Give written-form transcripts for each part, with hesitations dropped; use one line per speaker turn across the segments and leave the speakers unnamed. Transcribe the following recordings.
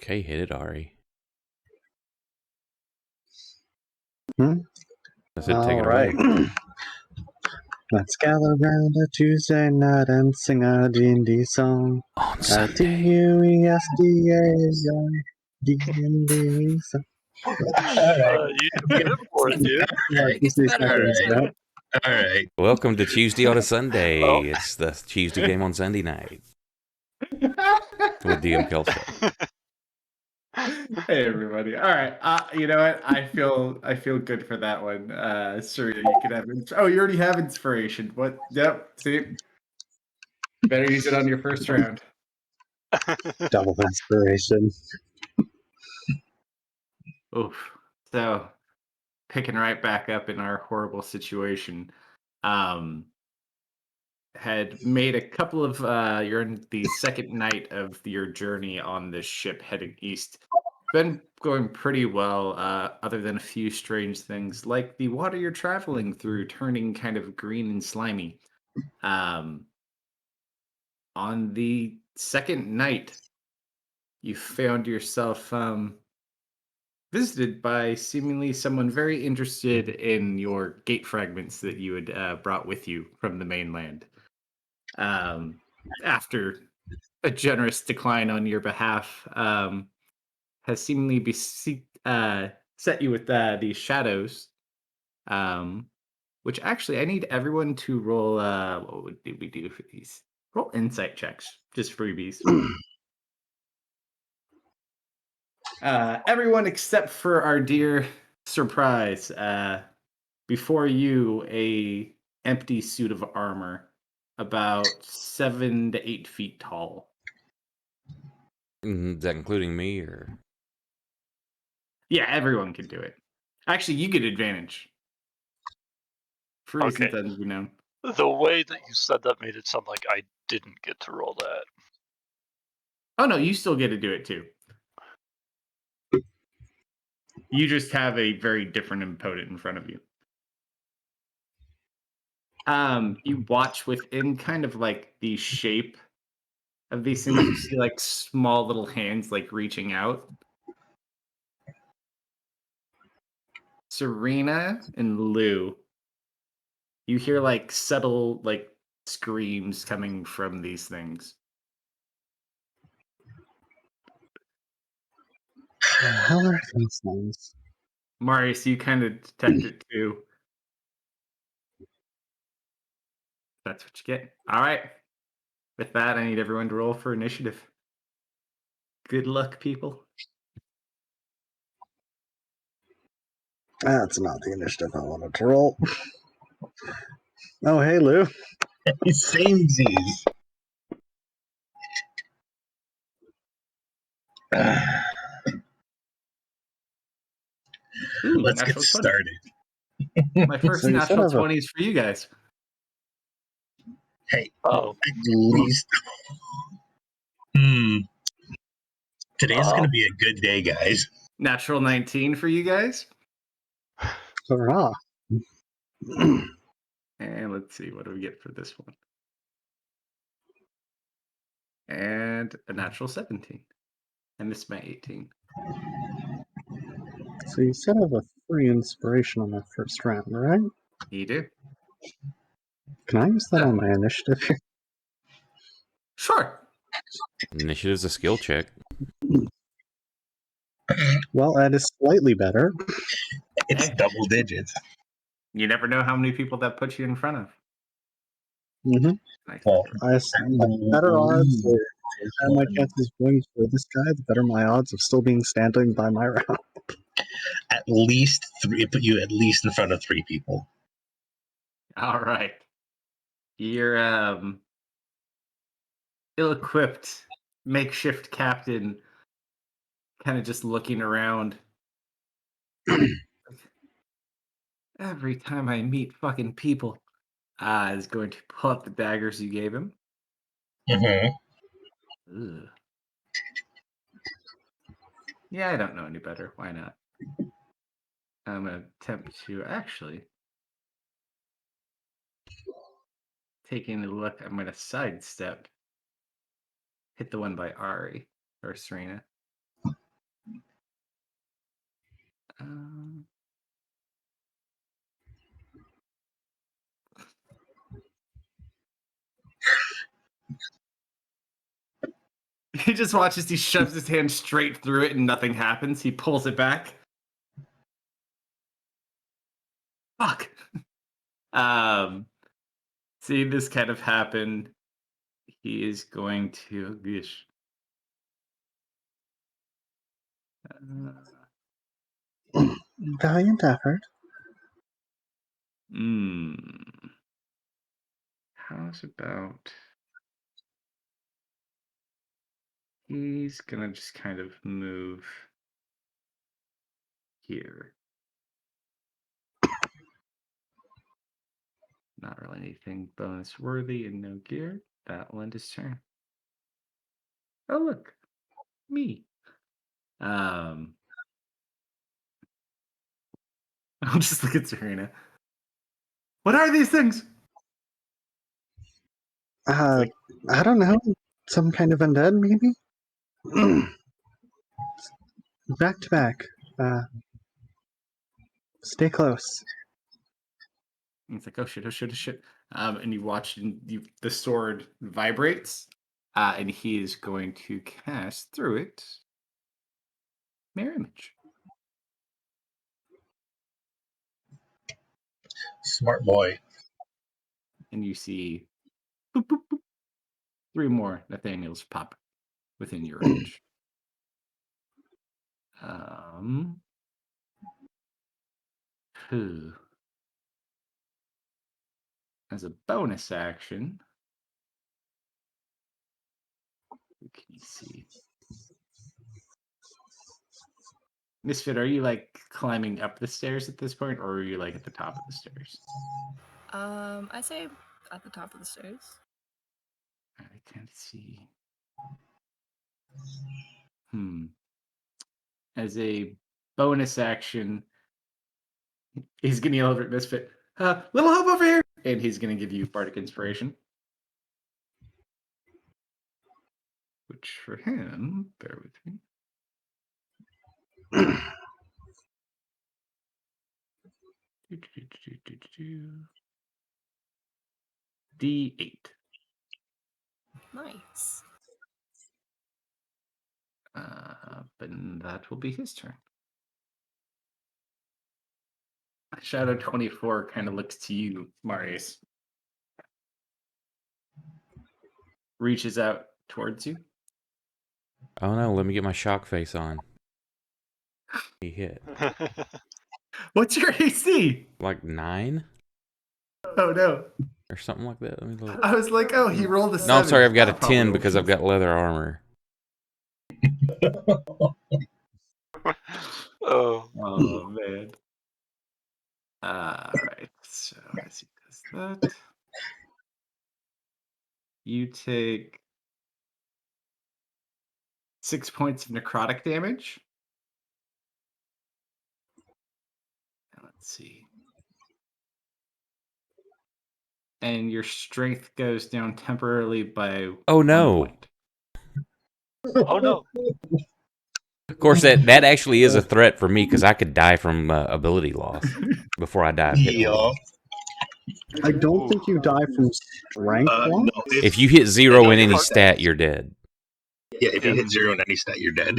Okay, hit it, Ari.
Hmm?
I said take it
All right.
away.
Let's gather round a Tuesday night and sing a D&D song.
On Sunday.
D&D song.
You did it for it, dude.
All right.
Welcome to Tuesday on a Sunday.
Oh.
It's the Tuesday game on Sunday night with DM Kalsto.
Hey everybody! All right, you know what? I feel good for that one. Surya, you can have. Oh, you already have inspiration. What? Yep. See, better use it on your first round.
Double inspiration.
Oof. So, picking right back up in our horrible situation. Had made a couple of. You're in the second night of your journey on this ship heading east. Been going pretty well, other than a few strange things, like the water you're traveling through turning kind of green and slimy. On the second night, you found yourself visited by seemingly someone very interested in your gate fragments that you had brought with you from the mainland. After a generous decline on your behalf, has seemingly set you with these shadows. Which actually, I need everyone to roll. What did we do for these? Roll insight checks, just freebies. Everyone except for our dear surprise. Before you, a empty suit of armor, about 7 to 8 feet tall.
Is that including me or?
Yeah, everyone can do it. Actually, you get advantage. For reasons unknown.
The way that you said that made it sound like I didn't get to roll that.
Oh no, you still get to do it too. You just have a very different opponent in front of you. You watch within kind of like the shape of these things. You see like small little hands like reaching out. Serena and Lou, you hear like subtle like screams coming from these things.
How are these things?
Marius, you kind of detect it too. That's what you get. All right. With that, I need everyone to roll for initiative. Good luck, people.
That's not the initiative I wanted to roll. Oh, hey, Lou.
Samesies.
Ooh,
Let's get
natural 20.
started.
My first
So you said
natural
I have a-
20 is for you guys.
Hey,
Oh.
at least. Today's going to be a good day, guys.
Natural 19 for you guys.
Hurrah.
And let's see, what do we get for this one? And a natural 17. I missed my 18.
So you said I have a free inspiration on that first round, right?
You do?
Can I use that on my initiative here?
Sure.
Initiative's a skill check.
Well, that is slightly better.
It's
Hey.
double digits.
You never know how many people that puts you in front of.
Mm-hmm.
Well,
The better odds, the higher my chances of going for this guy, the better my odds of still being standing by my round.
at least three. Put you at least in front of three people.
All right. You're ill-equipped makeshift captain kind of just looking around. Every time I meet fucking people, is going to pull up the daggers you gave him.
Mm-hmm.
Ugh. Yeah, I don't know any better. Why not? I'm going to attempt to actually taking a look. I'm going to sidestep. Hit the one by Ari or Serena. He just watches, he shoves his hand straight through it and nothing happens. He pulls it back. Fuck. See this kind of happen. He is going to. Gosh.
Valiant effort.
How's about. He's gonna just kind of move here. Not really anything bonus worthy and no gear. That'll end his turn. Oh look, me. I'll just look at Serena. What are these things?
I don't know. Some kind of undead, maybe? Back to back. Stay close.
It's like, oh shit, oh shit, oh shit. And you watch the sword vibrates, and he is going to cast through it Mirror Image.
Smart boy.
And you see boop, boop, boop, 3 more Nathaniels pop within your range. As a bonus action, what can you see? Misfit, are you like climbing up the stairs at this point, or are you like at the top of the stairs?
I say at the top of the stairs.
I can't see. As a bonus action, he's going to yell over at Misfit, little help over here! And he's going to give you Bardic Inspiration. Which for him, bear with me. D8.
Nice.
But that will be his turn. Shadow 24 kind of looks to you, Marius. Reaches out towards you.
Oh no, let me get my shock face on. He hit.
What's your AC?
Like 9?
Oh no.
Or something like that. Let me look.
I was like, oh, he rolled a 7.
No, I'm sorry, I've got a
Probably
10
rolled
because I've got leather armor.
Oh.
Oh man. Alright, so as he does that, you take 6 points of necrotic damage. Let's see. And your strength goes down temporarily by
Oh
1
no.
point.
Oh no.
Of course, that actually is a threat for me because I could die from ability loss before I die of hit points.
I don't think you die from strength loss.
No,
If you hit 0 in any
Heart-
stat, you're dead.
yeah, if you hit 0 in any stat, you're dead.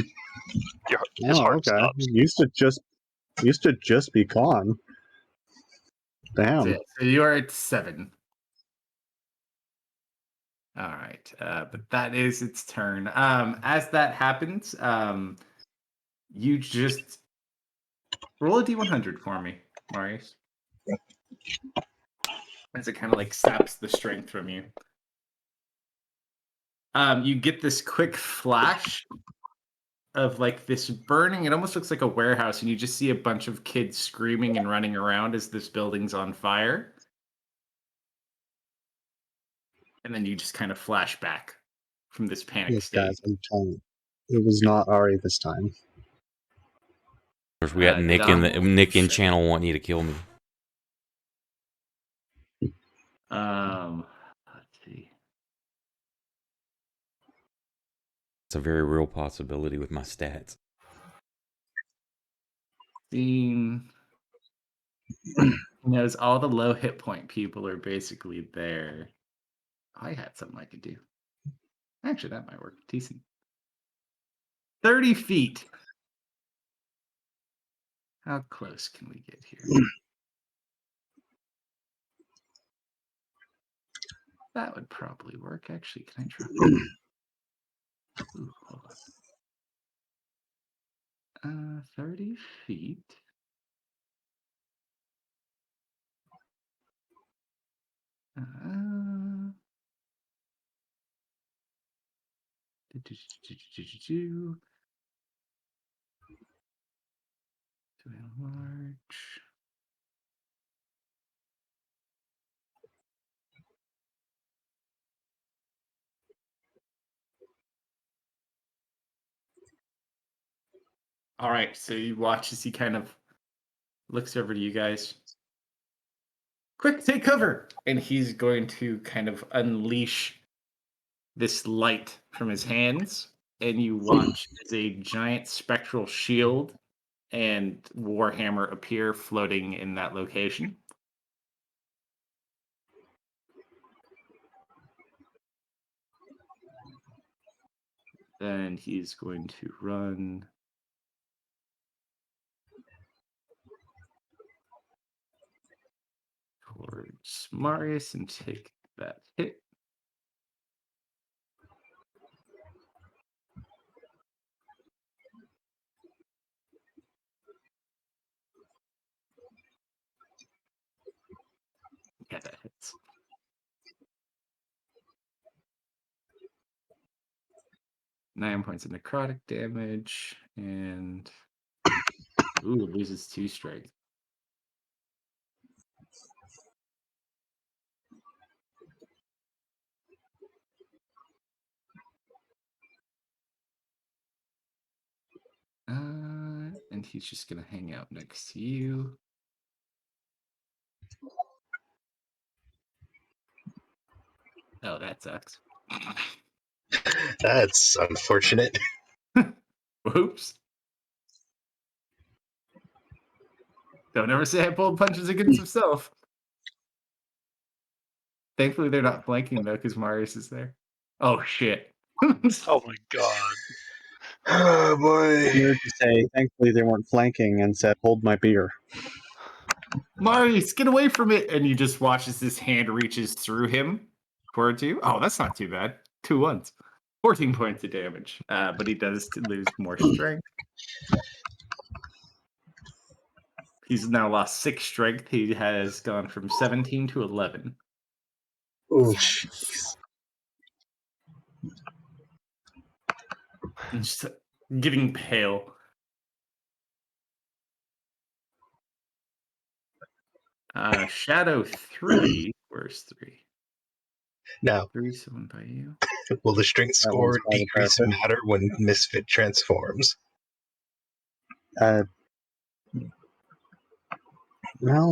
His heart stops.
Used to just be gone. Damn.
So you are at 7. All right, but that is its turn. As that happens, you just roll a d100 for me, Marius. As it kind of like saps the strength from you. You get this quick flash of like this burning. It almost looks like a warehouse, and you just see a bunch of kids screaming and running around as this building's on fire. And then you just kind of flash back from this panic
Yes,
state.
guys, I'm telling you. It was not Ari this time.
Of course, we got Nick in channel wanting you to kill me.
Let's see.
It's a very real possibility with my stats.
Scene. He knows all the low hit point people are basically there. I had something I could do. Actually, that might work. Decent. 30 feet. How close can we get here? That would probably work. Actually, can I try? Ooh, hold on. 30 feet. Large. All right, so you watch as he kind of looks over to you guys. Quick, take cover! And he's going to kind of unleash this light from his hands, and you watch as a giant spectral shield and warhammer appear floating in that location. Then he's going to run towards Marius and take that hit. Yeah, that hits. Nine points of necrotic damage, and loses 2 strength. And he's just gonna hang out next to you. Oh, that sucks.
That's unfortunate.
Whoops. Don't ever say I pulled punches against himself. Thankfully, they're not flanking, though, because Marius is there. Oh, shit.
Oh my god.
Oh boy.
Weird to say. Thankfully, they weren't flanking and said, "Hold my beer."
Marius, get away from it! And you just watch as this hand reaches through him towards you. Oh, that's not too bad. 2 ones. 14 points of damage. But he does lose more strength. He's now lost 6 strength. He has gone from 17 to 11.
Oh, jeez.
And just getting pale. Shadow 3. Where's 3?
Now,
3 someone by you.
will the strength
That
score
one's by the
decrease
parapet.
matter when Misfit transforms?
Well,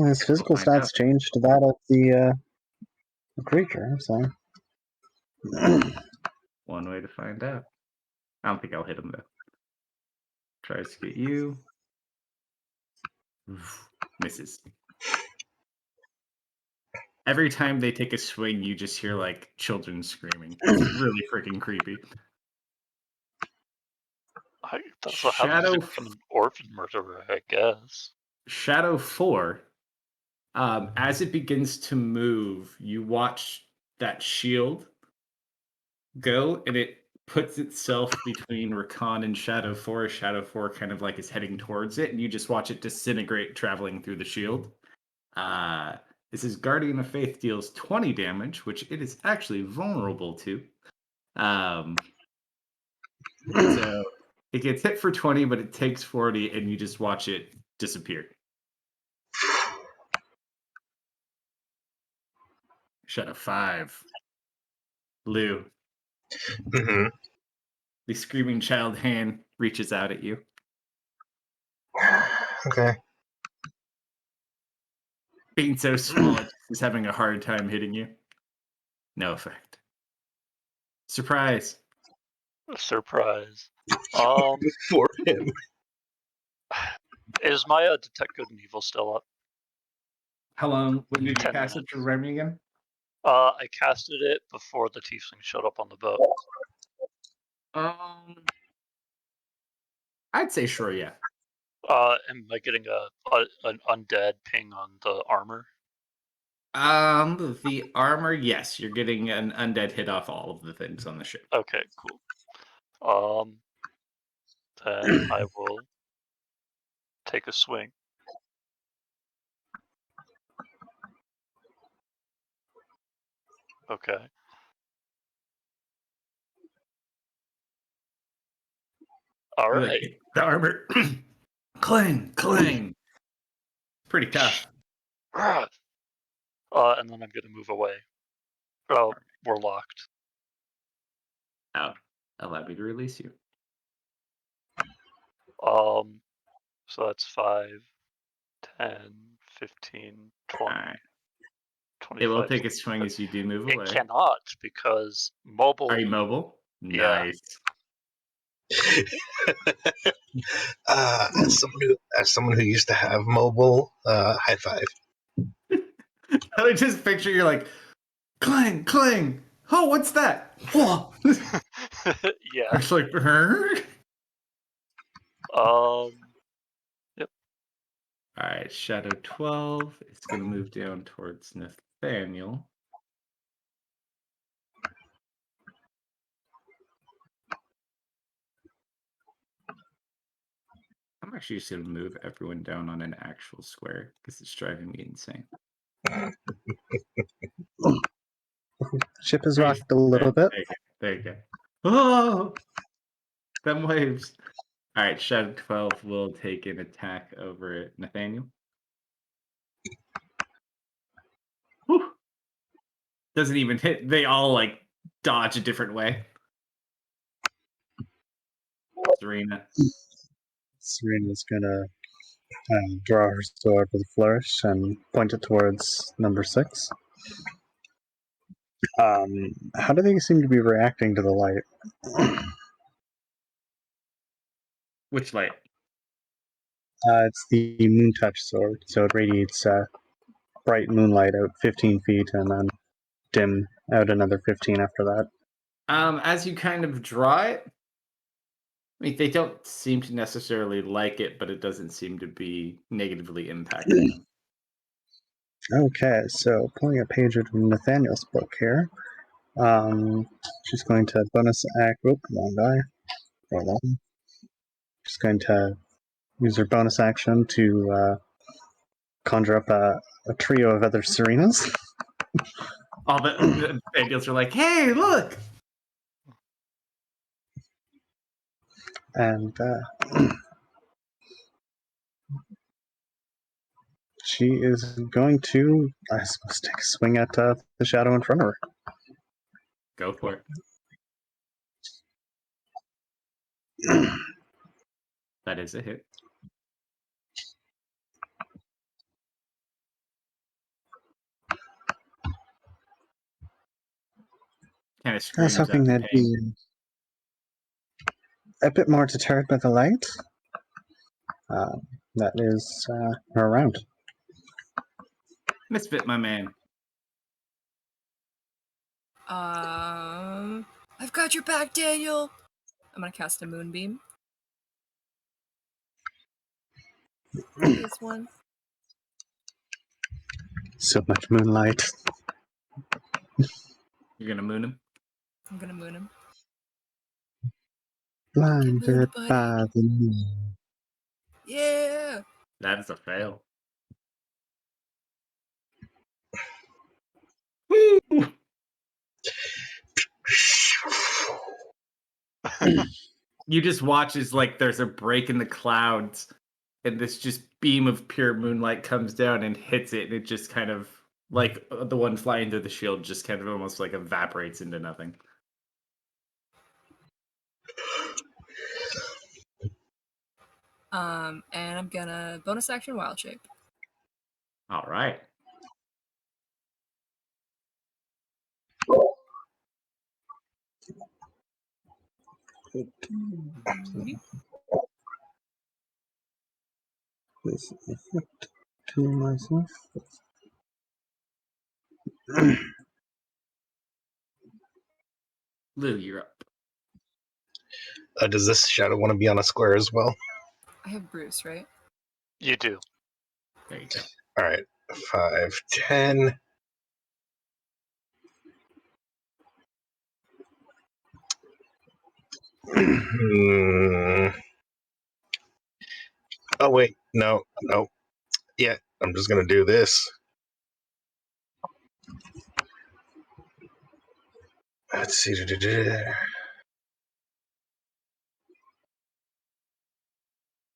his physical
We'll find out.
stats changed to that of the creature, so.
One way to find out. I don't think I'll hit him, though. Tries to get you. Misses. Every time they take a swing, you just hear, like, children screaming. It's really freaking creepy.
That's what
Shadow
happens from an orphan murderer, I guess.
Shadow 4, as it begins to move, you watch that shield go, and it puts itself between Rakan and Shadow 4. Shadow 4 kind of like is heading towards it, and you just watch it disintegrate traveling through the shield. This is Guardian of Faith deals 20 damage, which it is actually vulnerable to. So it gets hit for 20, but it takes 40, and you just watch it disappear. Shadow 5. Lou.
Mm-hmm.
The screaming child hand reaches out at you.
Okay.
Being so small, it is having a hard time hitting you. No effect. Surprise.
Surprise.
For him.
Is my Detect Good and Evil still up?
How long? When did you
10
cast it
minutes.
to Remy again?
I casted it before the tiefling showed up on the boat.
I'd say sure, yeah.
Am I getting an undead ping on the armor?
The armor, yes, you're getting an undead hit off all of the things on the ship.
Okay, cool. Then I will take a swing. Okay. All
You're
right.
like, the armor, clang, clang. Pretty tough.
And then I'm gonna move away. Oh, we're locked.
Oh, allow me to release you.
So that's 5, 10, 15, 20,
Alright.
25.
It will take a swing as you do move away.
It cannot because mobile.
Are you mobile?
Yeah.
Nice.
As someone who used to have mobile, high five.
I just picture you're like, clang, clang. Oh, what's that? Whoa.
Yeah.
It's like,
Yep.
All right, Shadow 12 is going to move down towards Nathaniel. I'm actually just going to move everyone down on an actual square because it's driving me insane.
Ship is rocked a little bit.
There you go. Oh, them waves. All right, Shadow 12 will take an attack over at Nathaniel. Whew. Doesn't even hit. They all like dodge a different way. Serena.
Serena's gonna draw her sword with a flourish and point it towards number 6. How do they seem to be reacting to the light?
Which light?
It's the moon touch sword, so it radiates bright moonlight out 15 feet and then dim out another 15 after that.
As you kind of draw it, I mean, they don't seem to necessarily like it, but it doesn't seem to be negatively impacting them.
Okay, so pulling a page out of Nathaniel's book here. She's going to bonus act. Oh, wrong die. Roll on. She's going to use her bonus action to conjure up a trio of other Serenas.
All the Nathaniels are like, "Hey, look!"
And she is going to, I suppose, take a swing at the shadow in front of her.
Go for it. That is a hit. Kind of
I was
screams
hoping
out
that'd
pain.
be a bit more deterred by the light. That is her round.
Misfit, my man.
I've got your back, Daniel. I'm gonna cast a moonbeam. This one.
So much moonlight.
You're gonna moon him.
I'm gonna moon him.
Blinded
mooned, buddy.
by the moon.
Yeah.
That is a fail. You just watch as like there's a break in the clouds and this just beam of pure moonlight comes down and hits it, and it just kind of like the one flying through the shield just kind of almost like evaporates into nothing.
And I'm gonna bonus action wild shape.
All right.
this effect to myself.
Lou, you're up.
Does this shadow want to be on a square as well?
I have Bruce, right?
You do.
There you go.
All right, 5, 10. Oh wait, no. Yeah, I'm just gonna do this. Let's see.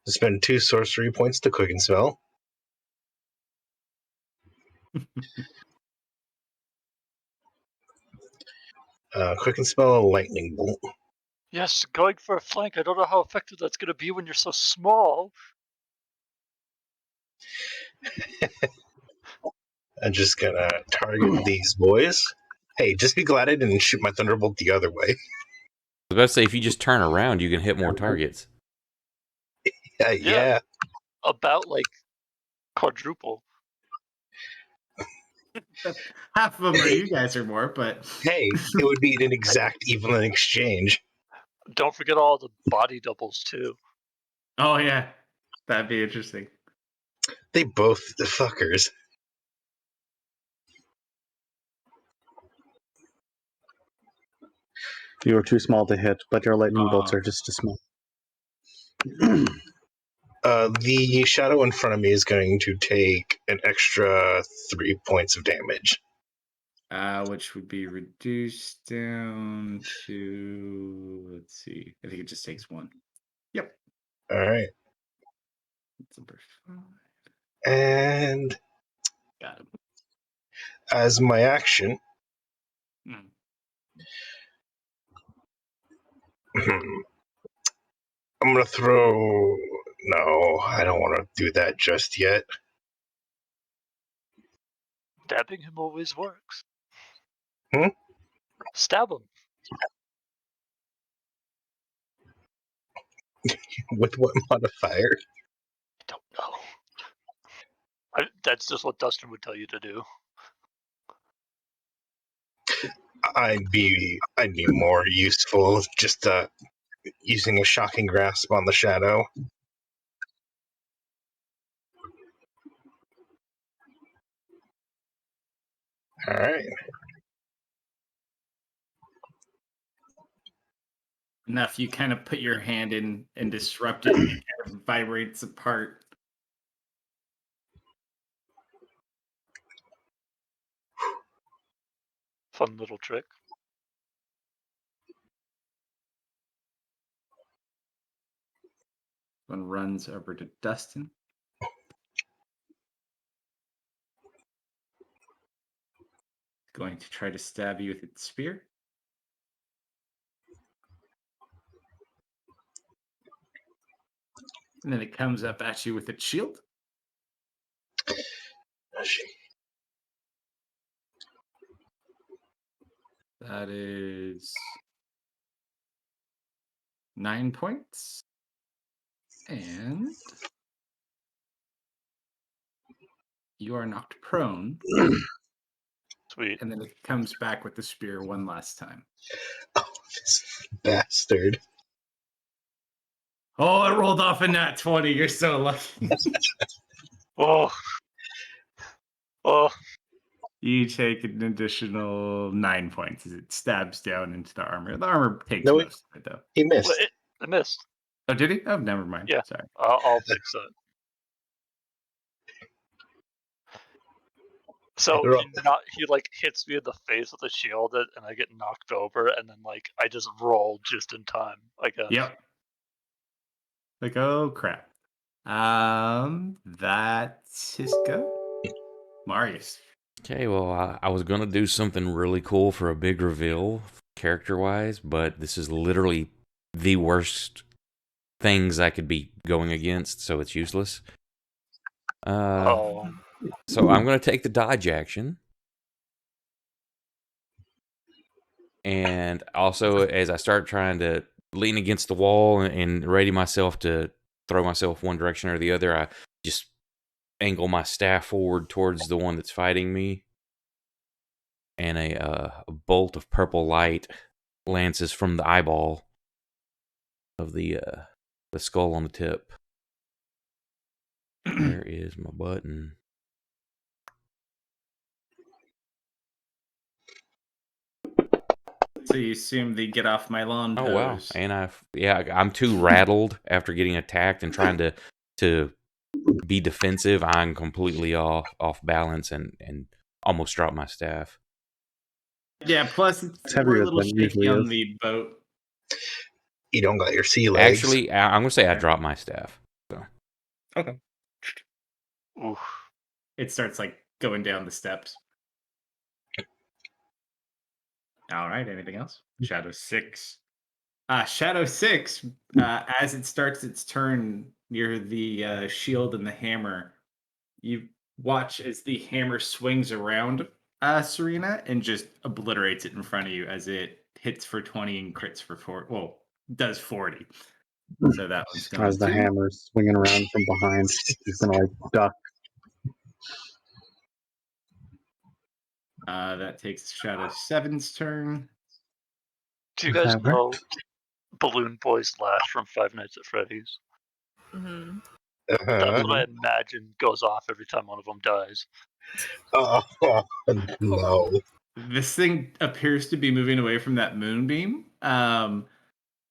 Spend 2 sorcery points to quicken spell. Quicken spell, lightning bolt.
Yes, going for a flank. I don't know how effective that's going to be when you're so small.
I'm just gonna target these boys. Hey, just be glad I didn't shoot my thunderbolt the other way.
I was about to say, if you just turn around, you can hit more targets.
Yeah.
About like quadruple.
Half of them are you guys or more, but
Hey, it would be an exact even exchange.
Don't forget all the body doubles too.
oh yeah, that'd be interesting.
They both the fuckers.
You are too small to hit, but your lightning bolts
Oh.
are just as small.
The shadow in front of me is going to take an extra 3 points of damage.
Which would be reduced down to, let's see, I think it just takes 1. Yep.
All right,
That's number 5.
and
Got him.
as my action,
Mm.
I'm gonna throw. No, I don't want to do that just yet.
Stabbing him always works.
Hmm?
Stab him.
With what modifier?
I don't know. That's just what Dustin would tell you to do.
I'd be more useful just using a shocking grasp on the shadow. All right.
Enough, you kind of put your hand in and disrupt it, and it kind of vibrates apart.
Fun little trick.
One runs over to Dustin. Going to try to stab you with its spear. And then it comes up at you with its shield. That is 9 points. And you are knocked prone.
Sweet.
And then it comes back with the spear one last time.
Oh, this bastard.
Oh, it rolled off a nat 20. You're so lucky.
Oh. Oh.
You take an additional 9 points as it stabs down into the armor. The armor takes
No,
most of it, though.
He missed.
Well, I missed.
Oh, did he? Oh, never mind.
Yeah.
Sorry.
I'll fix that. So he like hits me in the face with a shield, and I get knocked over, and then like I just roll just in time, I guess.
Yep. Like, oh crap. That's his go. Marius.
Okay, well, I was going to do something really cool for a big reveal, character-wise, but this is literally the worst things I could be going against, so it's useless.
Oh.
So I'm going to take the dodge action. And also, as I start trying to lean against the wall and ready myself to throw myself one direction or the other, I just angle my staff forward towards the one that's fighting me, and a bolt of purple light lances from the eyeball of the skull on the tip. Where is my button?
So you assume the get off my lawn
Oh wow!
pose.
And I'm too rattled after getting attacked and trying to be defensive. I'm completely off balance and almost dropped my staff.
Yeah, plus
It's
we're a
heavier
little
than it
shaky
usually
on
is.
the boat.
You don't got your sea legs.
Actually, I'm gonna say I dropped my staff. So
Okay.
Oof.
It starts like going down the steps. All right, anything else? Shadow 6. Shadow 6, as it starts its turn near the shield and the hammer, you watch as the hammer swings around Serena and just obliterates it in front of you as it hits for 20 and crits for 4. Well, does 40. So that one's going
As the
to.
hammer's swinging around from behind, he's gonna like duck.
That takes Shadow 7's turn.
Do you
Does
guys
that work?
know Balloon Boy's laugh from Five Nights at Freddy's?
Hmm.
That's what I
Mm-hmm.
imagine goes off every time one of them dies.
Oh, no.
This thing appears to be moving away from that moonbeam.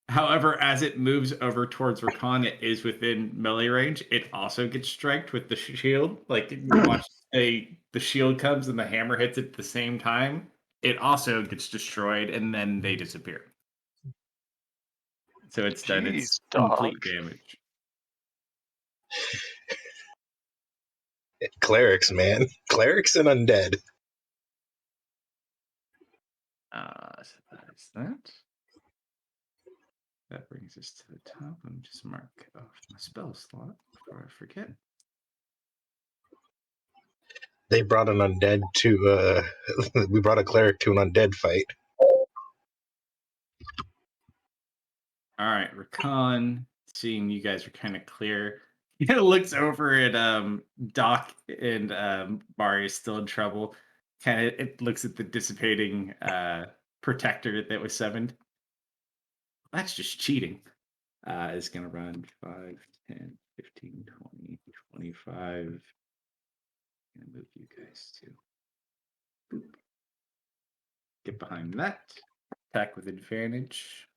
However, as it moves over towards Rakan, it is within melee range. It also gets striked with the shield. Like you watch the shield comes and the hammer hits it at the same time. It also gets destroyed and then they disappear. So it's done its
Jeez, dog.
complete damage.
Clerics, man. Clerics and undead.
So that is that. That brings us to the top. Let me just mark off my spell slot before I forget.
They brought an undead to, we brought a cleric to an undead fight.
All right, Rakan, seeing you guys are kind of clear, he kind of looks over at Doc and Marius still in trouble. Kind of it looks at the dissipating protector that was summoned. That's just cheating. Is going to run 5, 10, 15, 20, 25. Going to move you guys to boop. Get behind that. Attack with advantage.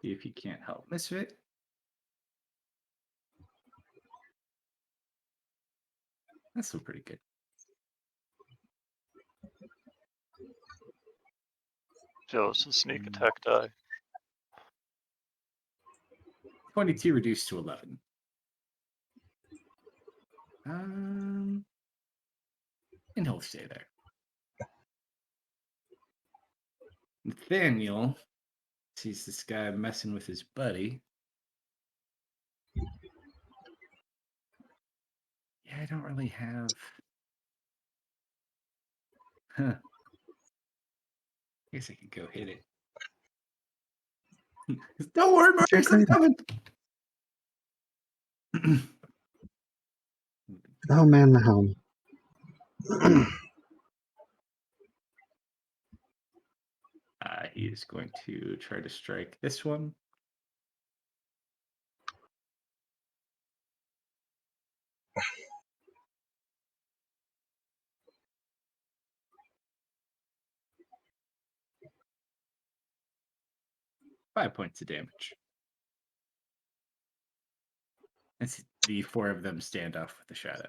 See if you can't help Misfit. That's still pretty good.
So it's a sneak attack die.
22 reduced to 11. And he'll stay there. Nathaniel sees this guy messing with his buddy. Yeah, I don't really have. Huh. I guess I could go hit it. Don't worry, Marcus, I'm coming.
Oh man, the helm.
He is going to try to strike this one. Five points of damage. As the four of them stand off with the shadow.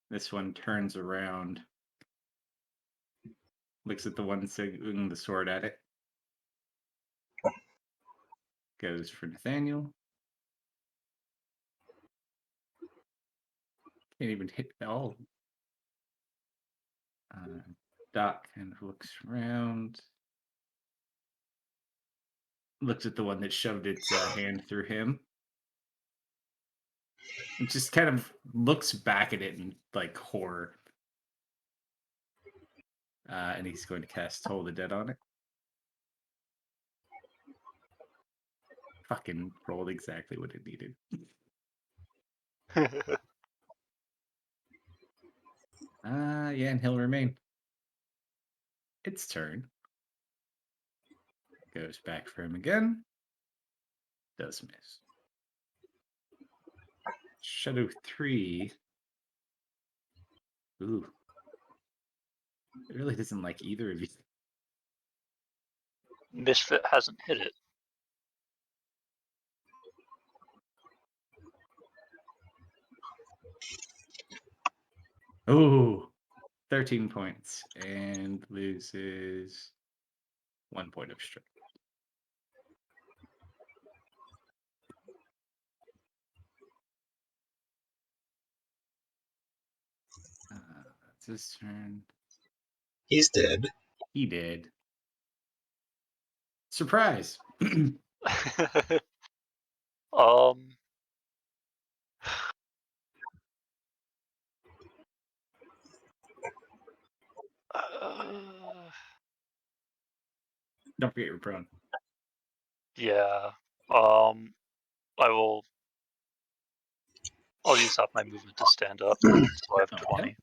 This one turns around, looks at the one swinging the sword at it. Goes for Nathaniel. Can't even hit all. Doc kind of looks around. Looks at the one that shoved its hand through him. It just kind of looks back at it in like horror. And he's going to cast Toll the Dead on it. fucking rolled exactly what it needed. Yeah, and he'll remain. Its turn. Goes back for him again. Does miss. Shadow 3. Ooh. It really doesn't like either of you.
Misfit hasn't hit it.
Ooh. 13 points. And loses 1 point of strength. That's his turn.
He's dead.
He did. Surprise!
um.
Don't forget your prone.
Yeah. I'll use up my movement to stand up, so I have
Okay.
20.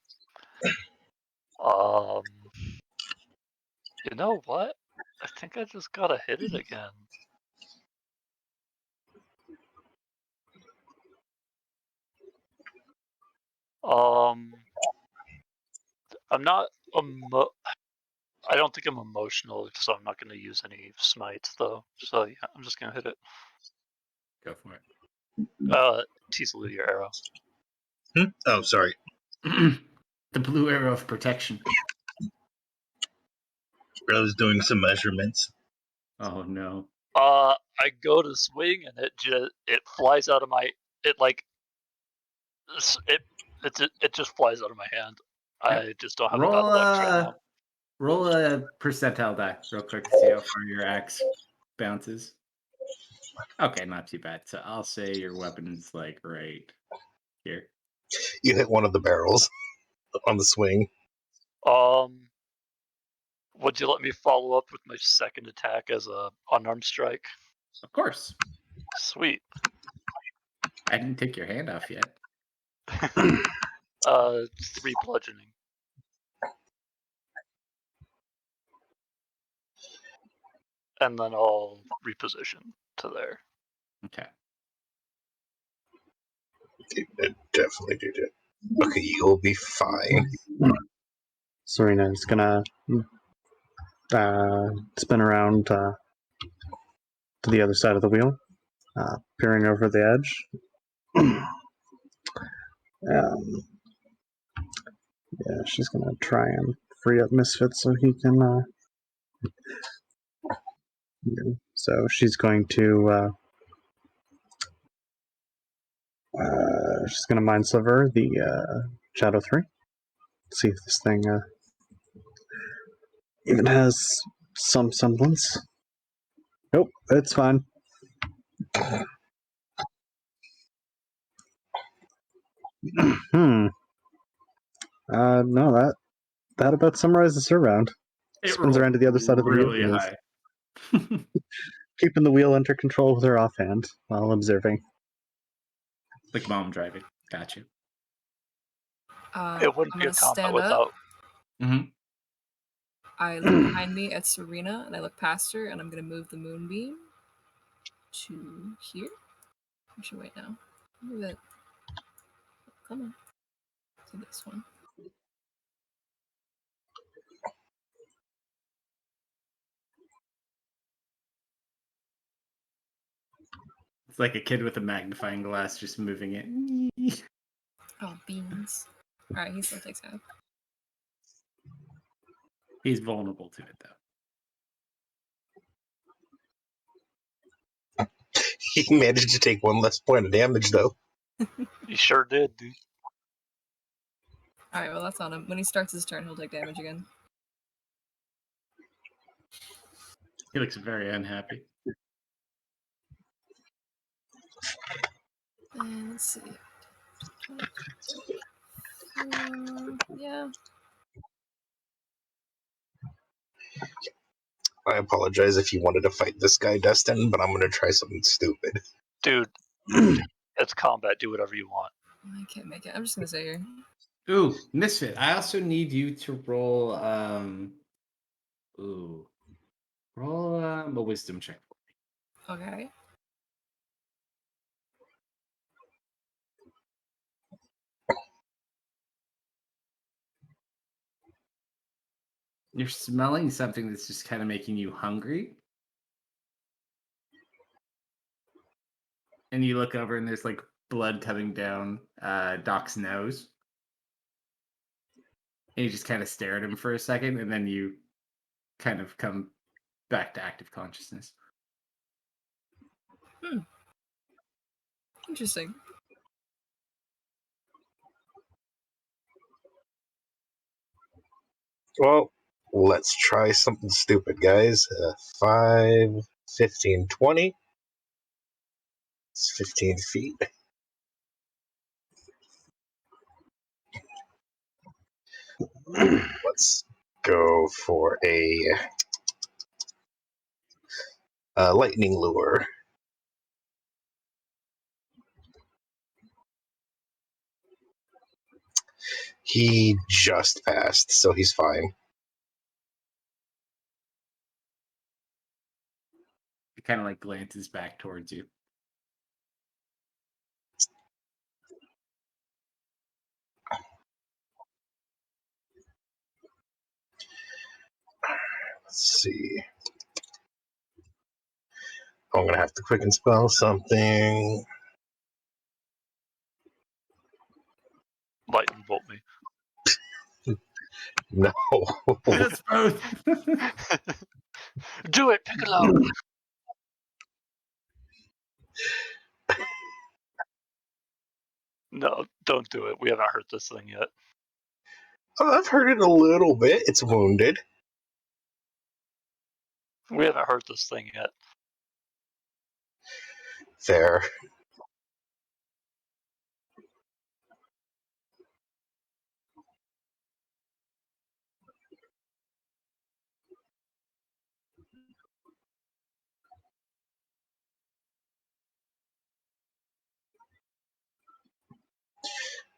You know what? I think I just gotta hit it again. I'm not I don't think I'm emotional, so I'm not gonna use any smites though. So yeah, I'm just gonna hit it.
Go for it.
Teasel your arrow.
Oh, sorry.
The blue arrow of protection.
I was doing some measurements.
Oh no.
I go to swing and it flies out of my it just flies out of my hand. I just don't have a battle axe right now.
Roll a percentile die real quick to see how far your axe bounces. Okay, not too bad. So I'll say your weapon's like right here.
You hit one of the barrels on the swing.
Would you let me follow up with my second attack as a unarmed strike?
Of course.
Sweet.
I didn't take your hand off yet.
3 bludgeoning. And then I'll reposition to there.
Okay.
It definitely did it. Okay, you'll be fine.
Serena is gonna spin around to the other side of the wheel, peering over the edge. Yeah, she's gonna try and free up Misfit so he can. So she's going to. She's gonna mind sliver the Shadow 3. See if this thing even has some semblance. Nope, it's fine. No, that about summarizes her round.
It
Spins around to the other side of the wheel.
really
and is
high.
keeping the wheel under control with her offhand while observing.
Like mom driving. Got you.
It wouldn't
I'm
be a
gonna
combat
stand
without.
up.
Mm-hmm.
I look behind me at Serena, and I look past her, and I'm gonna move the moonbeam to here. Actually, wait now. Move it. Come on. To this one.
It's like a kid with a magnifying glass just moving it.
Oh, beans. Alright, he still takes half.
He's vulnerable to it though.
He managed to take 1 less point of damage, though.
You sure did, dude.
Alright, well, that's on him. When he starts his turn, he'll take damage again.
He looks very unhappy.
And let's see. Yeah.
I apologize if you wanted to fight this guy, Destin, but I'm going to try something stupid.
Dude, it's combat. Do whatever you want.
I can't make it. I'm just gonna say here.
Ooh, Misfit. I also need you to roll roll a wisdom check.
Okay.
You're smelling something that's just kind of making you hungry. And you look over and there's like blood coming down Doc's nose. And you just kind of stare at him for a second, and then you kind of come back to active consciousness.
Interesting.
Well, let's try something stupid, guys. 5, 15, 20. It's 15 feet. Let's go for a lightning lure. He just passed, so he's fine.
He kind of like glances back towards you.
Let's see. I'm going to have to quicken spell something.
Lightning bolt me.
No.
That's both.
Do it, Piccolo! No, don't do it. We haven't hurt this thing yet.
Oh, I've heard it a little bit. It's wounded.
We haven't hurt this thing yet.
Fair.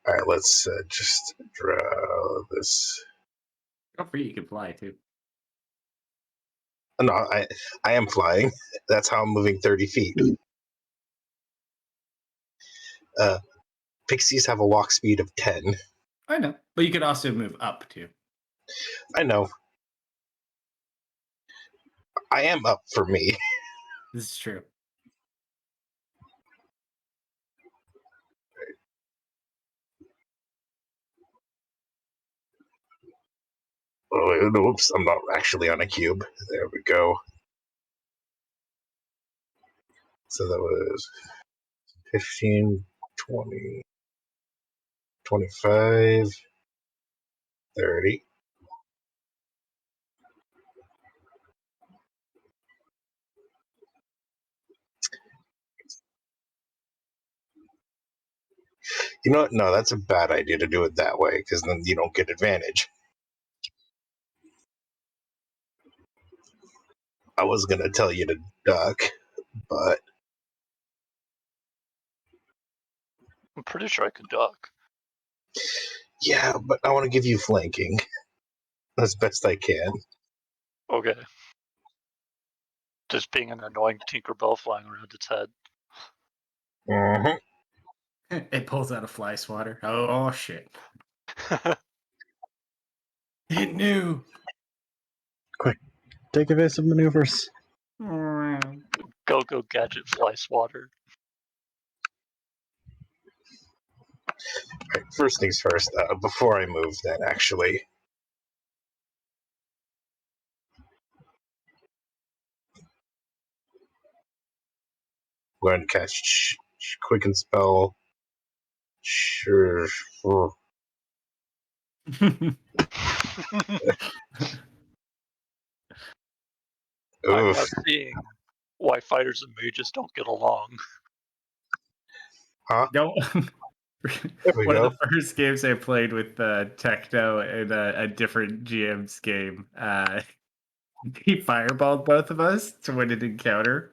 All right, let's just draw this.
Go for you can fly too.
No, I am flying. That's how I'm moving 30 feet. Pixies have a walk speed of 10.
I know. But you could also move up too.
I know. I am up for me.
This is true.
Oh, oops, I'm not actually on a cube. There we go. So that was 15, 20, 25, 30. You know what? No, that's a bad idea to do it that way, because then you don't get advantage. I was going to tell you to duck, but
I'm pretty sure I can duck.
yeah, but I want to give you flanking as best I can.
Okay. Just being an annoying Tinkerbell flying around its head.
Mm-hmm.
It pulls out a fly swatter. Oh shit. It knew.
Take evasive maneuvers.
Go gadget fly swatter.
Right, first things first, before I move then, actually. I'm going to catch Quicken Spell. Sure.
I'm
Oof.
not seeing why fighters and mages don't get along.
Huh?
Don't.
There we
One
go.
of the first games I played with Techno in a different GM's game. He fireballed both of us to win an encounter.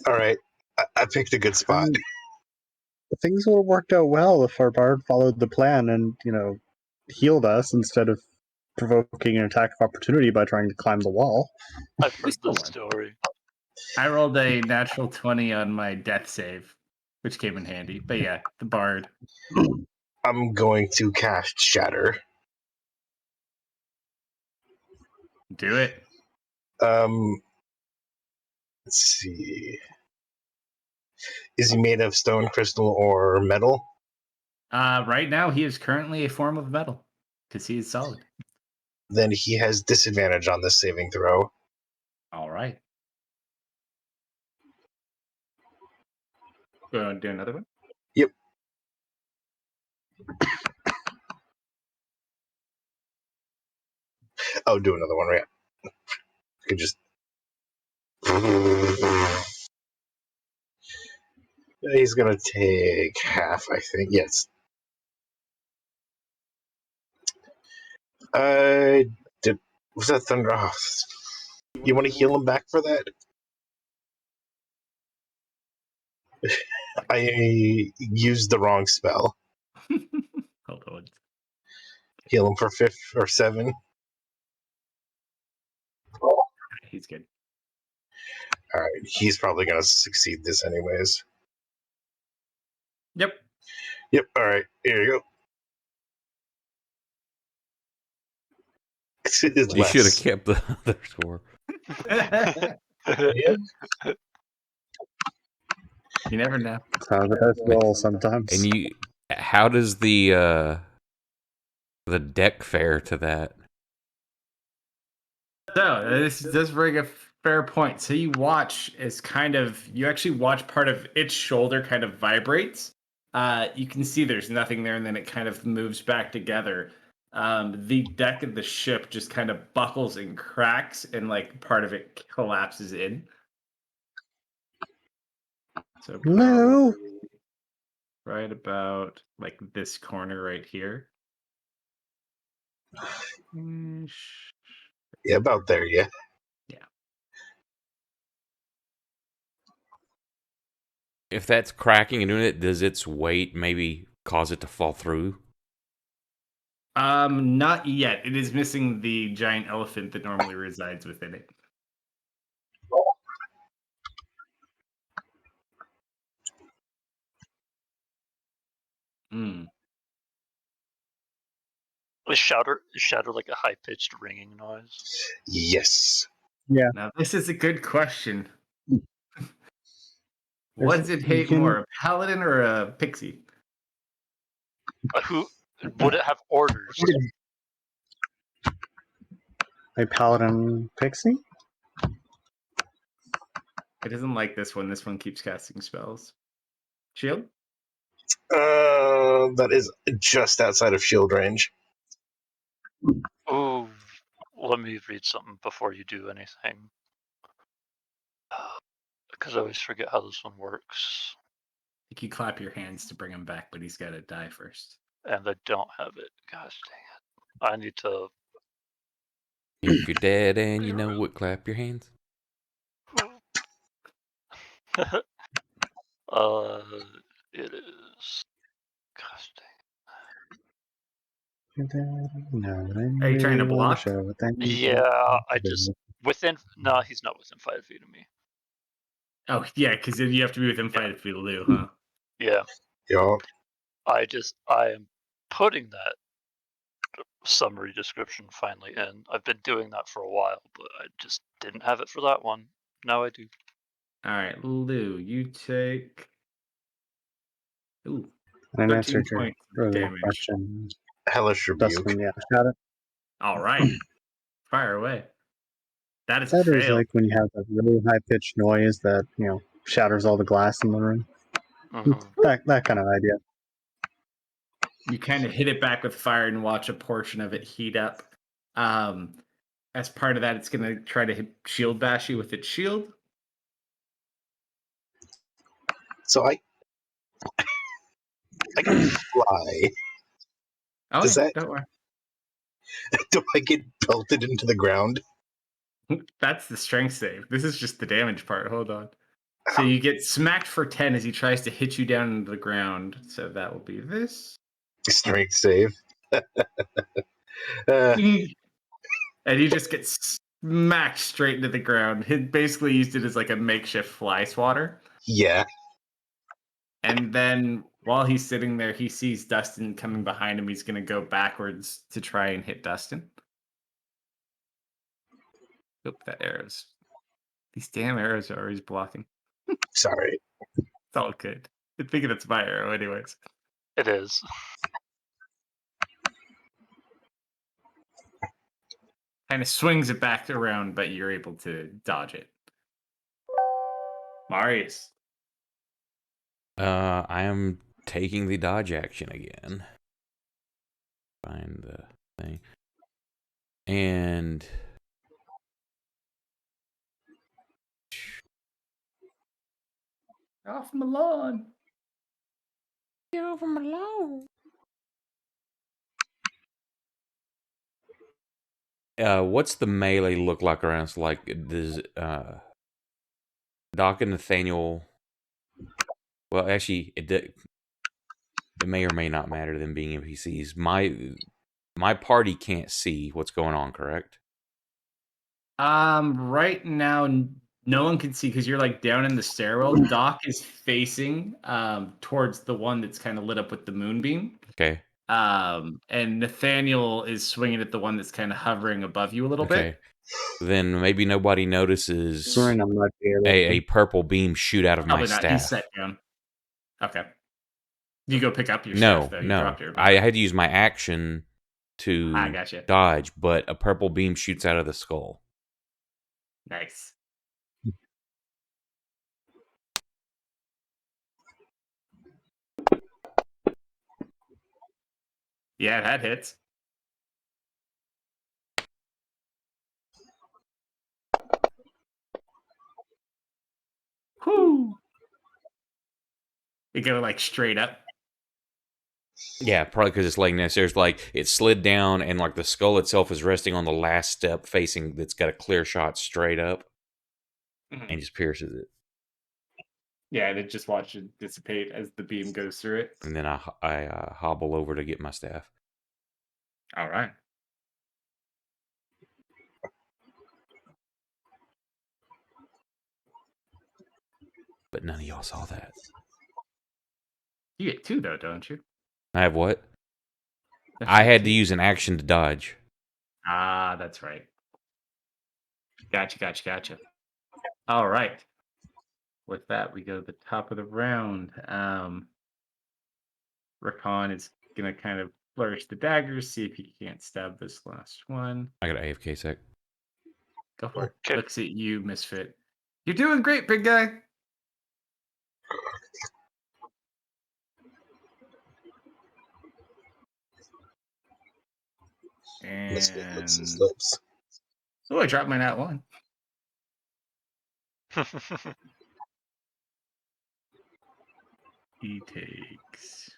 All right, I picked a good spot.
Things would have worked out well if our bard followed the plan and, healed us instead of provoking an attack of opportunity by trying to climb the wall.
I've heard
still
this
won.
story.
I rolled a natural 20 on my death save, which came in handy. But yeah, the bard.
I'm going to cast Shatter.
Do it.
Let's see. Is he made of stone, crystal, or metal?
Right now, he is currently a form of metal because he is solid.
Then he has disadvantage on this saving throw.
All right. Do another one?
Yep. Oh, do another one, right? I could just. He's gonna take half, I think. Yes. Was that thunder? Oh, you want to heal him back for that? I used the wrong spell.
Hold on.
Heal him for 5 or 7.
He's good.
All right, he's probably gonna succeed this anyways.
Yep.
Yep. All right, here you go. It's
You should have
less.
kept the other score.
Yeah.
You never know.
That's how the dice roll sometimes.
And how does the deck fare to that?
So this does bring a fair point. So you watch as you actually watch part of its shoulder kind of vibrates. You can see there's nothing there, and then it kind of moves back together. The deck of the ship just kind of buckles and cracks, and like part of it collapses in. So
No.
probably right about like this corner right here.
Yeah, about there. Yeah.
If that's cracking and doing it, does its weight maybe cause it to fall through?
Not yet. It is missing the giant elephant that normally resides within it. Mm.
Is shatter like a high pitched ringing noise?
Yes.
Yeah.
Now this is a good question. What
There's-
does it
you
hate
can-
more, a paladin or a pixie?
Who would it have orders?
A paladin pixie?
It doesn't like this one. This one keeps casting spells. Shield?
That is just outside of shield range.
Oh, let me read something before you do anything. Because I always forget how this one works.
I think you clap your hands to bring him back, but he's got to die first.
And I don't have it. Gosh dang it. I need to.
If you're dead and you know it, clap your hands.
It is. Gosh
No,
Are you trying to block?
dang. Yeah, I just. No, he's not within 5 feet of me.
Oh, yeah, because then you have to be within 5 feet of Lou, huh?
Yeah.
Yeah.
I am putting that summary description finally in. I've been doing that for a while, but I just didn't have it for that one. Now I do.
All right, Lou, you take. Ooh,
And
13
answered your
points of
earlier
damage.
question.
Hellish rebuke.
Dustin, yeah, shatter.
All right, fire away. That is a
Shatter is
fail.
like when you have a really high pitched noise that shatters all the glass in the room.
Mhm.
That kind of idea.
You kind of hit it back with fire and watch a portion of it heat up. As part of that, it's going to try to hit shield bash you with its shield.
So I can fly.
Oh,
Does
yeah,
that-
don't worry.
Do I get pelted into the ground?
That's the strength save. This is just the damage part. Hold on. So you get smacked for 10 as he tries to hit you down into the ground. So that will be this.
Strength save.
And you just get smacked straight into the ground. He basically used it as like a makeshift fly swatter.
Yeah.
And then while he's sitting there, he sees Dustin coming behind him. He's going to go backwards to try and hit Dustin. Oop, that arrow's. These damn arrows are always blocking.
Sorry.
It's all good. I'm thinking it's my arrow, anyways.
It is.
Kind of swings it back around, but you're able to dodge it. Marius.
I am taking the dodge action again. Find the thing. And
Off my lawn.
get over my lawn. What's the melee look like around? It's like, does Doc and Nathaniel? Well, actually, it may or may not matter to them being NPCs. My party can't see what's going on, correct?
Right now, no one can see because you're like down in the stairwell. Doc is facing towards the one that's kind of lit up with the moonbeam.
Okay.
And Nathaniel is swinging at the one that's kind of hovering above you a little
Okay.
bit.
Then maybe nobody notices
Serena might be able
a
to.
purple beam shoot out of my
Probably not. He's
staff.
set down. Okay. You go pick up your
No,
staff, though. You
no.
dropped your
I had to use my action to
I gotcha.
dodge, but a purple beam shoots out of the skull.
Nice. Yeah, that hits. Whoo! It go like straight up.
Yeah, probably because it's laying downstairs. Like it slid down, and like the skull itself is resting on the last step, facing. That's got a clear shot straight up, and just pierces it.
Yeah, and it just watch it dissipate as the beam goes through it.
And then I hobble over to get my staff.
All right.
But none of y'all saw that.
You get 2 though, don't you?
I have what?
That's
I
right,
had to
2.
use an action to dodge.
Ah, that's right. Gotcha. All right. With that, we go to the top of the round. Rakan is gonna kind of flourish the daggers, see if he can't stab this last one.
I got an AFK sec.
Go for it.
Okay.
Looks at you, Misfit. You're doing great, big guy.
Misfit licks his
And
lips.
oh, I dropped my nat 1. He takes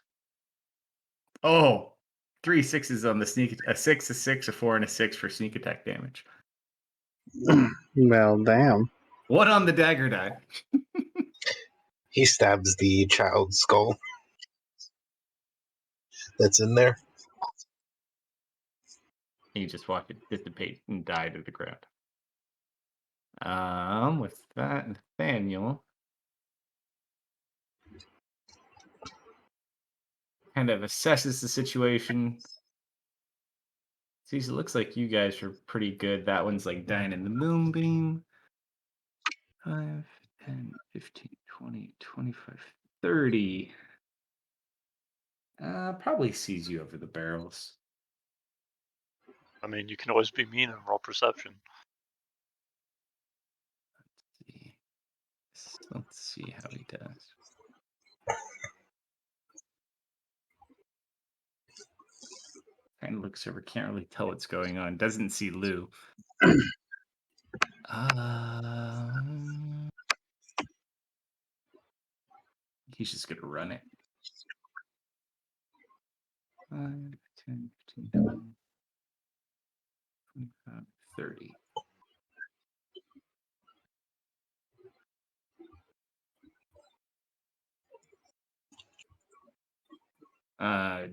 3 6s on the sneak. A 6, a 6, a 4, and a 6 for sneak attack damage.
Well, damn.
What on the dagger die?
He stabs the child's skull that's in there.
You just watch it dissipate and die to the ground. With that, Nathaniel kind of assesses the situation. Sees it looks like you guys are pretty good. That one's like dying in the moonbeam. 5, 10, 15, 20, 25, 30. Probably sees you over the barrels.
I mean, you can always be mean and roll perception.
Let's see how he does. Kind of looks over, can't really tell what's going on. Doesn't see Lou. He's just gonna run it. 5, 10, 15, 20. 30.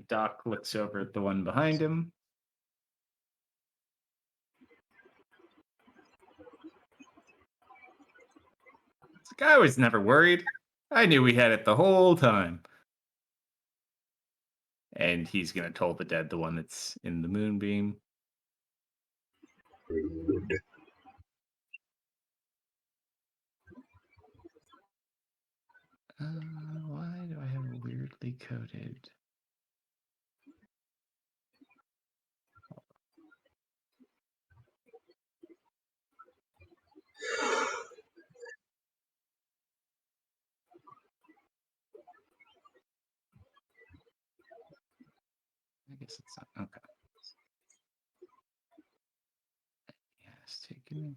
Doc looks over at the one behind him. It's like, I was never worried. I knew we had it the whole time. And he's going to toll the dead, the one that's in the moonbeam.
Rude.
Why do I have it weirdly coded? I guess it's not. Okay. Yeah, it's taking it.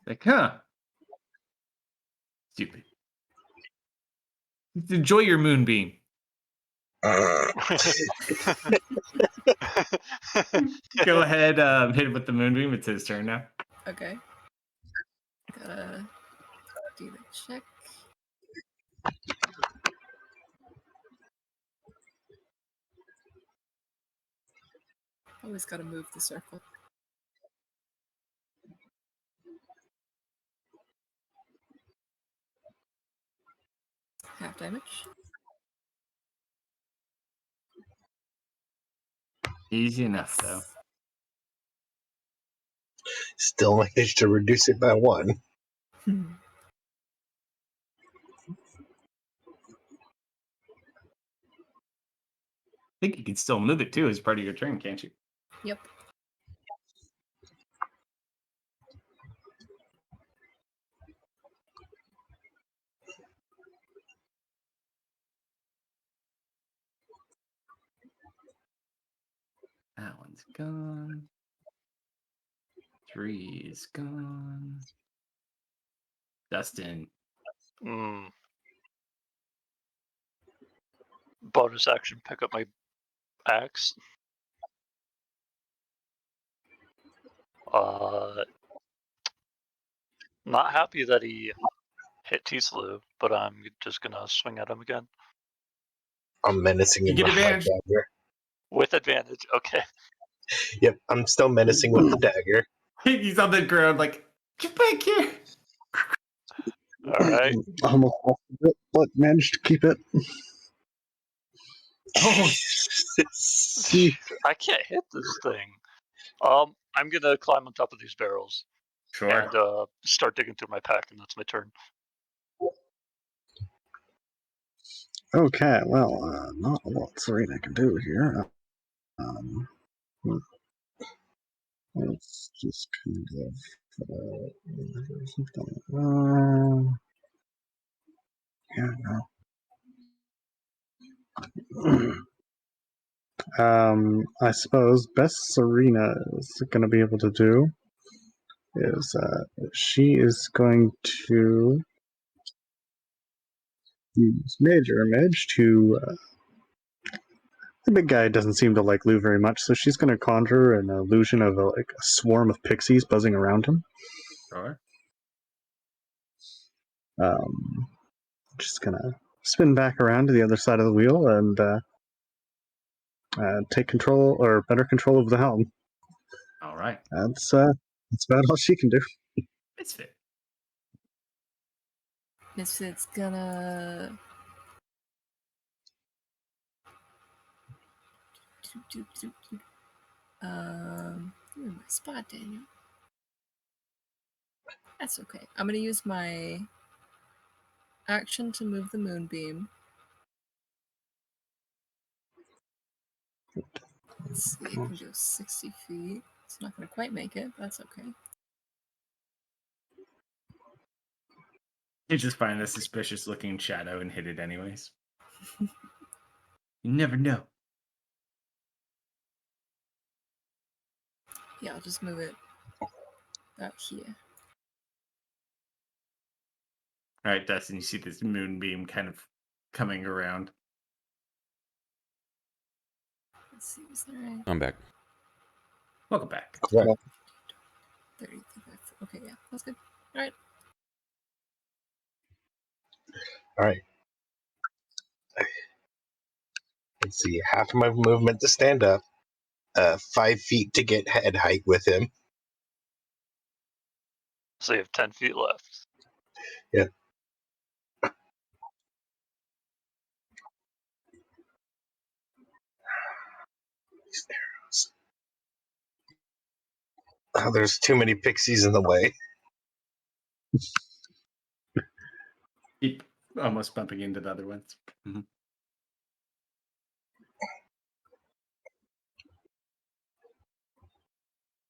Like, huh? Stupid. Enjoy your moonbeam. Go ahead, hit it with the moonbeam. It's his turn now.
Okay. Gotta do the check. Always gotta move the circle. Half damage.
Easy enough, though.
Still managed to reduce it by 1.
I think you can still move it too as part of your turn, can't you?
Yep.
That one's gone. 3 is gone. Dustin.
Bonus action, pick up my axe. Not happy that he hit Tislu, but I'm just gonna swing at him again.
I'm menacing
You
him
get
with my
advantage.
dagger.
With advantage, okay.
Yep, I'm still menacing with the dagger.
He's on the ground like, get back here.
Alright.
Almost lost it, but managed to keep it.
Oh,
See,
I can't hit this thing. I'm gonna climb on top of these barrels
sure.
and start digging through my pack, and that's my turn.
okay, well, not a lot Serena can do here. Let's just kind of. Yeah, no. I suppose best Serena is going to be able to do is she is going to use Major Image to. The big guy doesn't seem to like Lou very much, so she's going to conjure an illusion of a swarm of pixies buzzing around him.
Sure.
Just going to spin back around to the other side of the wheel and take control or better control of the helm.
All right.
That's about all she can do.
It's fit.
Misfit's gonna you're in my spot, Daniel. That's okay. I'm gonna use my action to move the moonbeam. Let's see, it can go 60 feet. It's not gonna quite make it, but that's okay.
You just find a suspicious looking shadow and hit it anyways. You never know.
Yeah, I'll just move it out here.
All right, Dustin, you see this moonbeam kind of coming around.
Let's see, was there a
I'm back.
Welcome back.
Correct.
30, 35? Okay, yeah, that's good. All right.
All right. Let's see. Half of my movement to stand up. 5 feet to get head height with him.
So you have 10 feet left.
Yeah. These arrows. Oh, there's too many pixies in the way.
Keep almost bumping into the other ones. Mhm.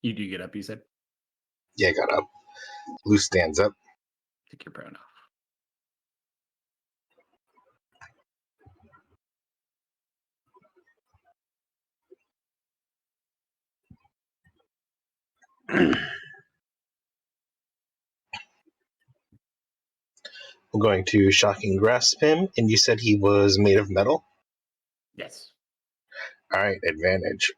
You do get up, you said?
Yeah, got up. Blue stands up.
Take your brown off.
I'm going to shocking grasp him, and you said he was made of metal?
Yes.
All right, advantage.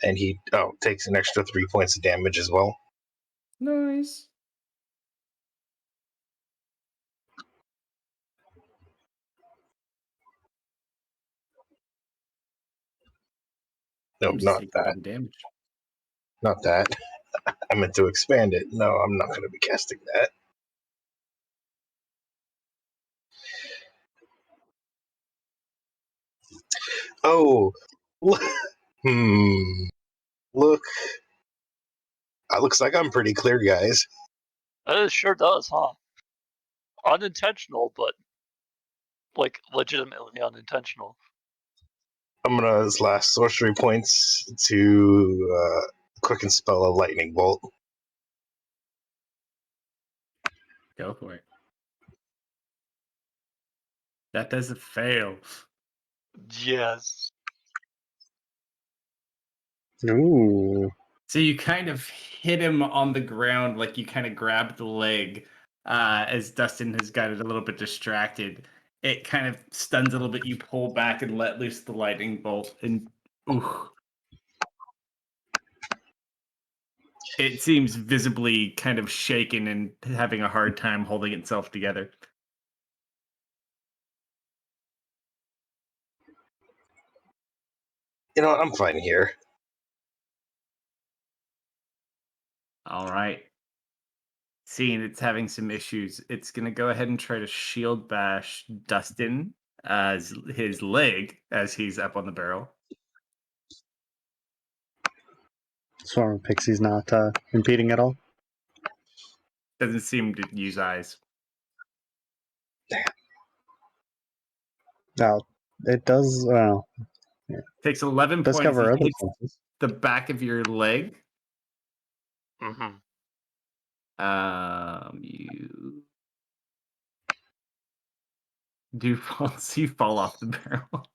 And he takes an extra 3 points of damage as well.
Nice.
No,
I'm just
not
taking
that.
double damage.
Not that. I meant to expand it. No, I'm not going to be casting that. Oh, look. Looks like I'm pretty clear, guys.
It sure does, huh? Unintentional, but like legitimately unintentional.
I'm gonna slash sorcery points to quicken spell a lightning bolt.
Go for it. That doesn't fail.
Yes.
Ooh.
So you kind of hit him on the ground, like you kind of grabbed the leg as Dustin has gotten a little bit distracted. It kind of stuns a little bit. You pull back and let loose the lightning bolt, and ooh, it seems visibly kind of shaken and having a hard time holding itself together.
You know what? I'm fine here.
All right. Seeing it's having some issues, it's going to go ahead and try to shield bash Dustin as his leg as he's up on the barrel.
Swarm of Pixies not impeding at all.
Doesn't seem to use eyes.
No, it does. Well,
Takes 11
does
points.
cover
He
other
hits
senses.
the back of your leg.
Mm-hmm.
You do fall. So you fall off the barrel.
All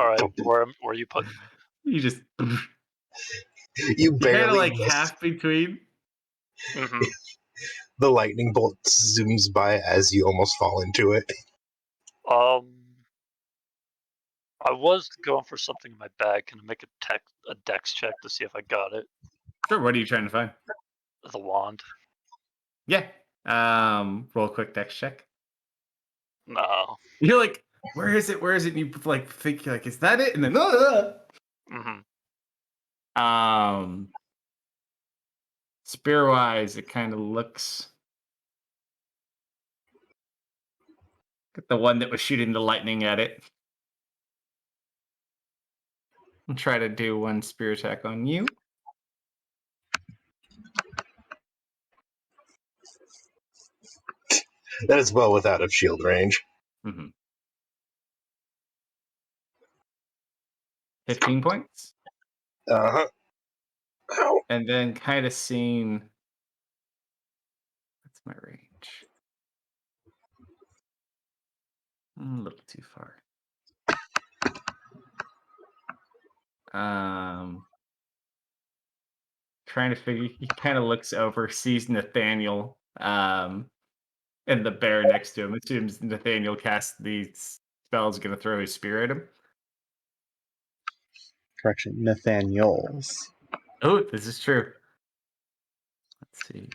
right, where are you putting me?
You just
You
you kind of
barely
like
miss.
half between.
Mm-hmm.
The lightning bolt zooms by as you almost fall into it.
I was going for something in my bag. Can I make a dex check to see if I got it?
Sure. What are you trying to find?
The wand.
Yeah. Roll a quick dex check.
No.
You're like, where is it? Where is it? And you like think like, is that it? And then
Mm-hmm.
spear wise, it kind of looks like the one that was shooting the lightning at it. I'll try to do one spear attack on you.
That is well without of shield range.
15 points.
Uh-huh. Ow.
And then kind of seeing that's my range. A little too far. Trying to figure, he kind of looks over, sees Nathaniel And the bear next to him assumes Nathaniel casts the spell is going to throw his spear at him.
Correction, Nathaniel's.
Oh, this is true. Let's see.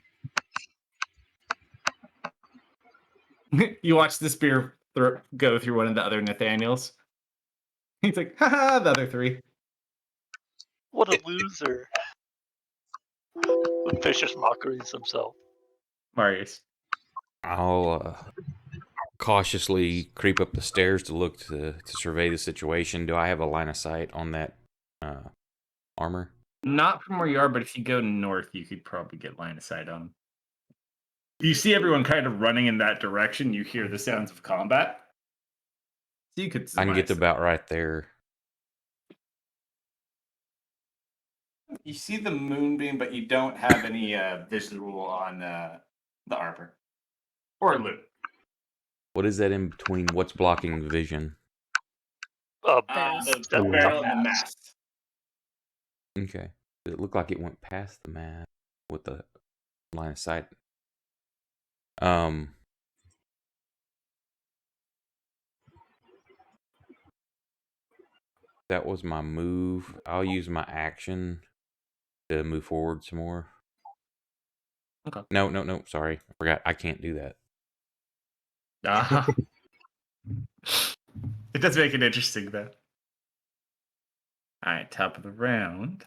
You watch the spear go through one of the other Nathaniels. He's like, haha, the other three.
What a loser. With vicious mockeries himself.
Marius.
I'll cautiously creep up the stairs to look to survey the situation. Do I have a line of sight on that armor?
Not from where you are, but if you go north, you could probably get line of sight on him. You see everyone kind of running in that direction. You hear the sounds of combat. So you could
I can get
surmise.
about right there.
You see the moonbeam, but you don't have any visual on the armor. Or loot.
What is that in between? What's blocking vision?
The
The
barrel and the
mast.
mast.
Okay. It looked like it went past the map with the line of sight. That was my move. I'll use my action to move forward some more.
Okay.
No. Sorry. I forgot. I can't do that.
It does make it interesting, though. All right, top of the round.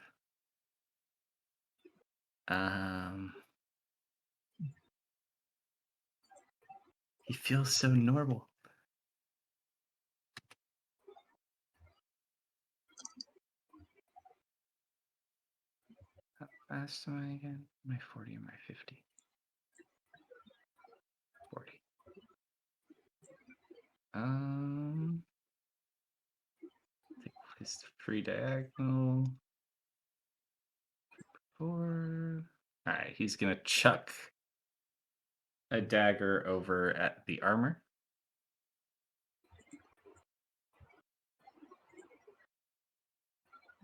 He feels so normal. How fast am I again? Am I 40 or am I 50? 40. Take his free diagonal. 4. All right, he's gonna chuck a dagger over at the armor.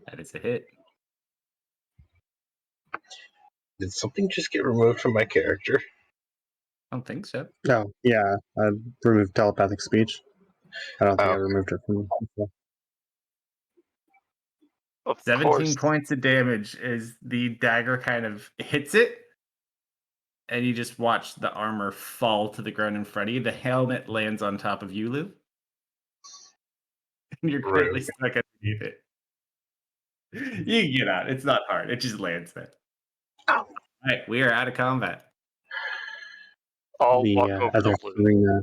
That is a hit.
Did something just get removed from my character?
I don't think so.
Oh, yeah. I removed telepathic speech. I don't think I
Oh.
removed it from before.
Of
17
course.
points of damage as the dagger kind of hits it. And you just watch the armor fall to the ground in front of you. The helmet lands on top of you, Lou. And you're currently
Rude.
stuck underneath it. You can get out. It's not hard. It just lands there.
Ow.
All right, we are out of combat.
I'll
The
walk over
other
to Blue.
arena.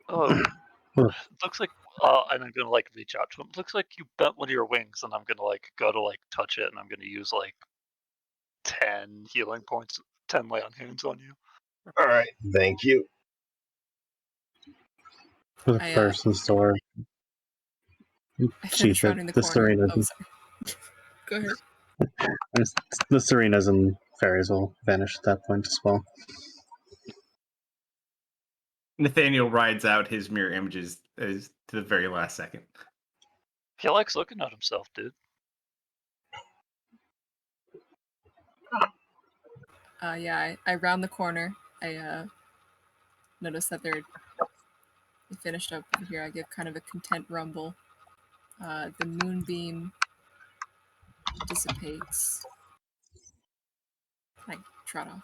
Oh,
Huh.
looks like, and I'm gonna like reach out to him. Looks like you bent one of your wings, and I'm gonna like go to like touch it, and I'm gonna use like 10 healing points, 10 lay on hands on you.
All right, thank you.
For the
I,
first in store.
I
Chief,
finished rounding the
the
corner.
Serenas.
Oh, sorry. Go ahead.
The Serenas and fairies will vanish at that point as well.
Nathaniel rides out his mirror images to the very last second.
He likes looking at himself, dude.
Yeah, I round the corner. I notice that they're finished up over here. I give kind of a content rumble. The moonbeam dissipates. I trot off.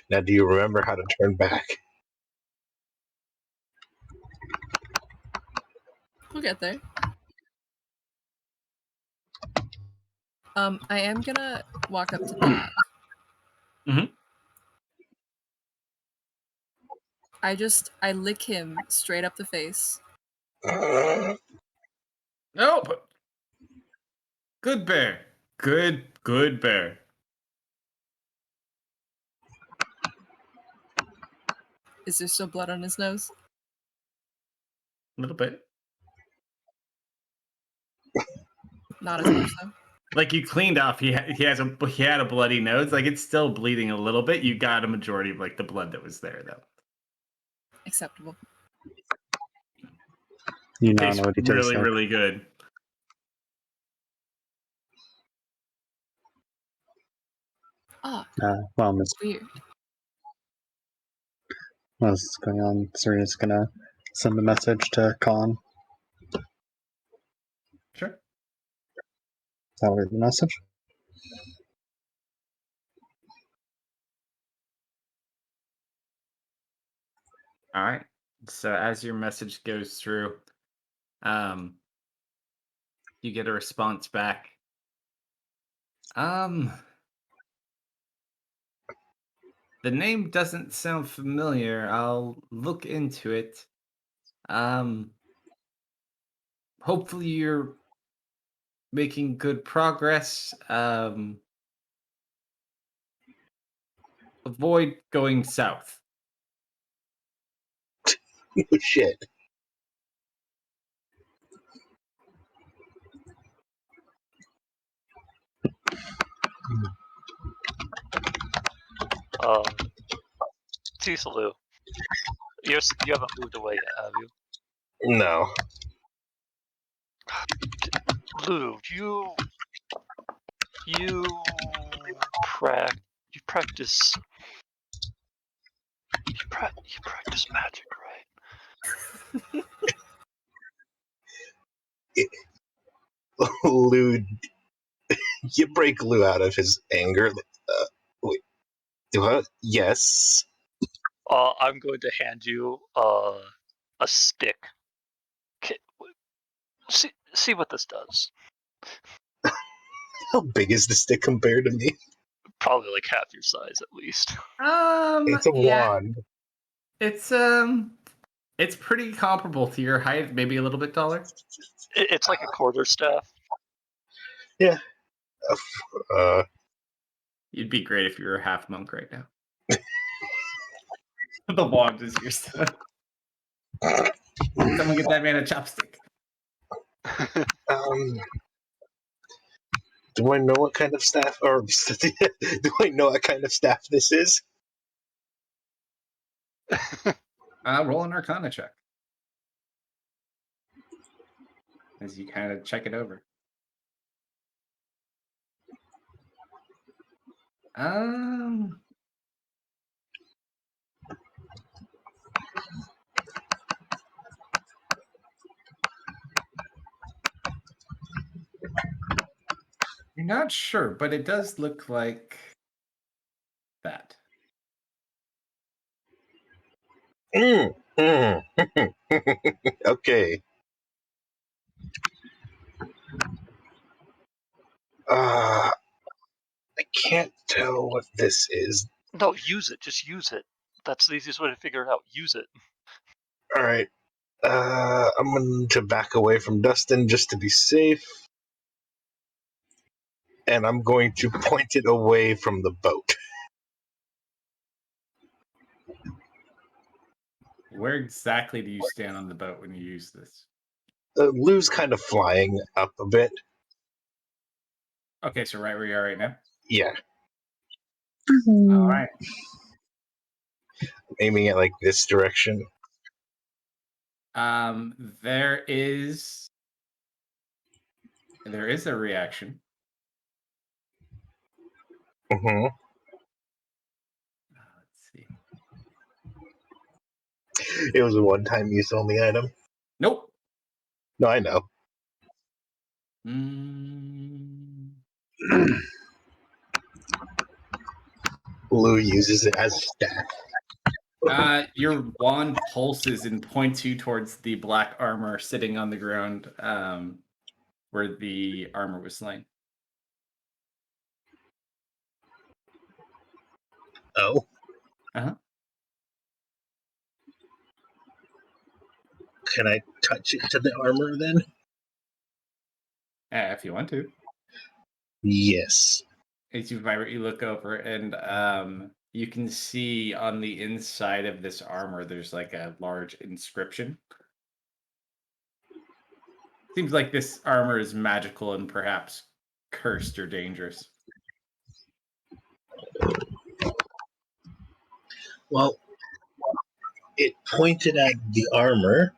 Now, do you remember how to turn back?
We'll get there. I am gonna walk up to Jack.
Mhm.
I lick him straight up the face.
Oh, but good bear. Good bear.
Is there still blood on his nose?
A little bit.
Not as much though.
Like you cleaned off. He had a bloody nose. Like it's still bleeding a little bit. You got a majority of like the blood that was there though.
Acceptable.
You now
Tastes
know what he tastes
really,
like.
really good.
Ah,
While Miss
weird.
what's going on, Serena's gonna send a message to Con.
Sure.
I'll read the message.
All right. So as your message goes through, you get a response back. The name doesn't sound familiar. I'll look into it. Hopefully you're making good progress. Avoid going south.
Shit.
Tisalu, you haven't moved away yet, have you?
No.
Lou, you practice you practice magic, right?
Lou, you break Lou out of his anger. Wait, what? Yes.
I'm going to hand you a stick. See what this does.
How big is the stick compared to me?
Probably like half your size at least.
It's a wand.
It's pretty comparable to your height, maybe a little bit taller.
It's like a quarterstaff.
Yeah.
You'd be great if you were a half monk right now. The wand is your stuff. Someone get that man a chopstick.
Do I know what kind of staff, or do I know what kind of staff this is?
Roll an Arcana check as you kind of check it over. You're not sure, but it does look like that.
Okay. I can't tell what this is.
No, use it. Just use it. That's the easiest way to figure it out. Use it.
All right. I'm going to back away from Dustin just to be safe. And I'm going to point it away from the boat.
Where exactly do you stand on the boat when you use this?
Lou's kind of flying up a bit.
Okay, so right where you are right now?
Yeah.
All right.
Aiming at like this direction.
There is a reaction.
Mm-hmm.
Let's see.
It was a one-time use only item.
Nope.
No, I know. Lou uses it as a staff.
Your wand pulses and points you towards the black armor sitting on the ground, where the armor was slain.
Oh.
Uh-huh.
Can I touch it to the armor then?
If you want to.
Yes.
As you vibrate, you look over, and you can see on the inside of this armor, there's like a large inscription. Seems like this armor is magical and perhaps cursed or dangerous.
Well, it pointed at the armor.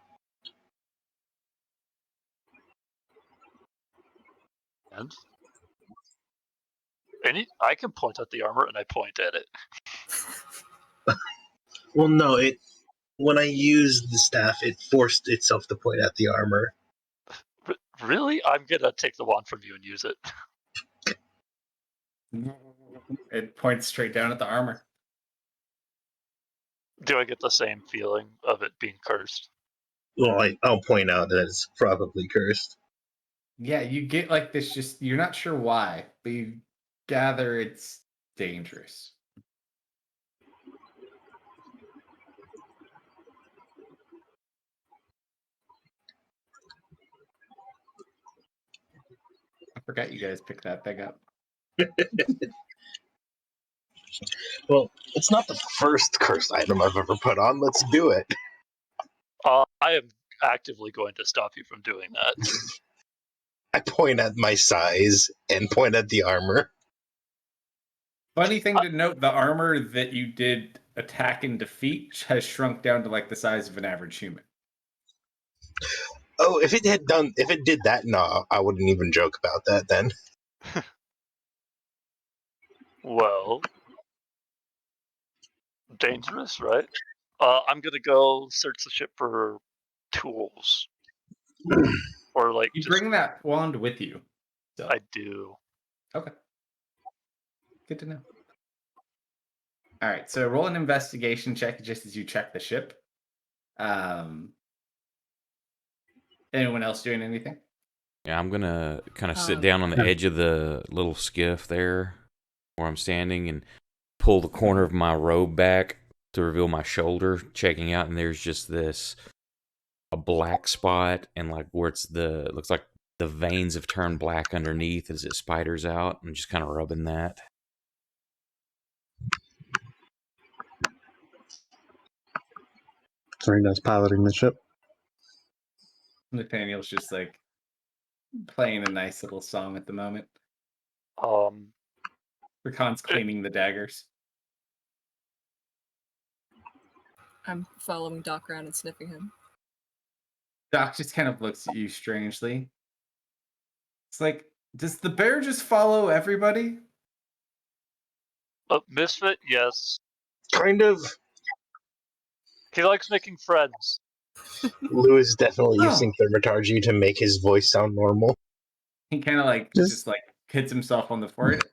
And I can point at the armor, and I point at it.
Well, no, when I used the staff, it forced itself to point at the armor.
Really? I'm gonna take the wand from you and use it.
It points straight down at the armor.
Do I get the same feeling of it being cursed?
Well, I'll point out that it's probably cursed.
Yeah, you get like this. Just you're not sure why, but you gather it's dangerous. I forgot you guys picked that thing up.
Well, it's not the first cursed item I've ever put on. Let's do it.
I am actively going to stop you from doing that.
I point at my size and point at the armor.
Funny thing to note: the armor that you did attack and defeat has shrunk down to like the size of an average human.
Oh, if it did that, no, I wouldn't even joke about that then.
Well, dangerous, right? I'm gonna go search the ship for tools, or like
You
just
bring that wand with you. So.
I do.
Okay. Good to know. All right, so roll an investigation check just as you check the ship. Anyone else doing anything?
Yeah, I'm gonna kind of sit down on the edge of the little skiff there where I'm standing and pull the corner of my robe back to reveal my shoulder, checking out, and there's just a black spot, and like where looks like the veins have turned black underneath as it spiders out. I'm just kind of rubbing that.
Serena's piloting the ship.
Nathaniel's just like playing a nice little song at the moment. Rakan's cleaning the daggers.
I'm following Doc around and sniffing him.
Doc just kind of looks at you strangely. It's like, does the bear just follow everybody?
Misfit, yes.
Kind of.
He likes making friends.
Lou is definitely using thermatargy to make his voice sound normal.
He kind of like just like hits himself on the forehead.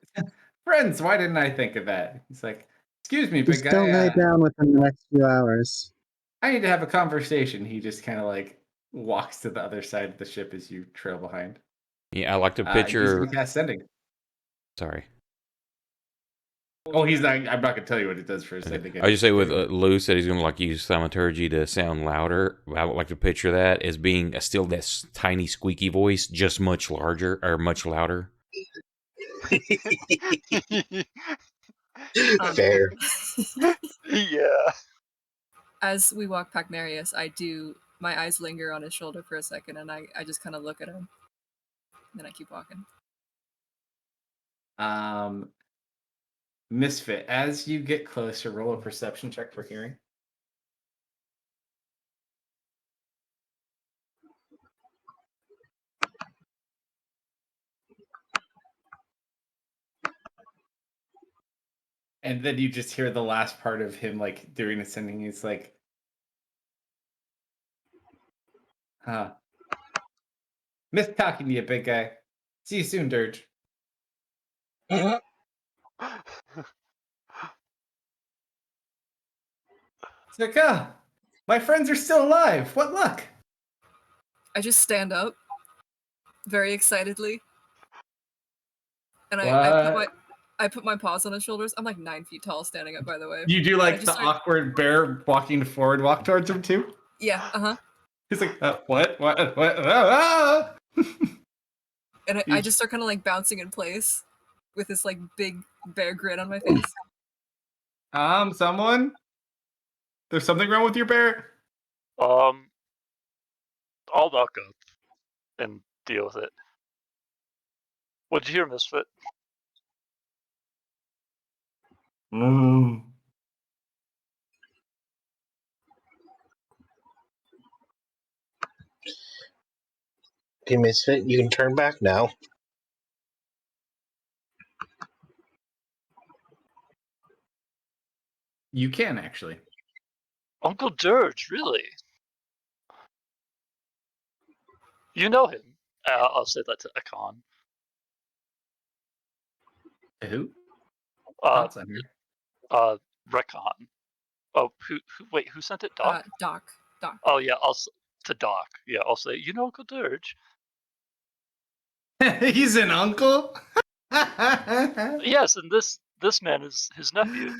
Friends, why didn't I think of that? He's like, excuse me, big
Just
guy.
don't lay down within the next few hours.
I need to have a conversation. He just kind of like walks to the other side of the ship as you trail behind.
Yeah, I like to
He's
picture.
gonna cast sending.
Sorry.
Oh, he's not. I'm not gonna tell you what it does for a second.
I just say with Lou said he's gonna like use thaumaturgy to sound louder. I would like to picture that as being still that tiny squeaky voice, just much larger or much louder.
Fair.
Yeah.
As we walk past Marius, my eyes linger on his shoulder for a second, and I just kind of look at him. And then I keep walking.
Misfit, as you get closer, roll a perception check for hearing. And then you just hear the last part of him like doing ascending. He's like, miss talking to you, big guy. See you soon, Dirge. It's like, my friends are still alive. What luck?
I just stand up very excitedly. And I put my paws on his shoulders. I'm like 9 feet tall standing up, by the way.
You do like the awkward bear walking forward walk towards him too?
Yeah,
He's like, what? Ah!
And I just start kind of like bouncing in place with this like big bear grin on my face.
Someone? There's something wrong with your bear?
I'll knock up and deal with it. What'd you hear, Misfit?
Okay, Misfit, you can turn back now.
You can actually.
Uncle Dirge, really? You know him. I'll say that to Akon.
Who?
Uh,
Thoughts on here?
Recon. Oh, wait, who sent it? Doc?
Doc.
Oh, yeah, to Doc. Yeah, I'll say, you know Uncle Dirge?
He's an uncle?
Yes, and this man is his nephew.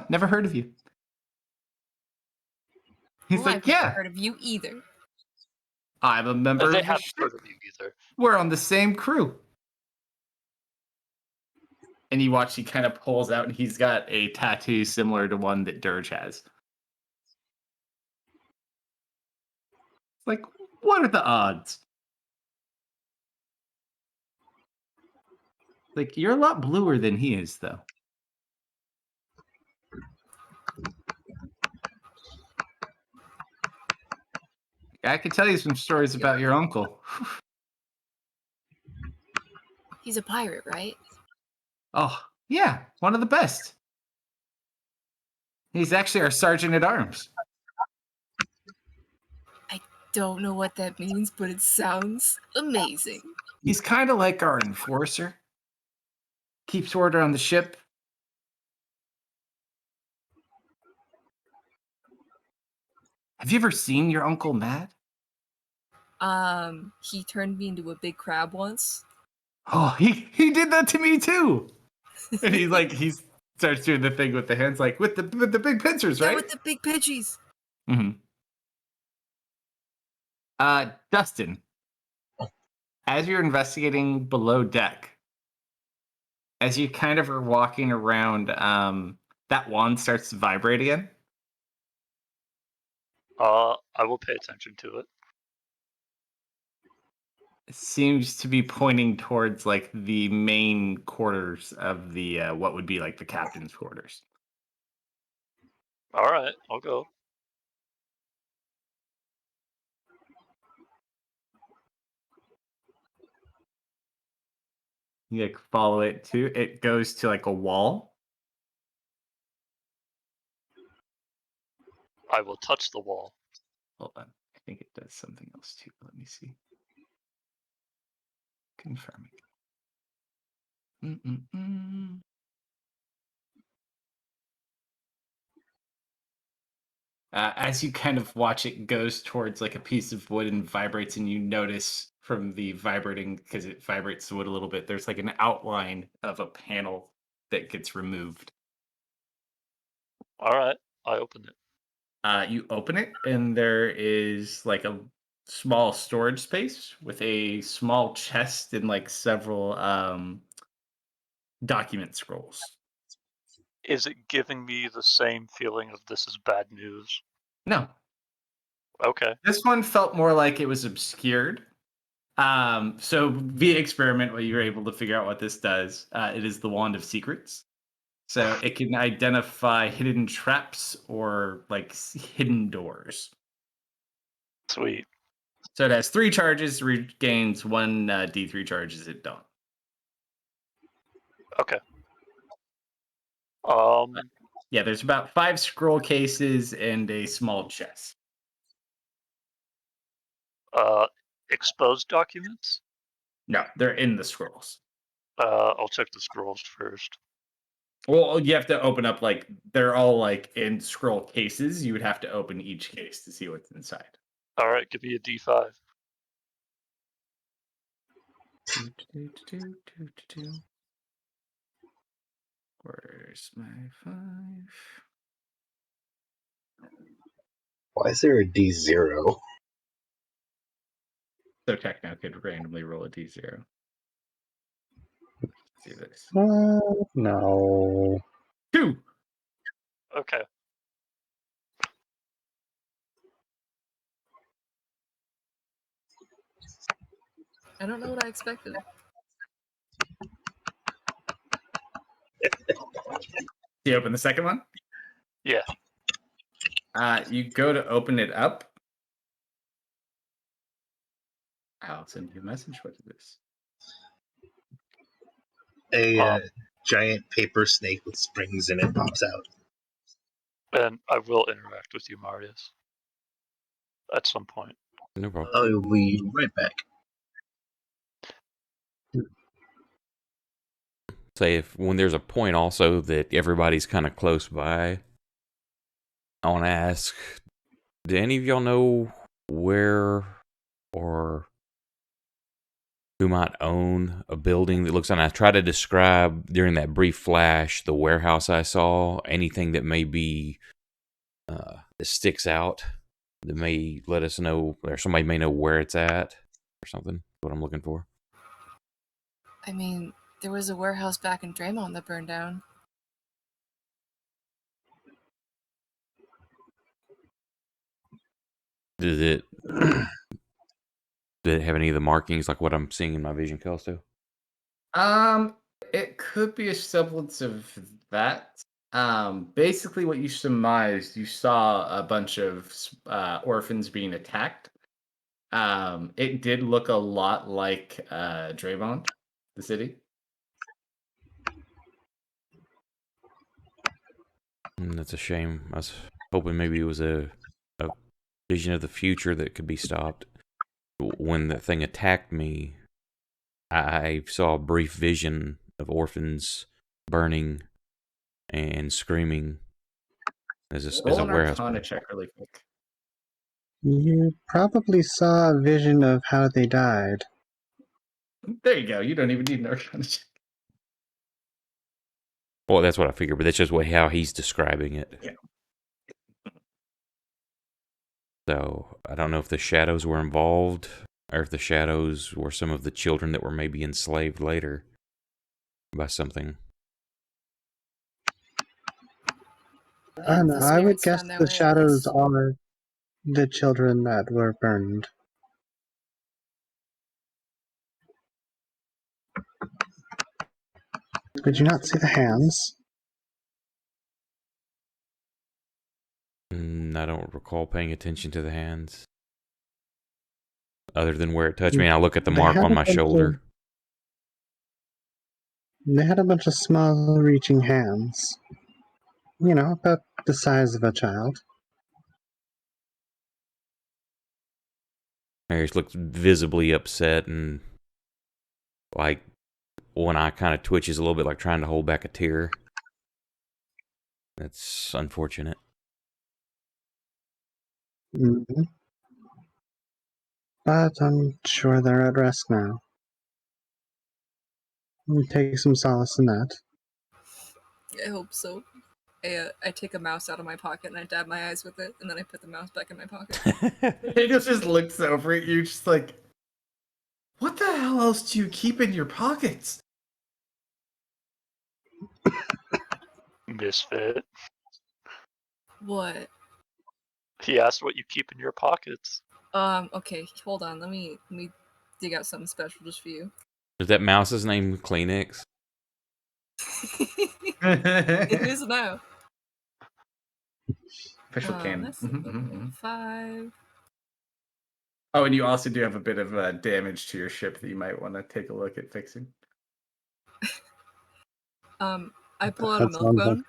Never heard of you. He's
Well,
like,
I've never
yeah,
heard of you either.
I'm a member
They
of the
haven't
ship.
heard of you either.
We're on the same crew. And you watch, he kind of pulls out, and he's got a tattoo similar to one that Dirge has. It's like, what are the odds? Like, you're a lot bluer than he is, though. I can tell you some stories about your uncle.
He's a pirate, right?
Oh, yeah, one of the best. He's actually our sergeant at arms.
I don't know what that means, but it sounds amazing.
He's kind of like our enforcer. Keeps order on the ship. Have you ever seen your uncle mad?
He turned me into a big crab once.
Oh, he did that to me too. And he starts doing the thing with the hands, like with the big pincers,
Yeah,
right?
with the big pidgeys.
Mm-hmm. Dustin, as you're investigating below deck, as you kind of are walking around, that wand starts to vibrate again.
I will pay attention to it.
It seems to be pointing towards like the main quarters of the what would be like the captain's quarters.
All right, I'll go.
You like follow it to it goes to like a wall.
I will touch the wall.
Hold on. I think it does something else too. Let me see. Confirming. Mm-mm-mm. As you kind of watch it goes towards like a piece of wood and vibrates, and you notice from the vibrating, because it vibrates the wood a little bit, there's like an outline of a panel that gets removed.
All right, I open it.
You open it, and there is like a small storage space with a small chest and like several document scrolls.
Is it giving me the same feeling of this is bad news?
No,
Okay.
this one felt more like it was obscured. So via experiment, what you're able to figure out what this does, it is the Wand of Secrets. So it can identify hidden traps or like hidden doors.
Sweet.
So it has 3 charges, regains 1 D3 charges at dawn.
Okay.
Yeah, there's about 5 scroll cases and a small chest.
Exposed documents?
No, they're in the scrolls.
I'll check the scrolls first.
Well, you have to open up like they're all like in scroll cases. You would have to open each case to see what's inside.
All right, give me a D5.
Where's my 5?
Why is there a D0?
So Techno could randomly roll a D0. Let's do this.
No.
2.
Okay.
I don't know what I expected.
Do you open the second one?
Yeah.
You go to open it up. I'll send you a message. What is this?
A giant paper snake with springs in it pops out.
And I will interact with you, Marius. At some point.
No problem.
I'll be right back.
Say if when there's a point also that everybody's kind of close by, I want to ask, do any of y'all know where or who might own a building that looks like? I try to describe during that brief flash the warehouse I saw, anything that may be that sticks out that may let us know, or somebody may know where it's at or something. What I'm looking for.
I mean, there was a warehouse back in Draymond that burned down.
Did it did it have any of the markings like what I'm seeing in my vision, Kalsto?
It could be a semblance of that. Basically, what you surmised, you saw a bunch of orphans being attacked. It did look a lot like Draymond, the city.
That's a shame. I was hoping maybe it was a vision of the future that could be stopped. When the thing attacked me, I saw a brief vision of orphans burning and screaming as
Roll
a
an
warehouse.
Arcana check really quick.
You probably saw a vision of how they died.
There you go. You don't even need an Arcana check.
Well, that's what I figured, but that's just how he's describing it.
Yeah.
So I don't know if the shadows were involved, or if the shadows were some of the children that were maybe enslaved later by something.
And
The
I would
spirits
guess
found their
the
way, I
shadows
guess.
are the children that were burned. Did you not see the hands?
I don't recall paying attention to the hands, other than where it touched me. And I look at the
They
mark
had
on
a
my
bunch
shoulder.
They had a bunch of small reaching hands. You know, about the size of a child.
Marius looks visibly upset, and like one eye kind of twitches a little bit, like trying to hold back a tear. That's unfortunate.
Mm-hmm. But I'm sure they're at rest now. You take some solace in that.
I hope so. I take a mouse out of my pocket and I dab my eyes with it, and then I put the mouse back in my pocket.
He just looks over at you, just like, what the hell else do you keep in your pockets?
Misfit.
What?
He asked what you keep in your pockets.
Okay, hold on. Let me dig out something special just for you.
Is that mouse's name Kleenex?
It is now.
Official canon.
That's
Mm-hmm.
5.
Oh, and you also do have a bit of damage to your ship that you might want to take a look at fixing.
I pull out a
That
milk
sounds
bone.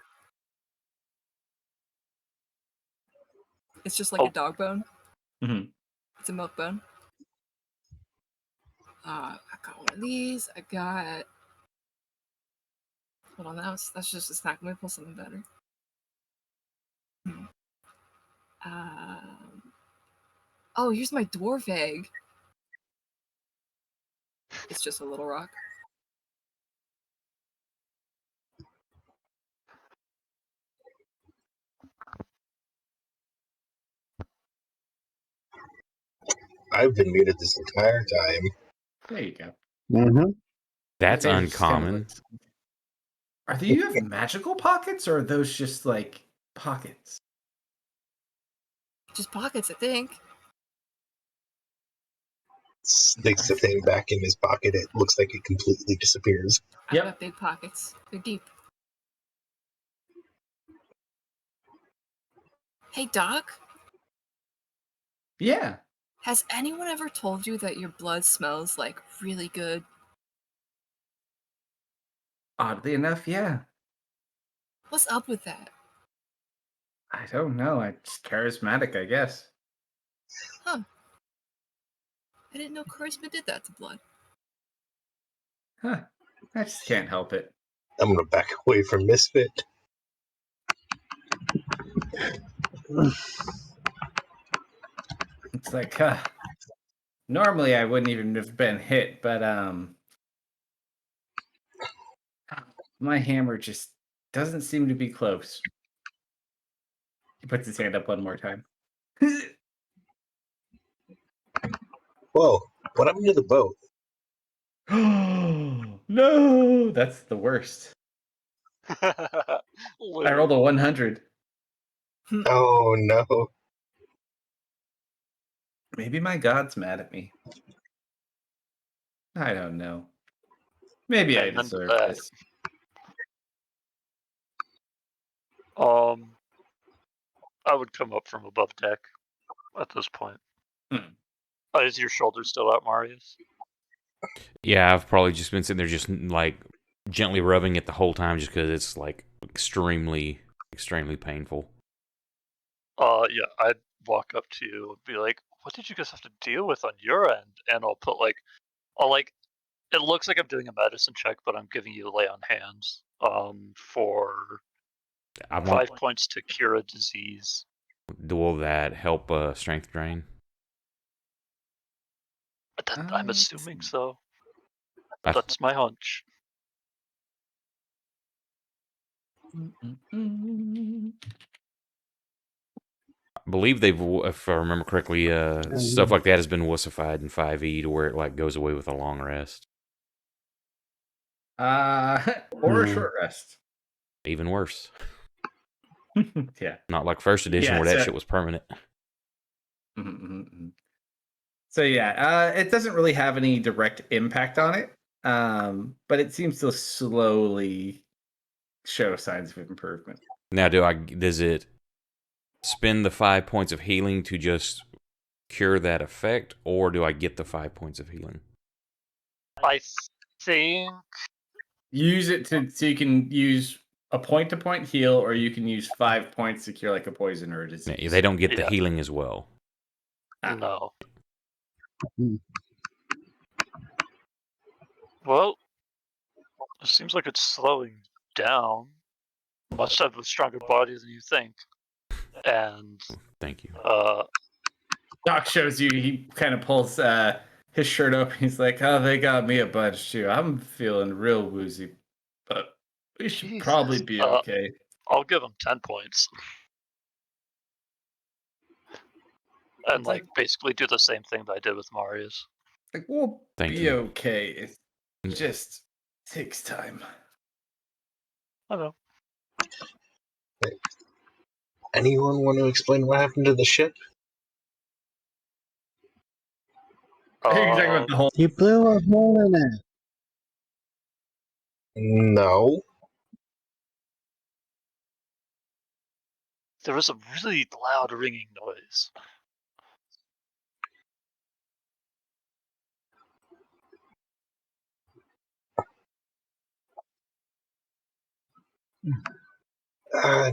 It's just like a dog bone.
Mm-hmm.
It's a milk bone. I got one of these. I got. Hold on, that's just a snack. Let me pull something better. Oh, here's my dwarf egg. It's just a little rock.
I've been muted this entire time.
There you go.
Mm-hmm.
That's
It just kinda
uncommon.
looks- Do you have magical pockets, or are those just like pockets?
Just pockets, I think.
Sticks the thing back in his pocket. It looks like it completely disappears.
I've got big pockets. They're deep. Hey, Doc.
Yeah.
Has anyone ever told you that your blood smells like really good?
Oddly enough, yeah.
What's up with that?
I don't know. It's charismatic, I guess.
Huh. I didn't know charisma did that to blood.
Huh. I just can't help it.
I'm gonna back away from Misfit.
It's like, normally I wouldn't even have been hit, but my hammer just doesn't seem to be close. He puts his hand up one more time.
Whoa, what happened to the boat?
No, that's the worst. I rolled a 100.
Oh no.
Maybe my god's mad at me. I don't know. Maybe I
Amen to
deserve
that.
this.
I would come up from above deck at this point.
Hmm.
Is your shoulder still out, Marius?
Yeah, I've probably just been sitting there just like gently rubbing it the whole time just because it's like extremely, extremely painful.
Yeah, I'd walk up to you and be like, "What did you guys have to deal with on your end?" And I'll like, it looks like I'm doing a medicine check, but I'm giving you lay on hands. For
I want
5 points to cure a disease.
will that help strength drain?
I'm
Let's
assuming
see.
so.
I
That's my hunch.
believe they've, if I remember correctly, stuff like that has been wussified in 5e to where it like goes away with a long rest.
Or a short rest.
Even worse.
Yeah.
Not like first edition
Yeah,
where that
so-
shit was permanent.
So yeah, it doesn't really have any direct impact on it, but it seems to slowly show signs of improvement.
Now, does it spend the 5 points of healing to just cure that effect, or do I get the 5 points of healing?
I think
Use it so you can use a point-to-point heal, or you can use 5 points to cure like a poison or a disease.
They don't get the
Yeah.
healing as well.
no.
Hmm.
Well, it seems like it's slowing down. Must have a stronger body than you think. And
Thank you.
Doc shows you. He kind of pulls his shirt up. He's like, "Oh, they got me a bunch too. I'm feeling real woozy, but we should
Jesus.
probably be okay."
I'll give him 10 points. And like basically do the same thing that I did with Marius.
Like, we'll
Thank
be
you.
okay. It just takes time.
I know.
Anyone want to explain what happened to the ship?
You're talking about the whole.
You blew a hole in it.
No.
There was a really loud ringing noise.
Uh,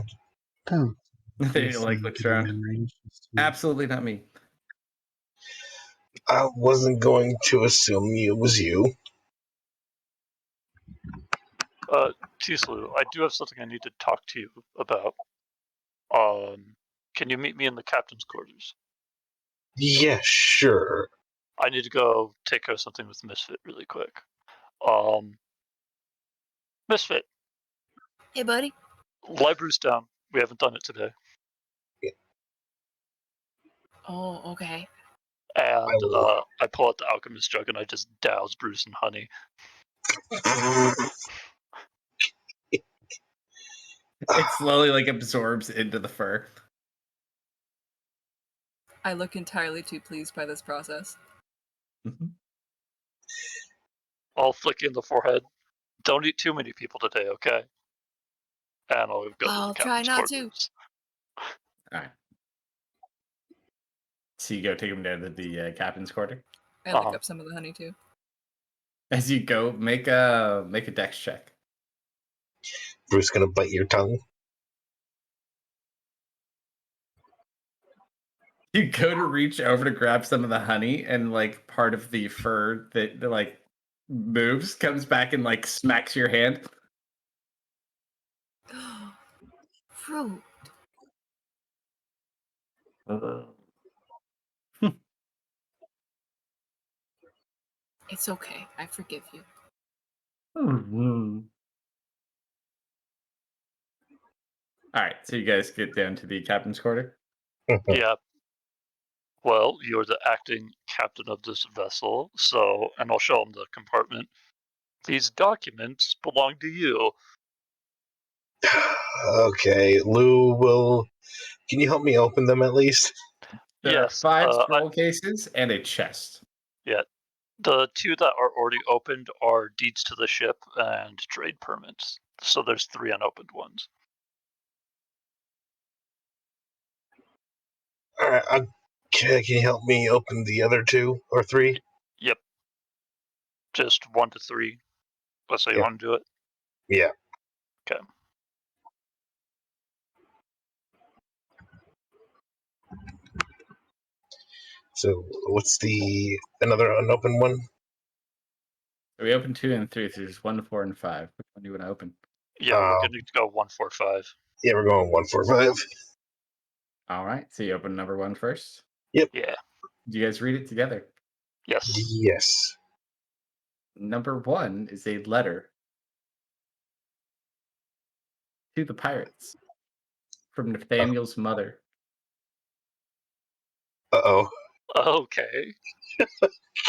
Oh,
They like looks around. Absolutely not me.
I wasn't going to assume it was you.
Tislu, I do have something I need to talk to you about. Can you meet me in the captain's quarters?
Yeah, sure.
I need to go take care of something with Misfit really quick. Misfit,
Hey, buddy.
library's down. We haven't done it today.
Oh, okay.
And
will-
I pull out the alchemist jug and I just douse Bruce in honey.
It slowly like absorbs into the fur.
I look entirely too pleased by this process.
I'll flick you in the forehead. Don't eat too many people today, okay? And I'll go
I'll
to the
try
captain's
not to.
quarters.
All right. So you go take him down to the captain's quarter.
I lick up some of the honey too.
As you go, make a dex check.
Bruce gonna bite your tongue?
You go to reach over to grab some of the honey, and like part of the fur that like moves comes back and like smacks your hand.
Fruit. It's okay. I forgive you.
All right, so you guys get down to the captain's quarter.
Yeah. Well, you're the acting captain of this vessel, so, and I'll show him the compartment. These documents belong to you.
Okay, Lou will. Can you help me open them at least?
There
Yes,
are 5 scroll cases and a chest.
Yeah. The 2 that are already opened are deeds to the ship and trade permits. So there's 3 unopened ones.
All right, can you help me open the other 2 or 3?
Yep. Just 1 to 3. Let's say you want to do it.
Yeah.
Okay.
So what's the another unopened one?
We open 2 and 3, so there's 1 to 4 and 5. Which one do you want to open?
Yeah, we're going to go 145.
Yeah, we're going 145.
All right, so you open number 1 first.
Yeah.
Do you guys read it together?
Yes.
Yes.
Number 1 is a letter to the pirates from Nathaniel's mother.
Uh-oh.
Okay.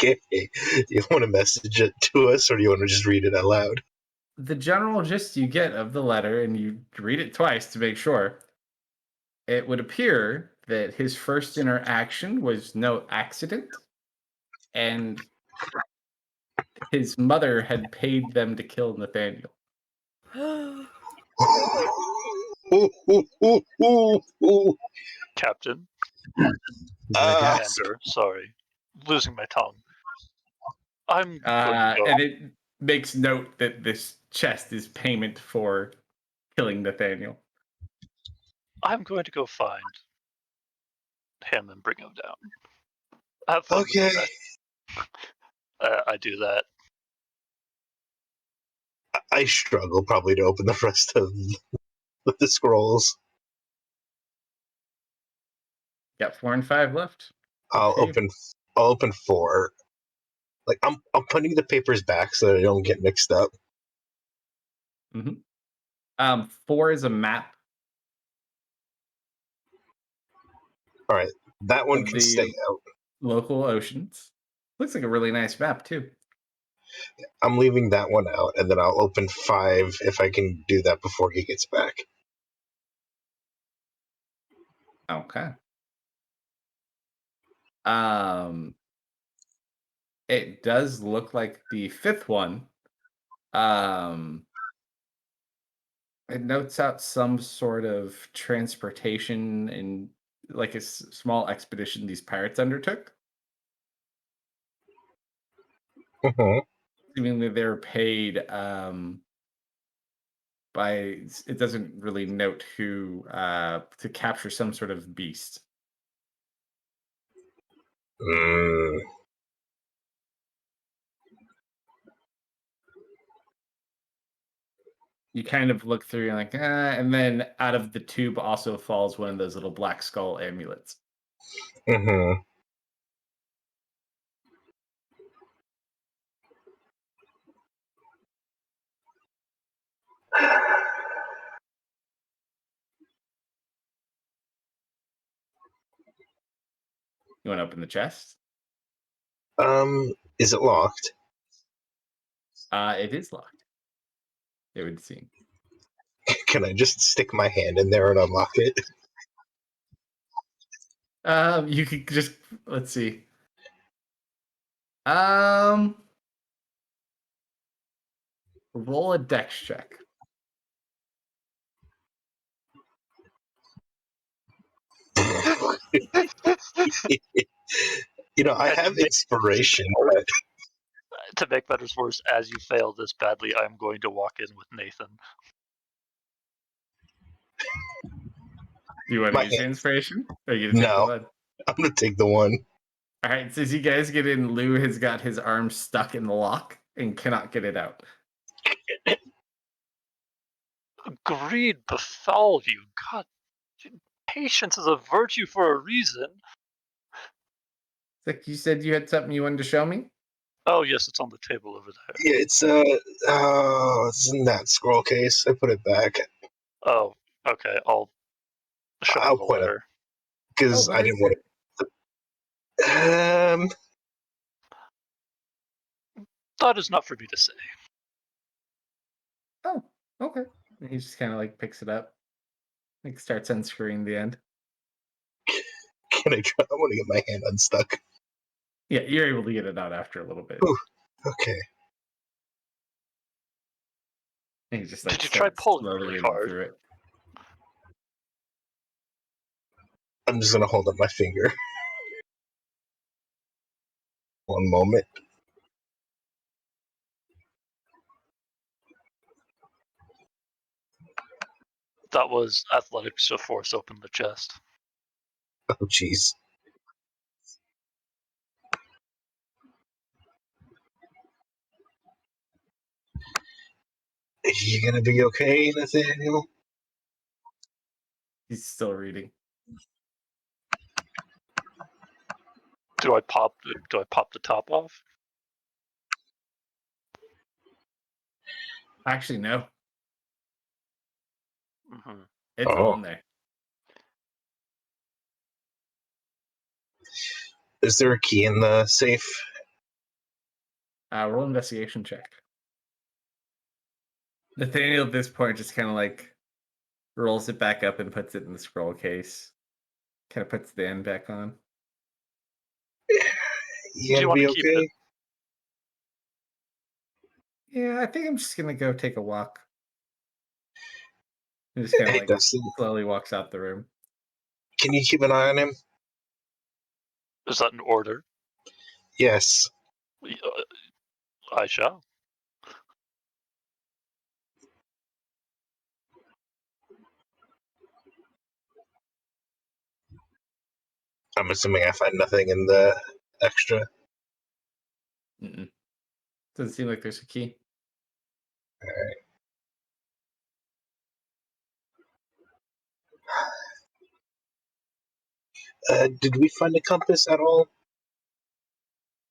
Okay. Do you want to message it to us, or do you want to just read it out loud?
The general gist you get of the letter, and you read it twice to make sure, it would appear that his first interaction was no accident, and his mother had paid them to kill Nathaniel.
Captain.
Uh,
Commander. Sorry. Losing my tongue. I'm going to go.
And it makes note that this chest is payment for killing Nathaniel.
I'm going to go find him and bring him down. Have fun with
okay.
that. I do that.
I struggle probably to open the rest of the scrolls.
Got 4 and 5 left.
I'll open 4. Like I'm putting the papers back so they don't get mixed up.
4 is a map.
All right, that one can stay out.
Local oceans. Looks like a really nice map too.
I'm leaving that one out, and then I'll open 5 if I can do that before he gets back.
Okay. It does look like the 5th one. It notes out some sort of transportation and like a small expedition these pirates undertook.
Mm-hmm.
Seemingly they're paid by, it doesn't really note who, to capture some sort of beast. You kind of look through and like, and then out of the tube also falls one of those little black skull amulets.
Mm-hmm.
You want to open the chest?
Is it locked?
It is locked. It would seem.
Can I just stick my hand in there and unlock it?
You could just, let's see. Roll a dex check.
I have inspiration, but
To make matters worse, as you fail this badly, I'm going to walk in with Nathan.
Do you want to
My
use your
hand-
inspiration? Or are you going to take the
No.
one?
I'm gonna take the one.
All right, so as you guys get in, Lou has got his arm stuck in the lock and cannot get it out.
Greed befell you. God, patience is a virtue for a reason.
It's like you said you had something you wanted to show me?
Oh yes, it's on the table over there.
Yeah, it's it's in that scroll case. I put it back.
Oh, okay. I'll show
I'll
you the
point it
letter.
because
what
I
is
didn't want
it?
to.
That is not for me to say.
Oh, okay. And he just kind of like picks it up, like starts unscrewing the end.
Can I try? I want to get my hand unstuck.
Yeah, you're able to get it out after a little bit.
Ooh. Okay.
And he just like
Did you try
starts
pulling
slowly
really
getting
hard?
through it.
I'm just gonna hold up my finger. One moment.
That was athletics to force open the chest.
Oh, jeez. You gonna be okay, Nathaniel?
He's still reading.
Do I pop the top off?
Actually, no.
Mm-hmm.
It's
Oh.
on there.
Is there a key in the safe?
Roll investigation check. Nathaniel at this point just kind of like rolls it back up and puts it in the scroll case. Kind of puts the end back on.
You
Do you
gonna
want
be
to keep it?
okay?
Yeah, I think I'm just gonna go take a walk. And just kind of
Hey,
like
Dustin,
slowly walks out the room.
can you keep an eye on him?
Is that an order?
Yes.
I shall.
I'm assuming I find nothing in the extra.
Mm-mm. Doesn't seem like there's a key.
Did we find a compass at all?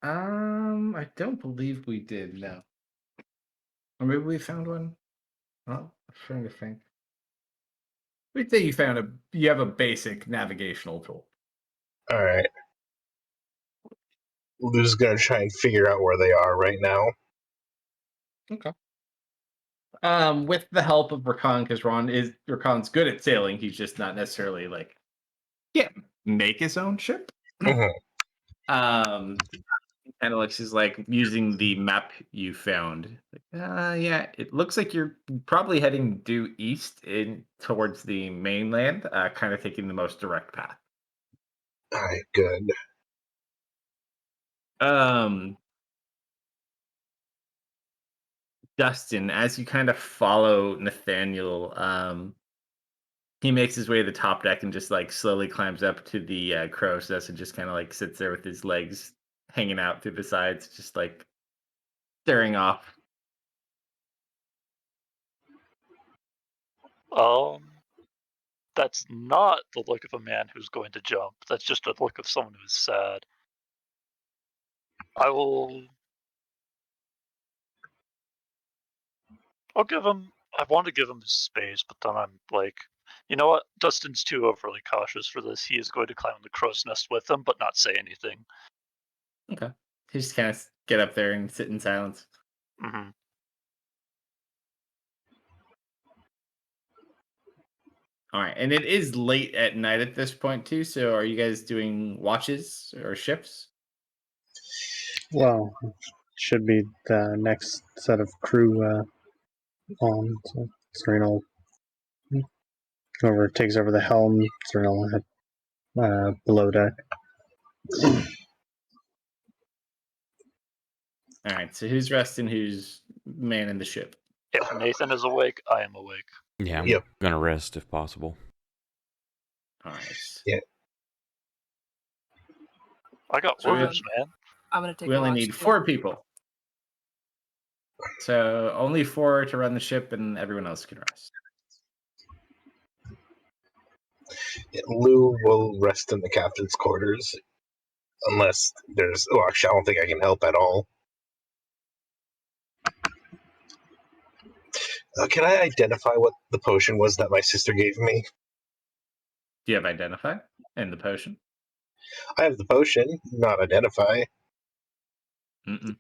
I don't believe we did. No. Or maybe we found one. Oh, I'm trying to think. We'd say you have a basic navigational tool.
All right. Lou's gonna try and figure out where they are right now.
Okay. With the help of Rakan, because Rakan's good at sailing, he's just not necessarily like make his own ship.
Mhm.
And Alex is like using the map you found. Yeah, it looks like you're probably heading due east in towards the mainland, kind of taking the most direct path.
All right, good.
Dustin, as you kind of follow Nathaniel, he makes his way to the top deck and just like slowly climbs up to the crow's nest and just kind of like sits there with his legs hanging out through the sides, just like staring off.
That's not the look of a man who's going to jump. That's just a look of someone who's sad. I'll give him. I want to give him his space, but then I'm like, you know what? Dustin's too overly cautious for this. He is going to climb the crow's nest with him, but not say anything.
Okay. He just kind of get up there and sit in silence.
Mm-hmm.
All right, and it is late at night at this point too. So, are you guys doing watches or shifts?
Well, should be the next set of crew on. So Serena will, whoever takes over the helm, Serena will head below deck.
All right. So, who's resting? Who's manning the ship?
If Nathan is awake, I am awake.
Yeah, I'm
Yep.
gonna rest if possible.
Nice.
I got
So we-
orders, man.
I'm gonna take
We
a
only
watch,
need
too.
4 people. So only 4 to run the ship, and everyone else can rest.
Lou will rest in the captain's quarters, unless there's. Oh, actually, I don't think I can help at all. Can I identify what the potion was that my sister gave me?
Do you have identify and the potion?
I have the potion, not identify.
Mm-mm.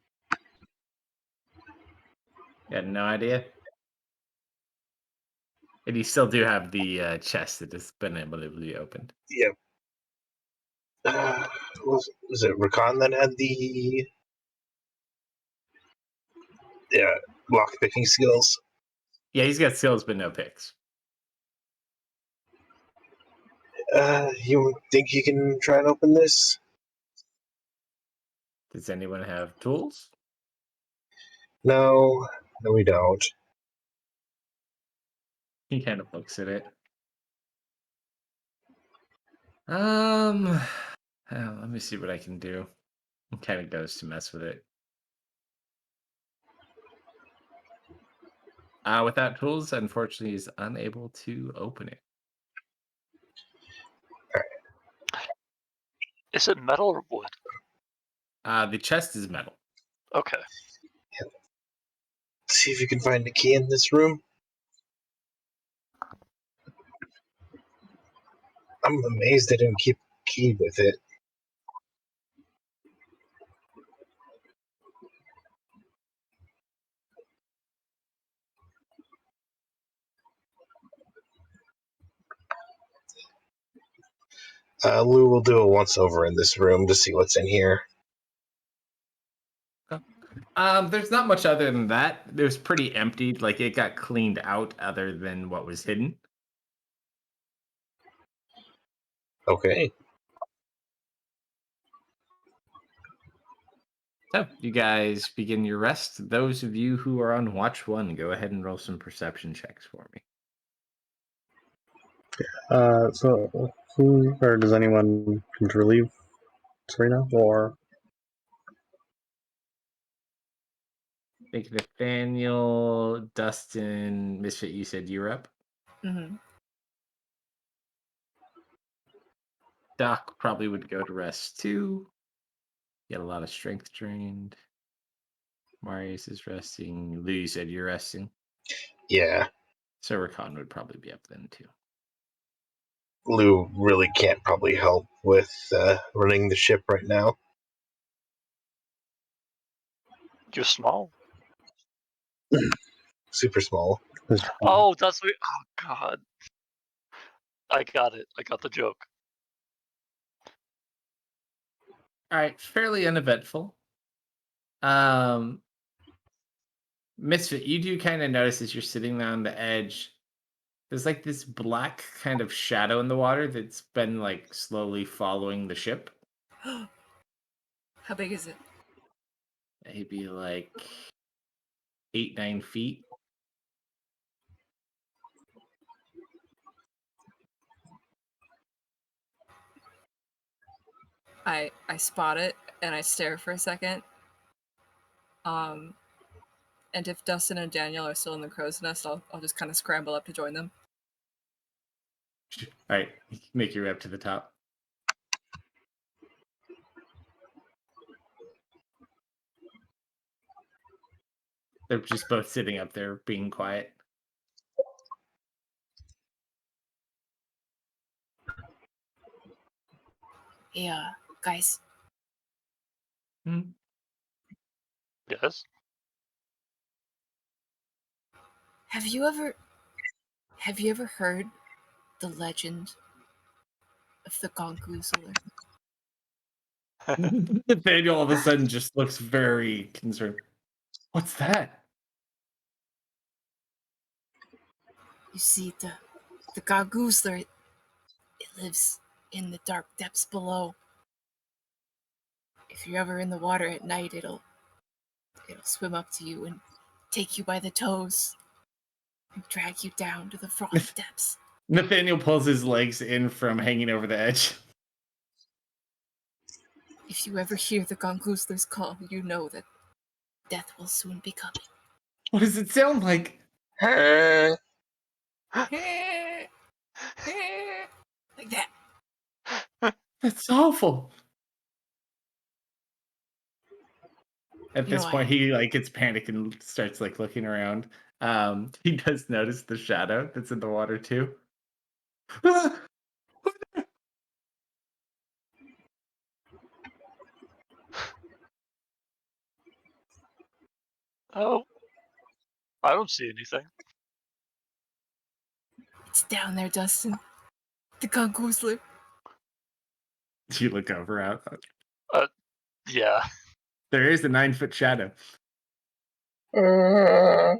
You had no idea? And you still do have the chest that has been able to be opened.
Yep. Was it Rakan that had the lock picking skills?
Yeah, he's got skills, but no picks.
You think you can try and open this?
Does anyone have tools?
No, we don't.
He kind of looks at it. Let me see what I can do. He kind of goes to mess with it. Without tools, unfortunately, he's unable to open it.
Is it metal or wood?
The chest is metal.
Okay.
See if you can find a key in this room. I'm amazed they didn't keep a key with it. Lou will do a once over in this room to see what's in here.
There's not much other than that. It was pretty empty. Like, it got cleaned out other than what was hidden.
Okay.
So, you guys begin your rest. Those of you who are on watch 1, go ahead and roll some perception checks for me.
So who or does anyone want to relieve Serena or
I think Nathaniel, Dustin, Misfit, you said you're up.
Mm-hmm.
Doc probably would go to rest too. Get a lot of strength drained. Marius is resting. Lou, you said you're resting.
Yeah,
So Rakan would probably be up then too.
Lou really can't probably help with running the ship right now.
You're small.
Super small.
Oh, that's what. Oh God. I got it. I got the joke.
All right, fairly uneventful. Misfit, you do kind of notice as you're sitting there on the edge, there's like this black kind of shadow in the water that's been like slowly following the ship.
How big is it?
Maybe like 8-9 feet.
I spot it and I stare for a second. And if Dustin and Daniel are still in the crow's nest, I'll just kind of scramble up to join them.
All right, make your way up to the top. They're just both sitting up there being quiet.
Hey, guys,
Yes.
have you ever heard the legend of the Gongoozler?
Nathaniel all of a sudden just looks very concerned. What's that?
You see, the Gongoozler, it lives in the dark depths below. If you're ever in the water at night, it'll swim up to you and take you by the toes and drag you down to the frothy depths.
Nathaniel pulls his legs in from hanging over the edge.
If you ever hear the Gongoozler's call, you know that death will soon be coming.
What does it sound like?
Like that.
That's awful. At this point, he gets panicked and starts looking around. He does notice the shadow that's in the water too.
Oh, I don't see anything.
It's down there, Dustin. The Gongoozler.
You look over out.
Yeah.
There is a 9-foot shadow.
Oh,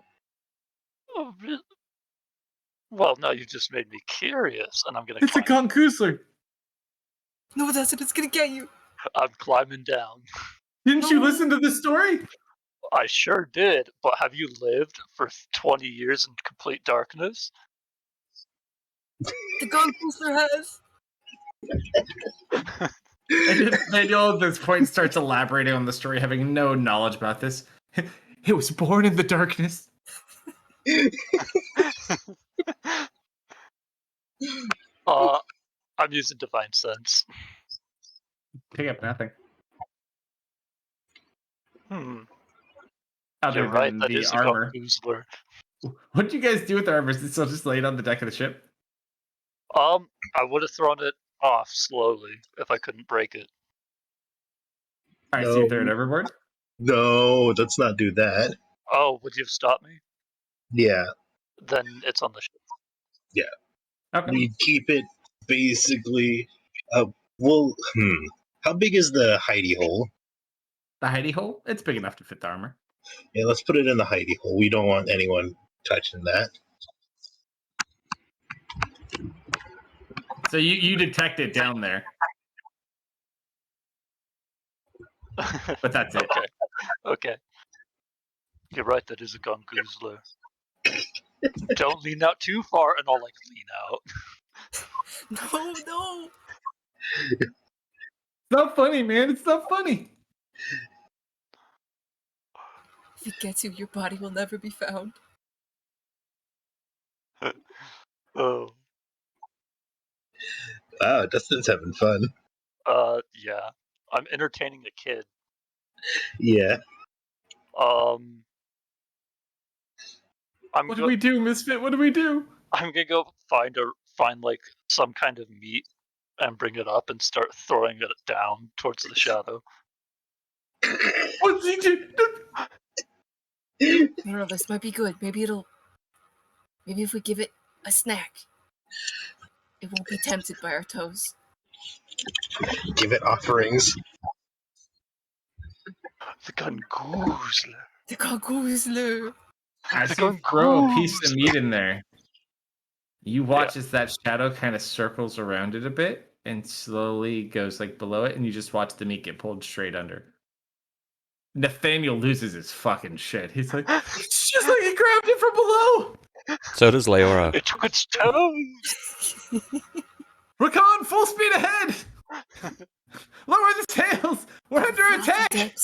really? Well, now you just made me curious, and I'm gonna.
It's a Gongoozler.
No, Dustin, it's gonna get you.
I'm climbing down.
Didn't you listen to the story?
I sure did, but have you lived for 20 years in complete darkness?
The Gongoozler has.
And Daniel at this point starts elaborating on the story, having no knowledge about this. It was born in the darkness.
I'm using divine sense.
Pick up nothing. Other
You're right,
than
that
the
is a
armor.
Gongoozler.
What did you guys do with the armor? Is it still just laid on the deck of the ship?
I would have thrown it off slowly if I couldn't break it.
I see you throw it overboard.
No, let's not do that.
Oh, would you have stopped me?
Yeah,
Then it's on the ship.
Okay.
we keep it basically. Well, how big is the hidey hole?
The hidey hole? It's big enough to fit the armor.
Yeah, let's put it in the hidey hole. We don't want anyone touching that.
So you detect it down there, but that's it.
Okay. You're right, that is a Gongoozler. Don't lean out too far, and I'll lean out.
No.
It's not funny, man. It's not funny.
If it gets you, your body will never be found.
Oh.
Wow, Dustin's having fun.
Yeah. I'm entertaining a kid.
Yeah.
What
do we do, Misfit? What do we do?
I'm gonna go find some kind of meat and bring it up and start throwing it down towards the shadow.
What's he do?
I don't know, this might be good. Maybe if we give it a snack, it won't be tempted by our toes.
Give it offerings.
The Gongoozler.
The Gongoozler.
As you throw a piece of meat in there, you watch as that shadow kind of circles around it a bit and slowly goes below it, and you just watch the meat get pulled straight under. Nathaniel loses his fucking shit. He's like, it's just like he grabbed it from below.
So does Leora.
It took its toes.
Rakan, full speed ahead. Lower the sails. We're under attack.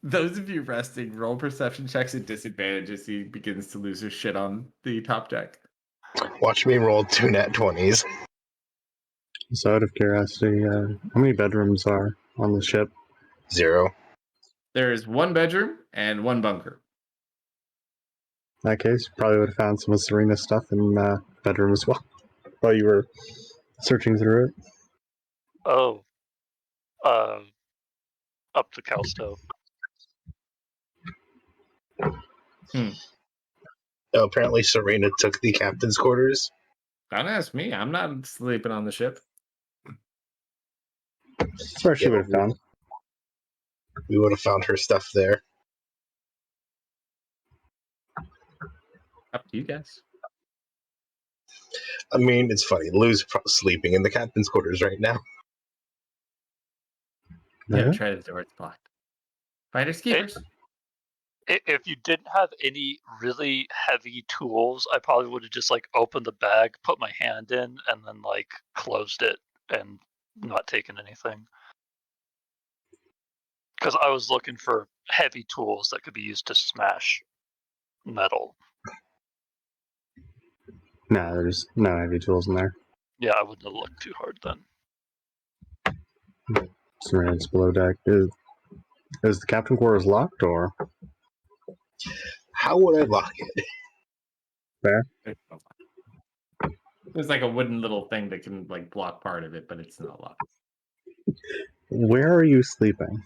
Those of you resting, roll perception checks at disadvantage as he begins to lose his shit on the top deck.
Watch me roll 2 nat 20s.
So out of curiosity, how many bedrooms are on the ship?
0.
There is 1 bedroom and 1 bunker.
In that case, you probably would have found some of Serena's stuff in the bedroom as well while you were searching through it.
Oh. Up to Kalsto.
Oh, apparently Serena took the captain's quarters.
Don't ask me. I'm not sleeping on the ship.
That's where she would have found.
We would have found her stuff there.
Up to you guys.
I mean, it's funny. Lou's sleeping in the captain's quarters right now.
Yeah, try the door. It's blocked. Fighters keepers.
If you didn't have any really heavy tools, I probably would have just like opened the bag, put my hand in, and then like closed it and not taken anything. Because I was looking for heavy tools that could be used to smash metal.
No, there's no heavy tools in there.
Yeah, I wouldn't have looked too hard then.
It's below deck. Is the captain quarters locked or?
How would I lock it?
There's like a wooden little thing that can like block part of it, but it's not locked.
Where are you sleeping?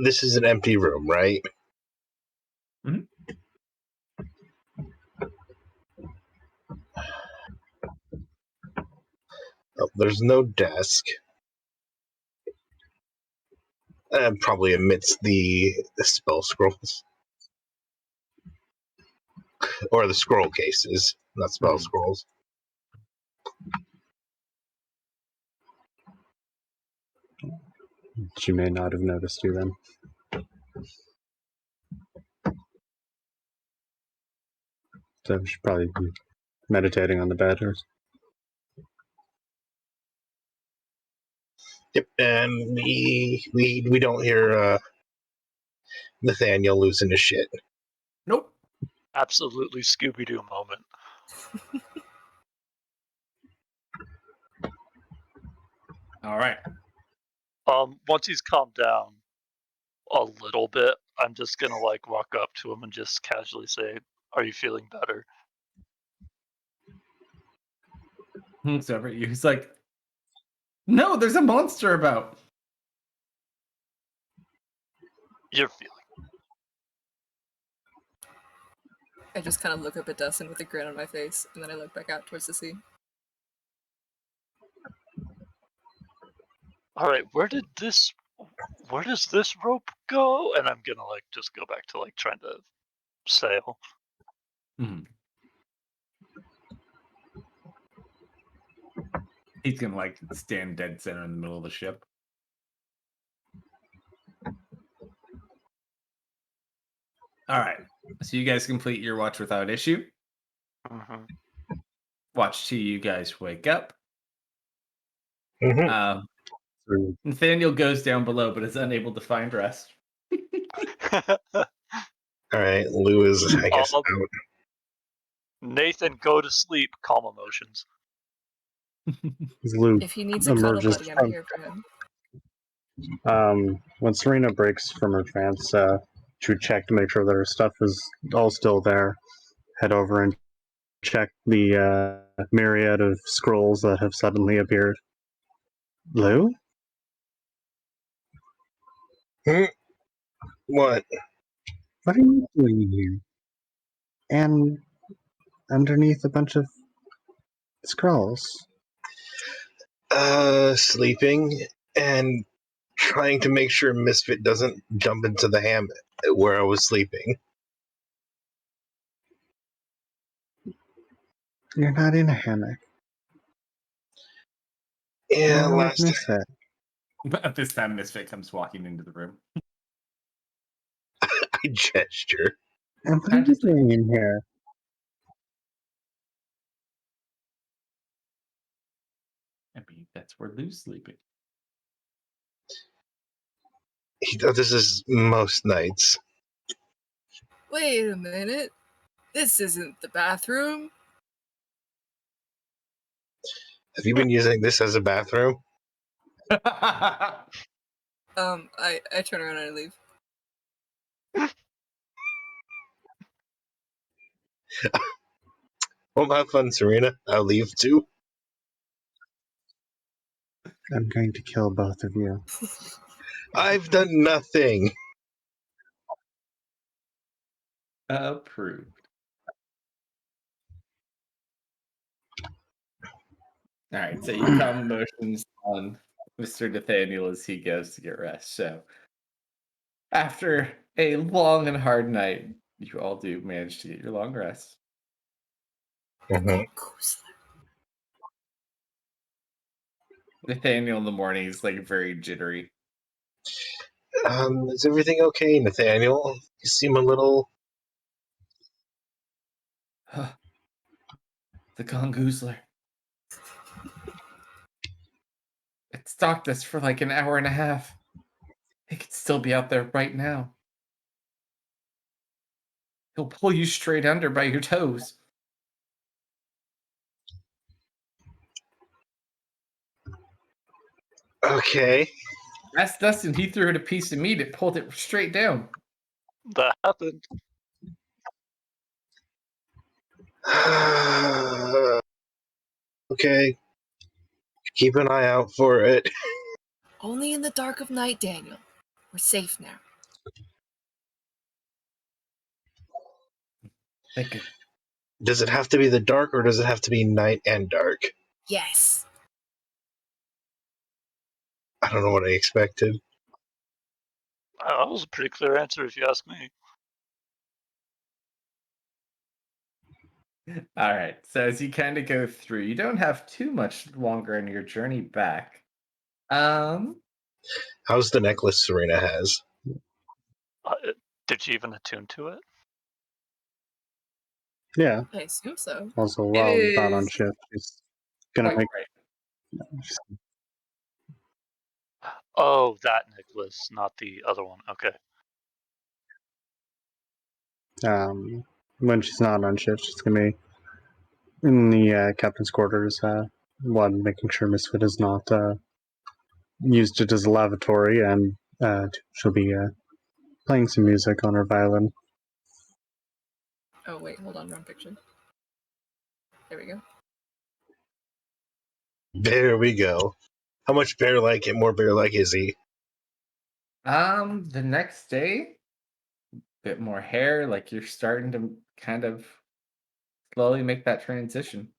This is an empty room, right?
Mhm.
Oh, there's no desk. Probably amidst the spell scrolls. Or the scroll cases, not spell scrolls.
She may not have noticed you then. So she's probably meditating on the bed or.
Yep, and we don't hear Nathaniel losing his shit.
Nope.
Absolutely Scooby-Doo moment.
All right.
Once he's calmed down a little bit, I'm just gonna like walk up to him and just casually say, "Are you feeling better?"
He looks over at you. He's like, "No, there's a monster about."
You're feeling.
I just kind of look up at Dustin with a grin on my face, and then I look back out towards the sea.
All right, where does this rope go? And I'm gonna like just go back to like trying to sail.
Mhm. He's gonna like stand dead center in the middle of the ship. All right. So you guys complete your watch without issue.
Mm-hmm.
Watch till you guys wake up.
Mm-hmm.
Nathaniel goes down below, but is unable to find rest.
All right, Lou is, I guess, out.
Nathan, go to sleep. Calm emotions.
Luke
If he needs a cuddle
emerges
buddy, I'm
from.
here for him.
When Serena breaks from her trance, she would check to make sure that her stuff is all still there. Head over and check the myriad of scrolls that have suddenly appeared. Lou?
What?
What are you doing here? And underneath a bunch of scrolls.
Sleeping and trying to make sure Misfit doesn't jump into the hammock where I was sleeping.
You're not in a hammock.
Yeah,
You're
last
with Misfit.
At this time, Misfit comes walking into the room.
I gesture.
And what are you doing in here?
I mean, that's where Lou's sleeping.
This is most nights.
Wait a minute. This isn't the bathroom.
Have you been using this as a bathroom?
I turn around and I leave.
Well, have fun, Serena. I'll leave too.
I'm going to kill both of you.
I've done nothing.
Approved. All right, so you calm emotions on Mr. Nathaniel as he goes to get rest. So, after a long and hard night, you all do manage to get your long rest.
Mm-hmm.
Nathaniel in the morning is like very jittery.
Is everything okay, Nathaniel? You seem a little...
Huh. The Gongoozler. It stalked us for like an hour and a half. It could still be out there right now. He'll pull you straight under by your toes.
Okay.
That's Dustin. He threw it a piece of meat. It pulled it straight down.
That happened.
Okay. Keep an eye out for it.
Only in the dark of night, Daniel. We're safe now.
Thank you.
Does it have to be the dark, or does it have to be night and dark?
Yes.
I don't know what I expected.
That was a pretty clear answer, if you ask me.
All right. So as you kind of go through, you don't have too much longer in your journey back.
How's the necklace Serena has?
Did you even attune to it?
Yeah.
I assume so.
Also,
It
while not on
is
shift, she's gonna
quite
make.
right.
Oh, that necklace, not the other one. Okay.
When she's not on shift, she's gonna be in the captain's quarters. One, making sure Misfit is not used it as a lavatory, and she'll be playing some music on her violin.
Oh, wait, hold on, wrong picture. There we go.
There we go. How much bear-like and more bear-like is he?
The next day, bit more hair, like you're starting to kind of slowly make that transition.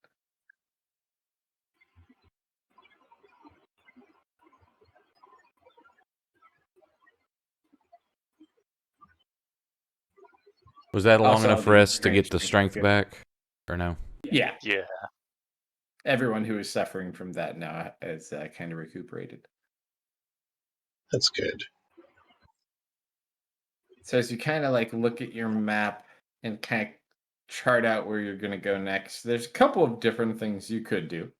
Was that long
Also,
enough
I'll
for
give
us to get the strength back, or no?
Yeah,
Yeah.
everyone who is suffering from that now is kind of recuperated.
That's good.
So as you kind of like look at your map and kind of chart out where you're going to go next, there's a couple of different things you could do.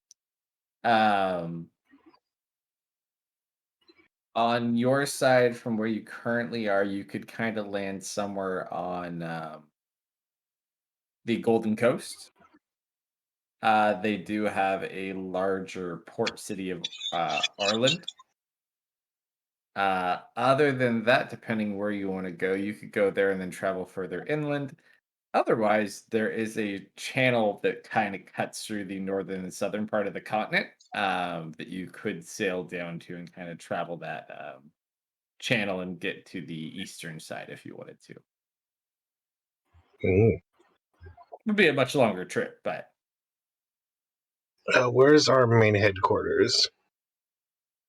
On your side, from where you currently are, you could kind of land somewhere on the Golden Coast. They do have a larger port city of Arland. Other than that, depending where you want to go, you could go there and then travel further inland. Otherwise, there is a channel that kind of cuts through the northern and southern part of the continent that you could sail down to and kind of travel that channel and get to the eastern side if you wanted to.
Mm.
Would be a much longer trip, but
Where's our main headquarters?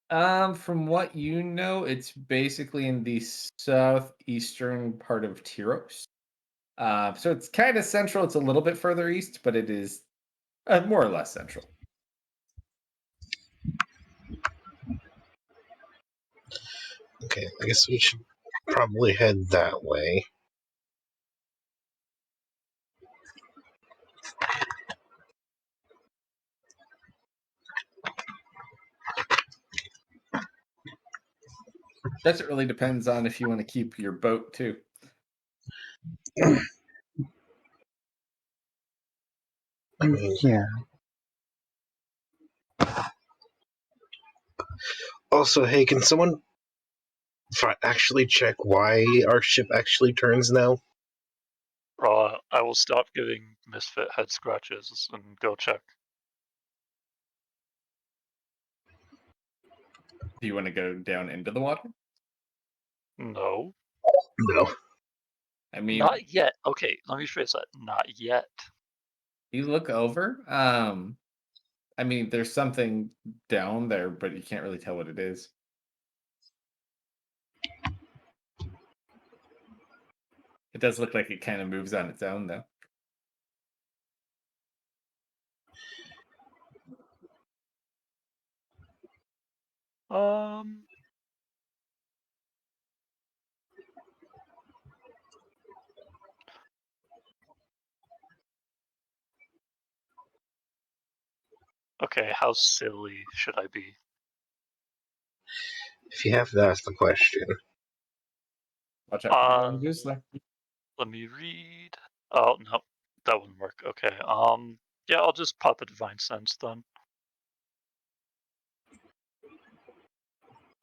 from what you know, it's basically in the southeastern part of Tyros. So it's kind of central. It's a little bit further east, but it is more or less central.
Okay, I guess we should probably head that way.
Guess it really depends on if you want to keep your boat too.
I mean,
Yeah.
also, hey, can someone actually check why our ship actually turns now?
I will stop giving Misfit head scratches and go check.
Do you want to go down into the water?
No.
No.
I mean,
Not yet. Okay, let me phrase that. Not yet.
you look over. I mean, there's something down there, but you can't really tell what it is. It does look like it kind of moves on its own, though.
Um, Okay, how silly should I be?
If you have to ask the question.
Watch out for
Uh,
the Goosler.
Let me read. Oh no, that wouldn't work. Okay. Yeah, I'll just pop a divine sense then.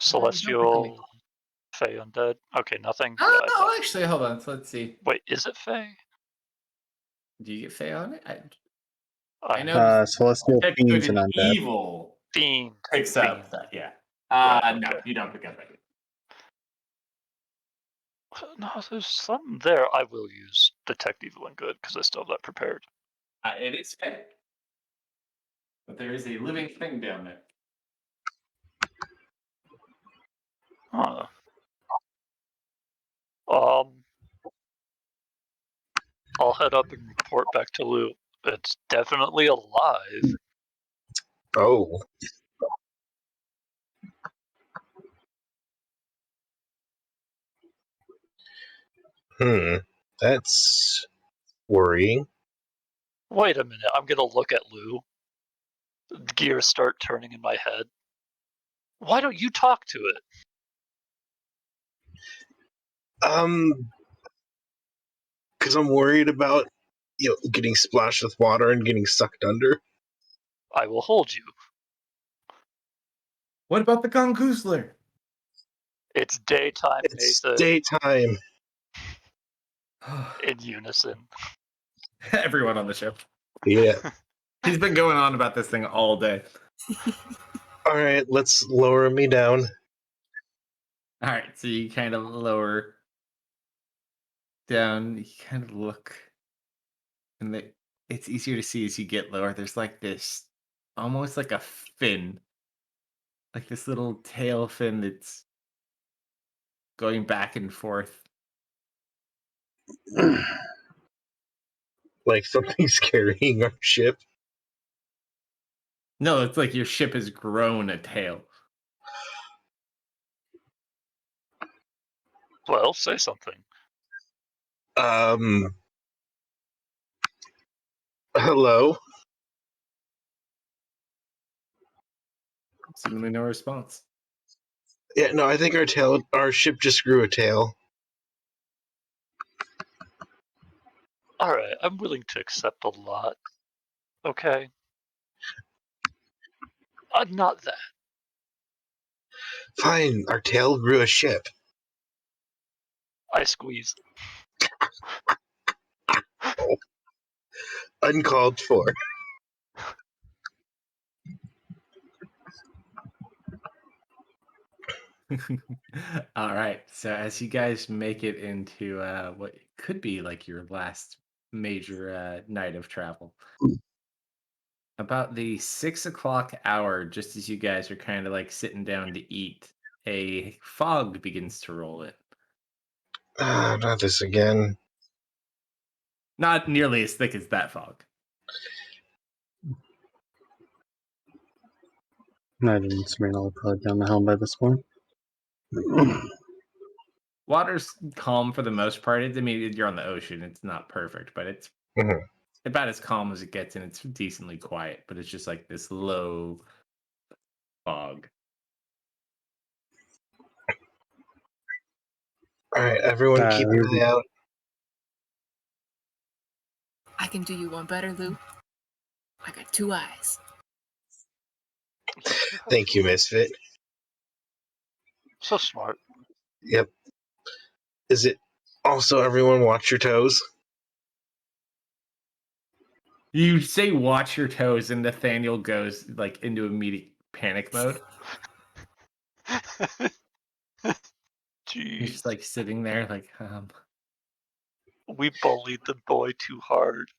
Celestial, Fey, undead. Okay, nothing. Yeah, I
Oh,
thought.
actually, hold on. So let's see.
Wait, is it Fey?
Do you get Fey on it? I
I
know
Celestial
Check Good
Fiends and
and
Undead.
Evil
Fiend.
picks up that, yeah.
Right,
No,
okay.
you don't pick up it.
No, there's something there. I will use Detect Evil and Good because I still have that prepared.
It is Fey. But there is a living thing down there.
Huh. I'll head up and report back to Lou. It's definitely alive.
Oh. That's worrying.
Wait a minute, I'm gonna look at Lou. The gears start turning in my head. Why don't you talk to it?
Because I'm worried about getting splashed with water and getting sucked under.
I will hold you.
What about the Gongoosler?
It's daytime,
It's
Nathan.
daytime.
In unison.
Everyone on the ship.
Yeah.
He's been going on about this thing all day.
All right, let's lower me down.
All right, so you kind of lower down. You kind of look, and it's easier to see as you get lower. There's like this, almost like a fin, like this little tail fin that's going back and forth.
Like something's carrying our ship.
No, it's like your ship has grown a tail.
Well, say something.
Hello.
Seemingly no response.
Yeah, no, I think our ship just grew a tail.
Alright, I'm willing to accept a lot. Okay? Not that.
Fine, our tail grew a ship.
I squeeze.
Uncalled for.
All right. So as you guys make it into what could be like your last major night of travel, about the 6 o'clock hour, just as you guys are kind of like sitting down to eat, a fog begins to roll in.
Not this again.
Not nearly as thick as that fog.
Imagine Serena will probably be on the helm by this point.
Water's calm for the most part. I mean, you're on the ocean. It's not perfect, but it's
Mhm.
about as calm as it gets, and it's decently quiet. But it's just like this low fog.
All right, everyone, keep an eye out.
I can do you one better, Lou. I got 2 eyes.
Thank you, Misfit.
So smart.
Yep. Is it also everyone watch your toes?
You say watch your toes, and Nathaniel goes like into immediate panic mode. He's
Jeez.
just like sitting there, like,
We bullied the boy too hard.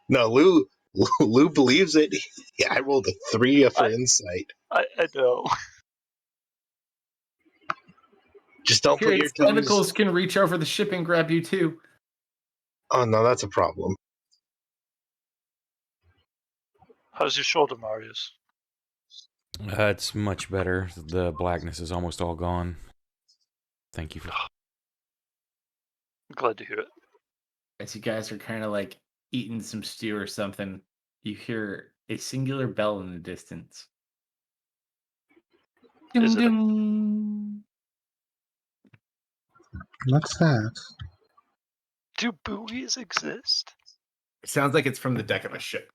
No, Lou believes it. Yeah, I rolled a 3 for insight.
I know.
Just don't
here,
put your
its
toes.
tentacles can reach over the ship and grab you too.
Oh no, that's a problem.
How's your shoulder, Marius?
It's much better. The blackness is almost all gone. Thank you for.
I'm glad to hear it.
As you guys are kind of like eating some stew or something, you hear a singular bell in the distance.
Is it a-
Ding.
What's that?
Do buoys exist?
It sounds like it's from the deck of a ship.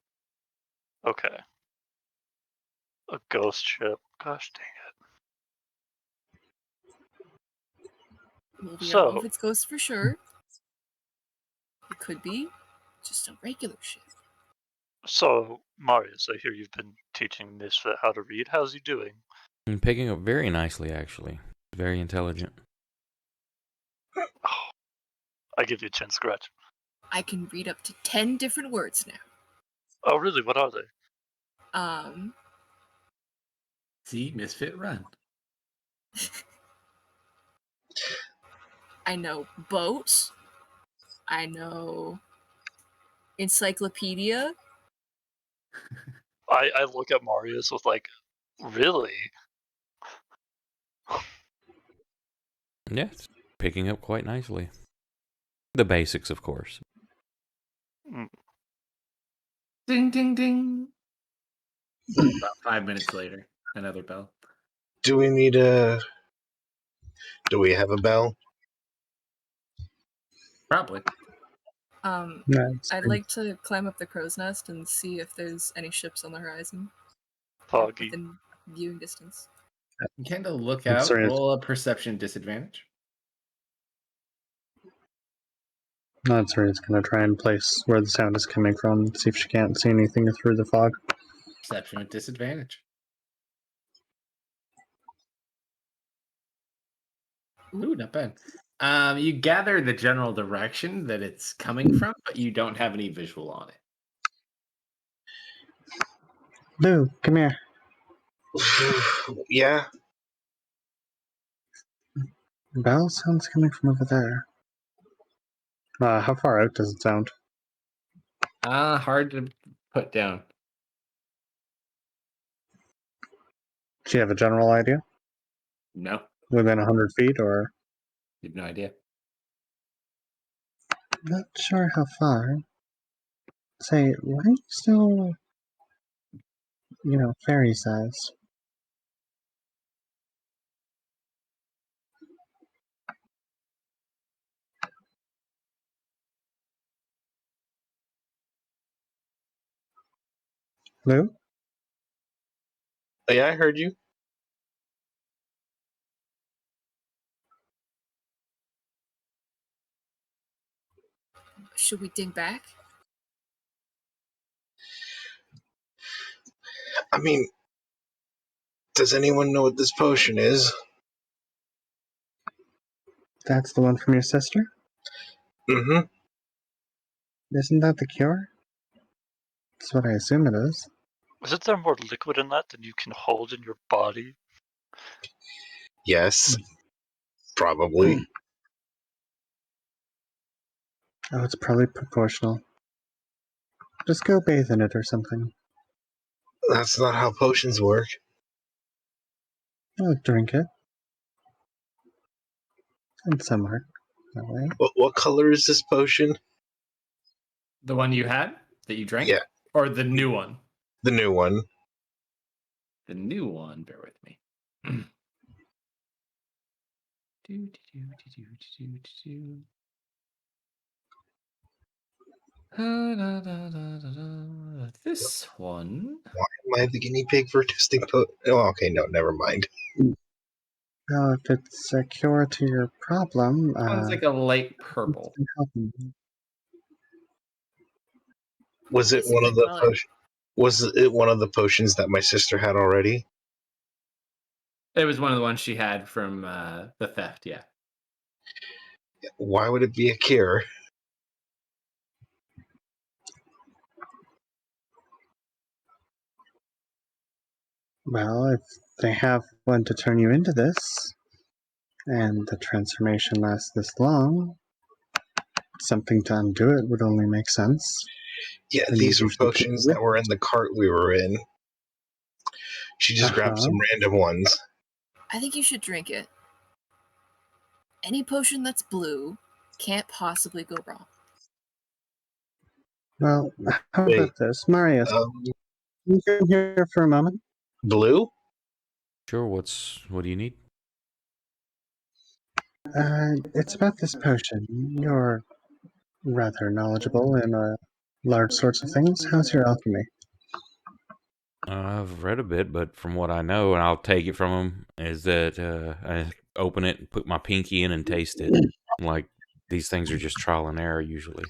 Okay. A ghost ship. Gosh dang
Well, we don't know
So-
if it's ghosts for sure. It could be just a regular ship.
it. So, Marius, I hear you've been teaching Misfit how to read. How's he doing?
And picking up very nicely, actually. Very intelligent.
Oh, I give you a chin scratch.
I can read up to 10 different words now.
Oh, really? What are they?
See, Misfit run.
I know boat. I know encyclopedia.
I look at Marius with like, really?
Yeah, it's picking up quite nicely. The basics, of course.
Mm,
Ding, ding, ding. About 5 minutes later, another bell.
Do we have a bell?
Probably.
Nice.
I'd like to climb up the crow's nest and see if there's any ships on the horizon.
Foggy.
Within viewing distance.
You kind of look
I'm
out,
sorry.
roll a perception disadvantage.
That's right. It's going to try and place where the sound is coming from, see if she can't see anything through the fog.
Perception with disadvantage. Ooh, not bad. You gather the general direction that it's coming from, but you don't have any visual on it.
Boo, come here.
Yeah.
Bell sounds coming from over there. How far out does it sound?
Hard to put down.
Do you have a general idea?
No,
Within 100 feet, or
you have no idea.
not sure how far? Say, why are you still, fairy size? Lou?
Yeah, I heard you.
Should we dig back?
I mean, does anyone know what this potion is?
That's the one from your sister?
Mm-hmm.
Isn't that the cure? That's what I assume it is.
Isn't there more liquid in that than you can hold in your body?
Yes. Probably.
Oh, it's probably proportional. Just go bathe in it or something.
That's not how potions work.
I'll drink it. And some work that way.
What color is this potion?
The one you had that you drank?
Yeah.
Or the new one?
The new one.
The new one, bear with me. This one.
Why am I the guinea pig for testing Oh, okay, no, never mind.
Well, if it's a cure to your problem,
Sounds like a light purple.
it's helping.
Was it
It's a
one
good
of the
color.
potions? Was it one of the potions that my sister had already?
It was one of the ones she had from the theft, yeah.
Why would it be a cure?
Well, if they have one to turn you into this, and the transformation lasts this long, something to undo it would only make sense.
Yeah,
And
these
you
were
usually keep
potions
it
that were in the cart we were in. She just grabbed some random ones.
I think you should drink it. Any potion that's blue can't possibly go wrong.
Well, how
Wait,
about this? Marius,
Um,
you come here for a moment?
Blue?
Sure. What do you need?
It's about this potion. You're rather knowledgeable in large sorts of things. How's your alchemy?
I've read a bit, but from what I know, and I'll take it from him, is that I open it and put my pinky in and taste it. Like these things are just trial and error usually.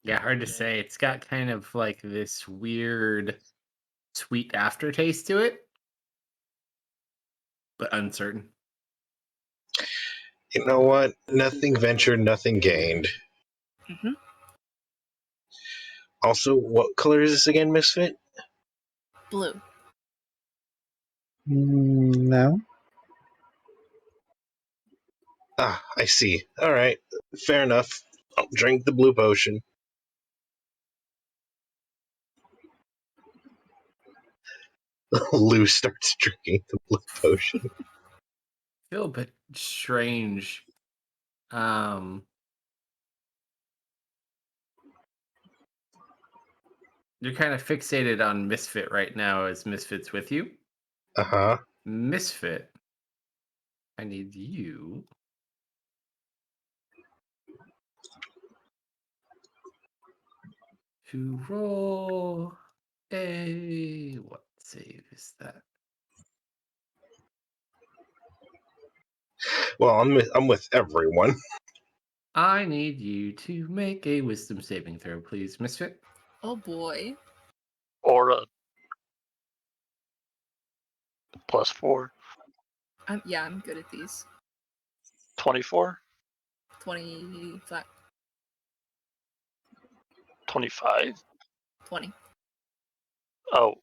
Yeah, hard to say. It's got kind of like this weird sweet aftertaste to it, but uncertain.
You know what? Nothing ventured, nothing gained.
Mhm.
Also, what color is this again, Misfit?
Blue.
No.
Ah, I see. Alright, fair enough. I'll drink the blue potion. Lou starts drinking the blue potion.
Feel a bit strange. Um, you're kind of fixated on Misfit right now as Misfit's with you.
Uh-huh.
Misfit, I need you to roll a what save is that?
Well, I'm with everyone.
I need you to make a wisdom saving throw, please, Misfit.
Oh boy.
Or a +4.
I'm good at these.
24?
20 flat.
25?
20.
Oh,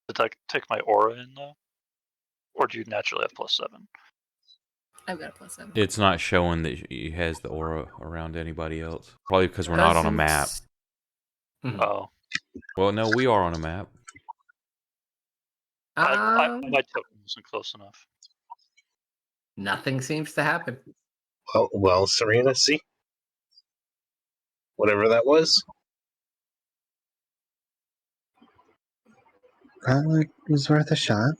did I take my aura in though? Or do you naturally have +7?
I've got a +7.
It's not showing that he has the aura around anybody else. Probably because we're not on a map.
Mhm.
Oh.
Well, no, we are on a map.
My token wasn't close enough.
Nothing seems to happen.
Well, Serena, see? Whatever that was.
Probably was worth a shot.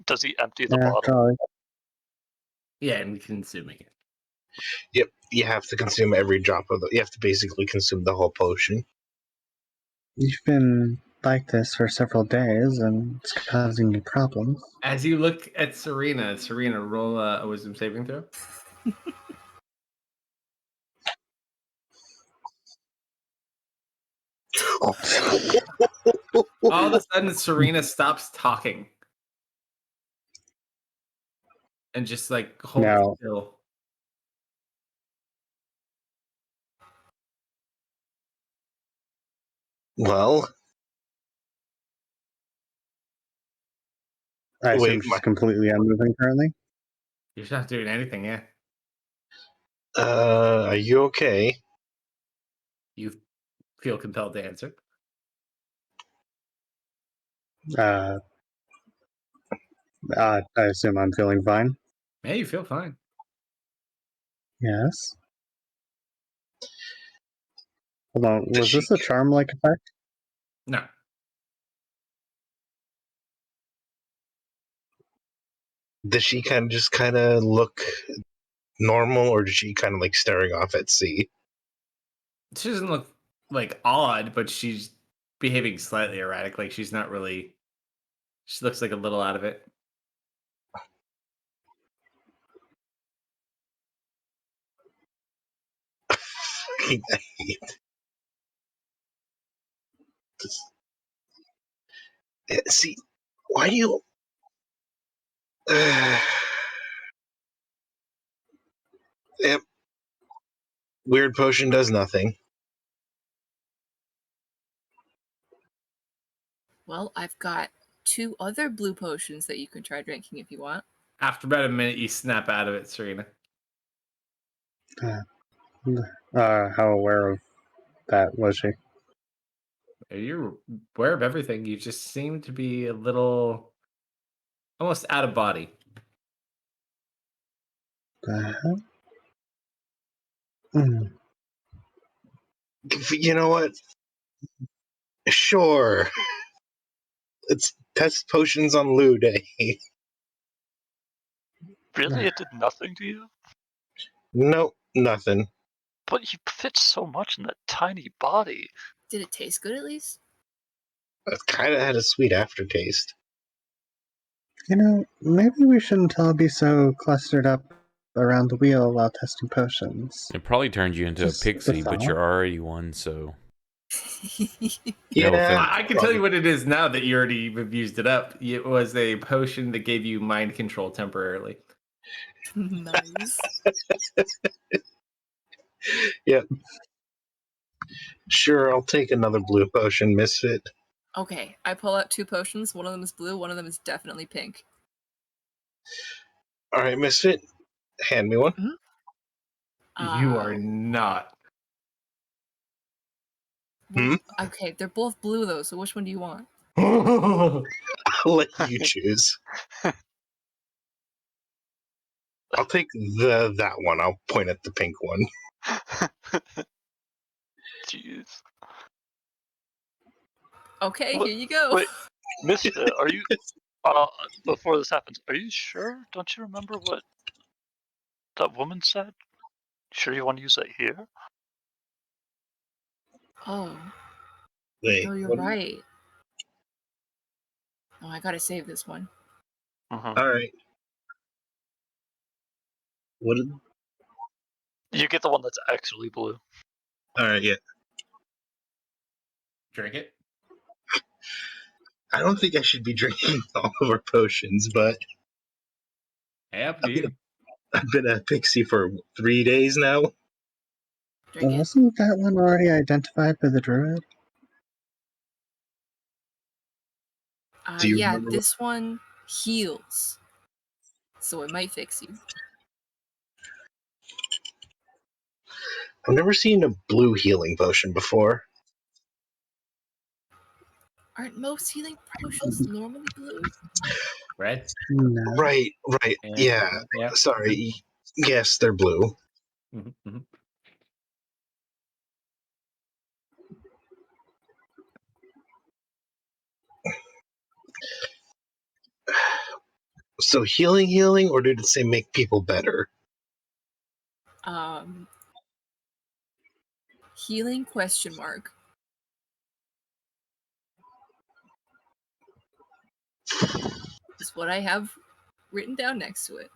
Does he empty the
Yeah,
bottle?
probably.
Yeah, and consuming it.
Yep, you have to consume every drop of you have to basically consume the whole potion.
You've been like this for several days, and it's causing you problems.
As you look at Serena, roll a wisdom saving throw. All of a sudden, Serena stops talking and just like holds
Now,
still.
Well,
I
wait,
assume she's completely unmoving currently.
You're not doing anything, yeah.
are you okay?
You feel compelled to answer.
I assume I'm feeling fine.
Yeah, you feel fine.
Yes. Hold on.
Does
Was
she,
this a charm-like effect?
No.
does she kind of look normal, or does she kind of like staring off at sea?
She doesn't look like odd, but she's behaving slightly erratic. Like she's not really. She looks like a little out of it.
I hate this. See, why do you? Yep. Weird potion does nothing.
Well, I've got 2 other blue potions that you can try drinking if you want.
After about a minute, you snap out of it, Serena.
How aware of that was she?
You're aware of everything. You just seem to be a little almost out of body.
The hell? Mm.
You know what? Sure. Let's test potions on Lou Day.
Really, it did nothing to you?
Nope, nothing.
But you fit so much in that tiny body.
Did it taste good at least?
It kind of had a sweet aftertaste.
Maybe we shouldn't all be so clustered up around the wheel while testing potions.
It probably turned you into
Just
a
the
pixie, but
thought.
you're already one, so no
Yeah,
offense.
I can tell you what it is now that you already have used it up. It was a potion that gave you mind control temporarily.
Nice.
Sure, I'll take another blue potion, Misfit.
Okay, I pull out 2 potions. One of them is blue, one of them is definitely pink.
All right, Misfit, hand me one.
You are not.
Well, okay, they're both blue though, so which one do you want?
I'll let you choose. I'll take that one. I'll point at the pink one.
Jeez.
Okay,
What-
here you go.
Wait, Misfit, are you? Before this happens, are you sure? Don't you remember what that woman said? Sure you want to use that here?
Oh,
Wait,
no, you're
what?
right. Oh, I gotta save this one.
Mm-hmm.
All right. What?
You get the one that's actually blue.
All right, yeah.
Drink it.
I don't think I should be drinking all of our potions, but
Hey, up to you.
I've been a pixie for 3 days now.
Drink it.
Wasn't that one already identified by the druid?
Do you
Yeah,
remember?
this one heals. So it might fix you.
I've never seen a blue healing potion before.
Aren't most healing potions normally blue?
Red?
No.
Right. Yeah.
Yeah.
Sorry. Yes, they're blue.
Mm-hmm.
So healing, or did it say make people better?
Healing question mark. Is what I have written down next to it.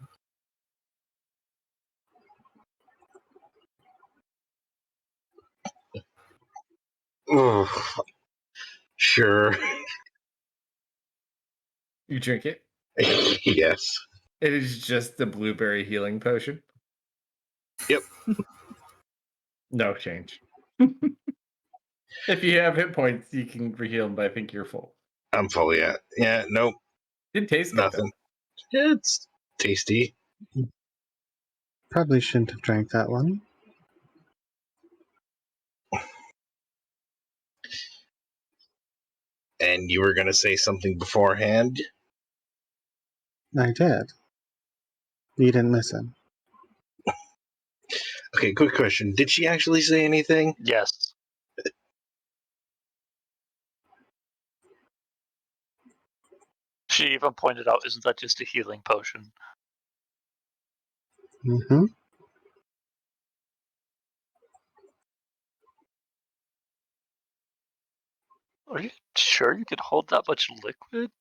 Oh, sure.
You drink it.
Yes.
It is just the blueberry healing potion.
Yep.
No change. If you have hit points, you can reheal them, but I think you're full.
I'm full yet. Yeah. Nope.
It tastes good,
Nothing. Yeah, it's tasty.
Probably shouldn't have drank that one.
And you were gonna say something beforehand.
I did. You didn't listen.
Okay. Quick question. Did she actually say anything?
Yes. She even pointed out, isn't that just a healing potion?
Mm-hmm.
Are you sure you could hold that much liquid?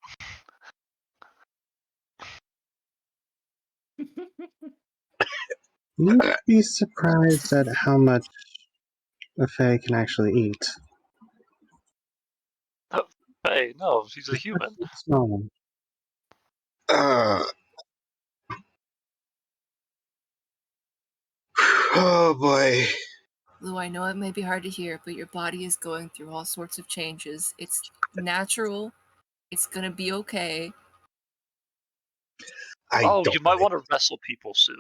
You'd be surprised at how much a fae can actually eat.
Hey, no, she's a human.
It's small.
Uh, oh boy.
Lou, I know it may be hard to hear, but your body is going through all sorts of changes. It's natural. It's gonna be okay.
You might want to wrestle people soon.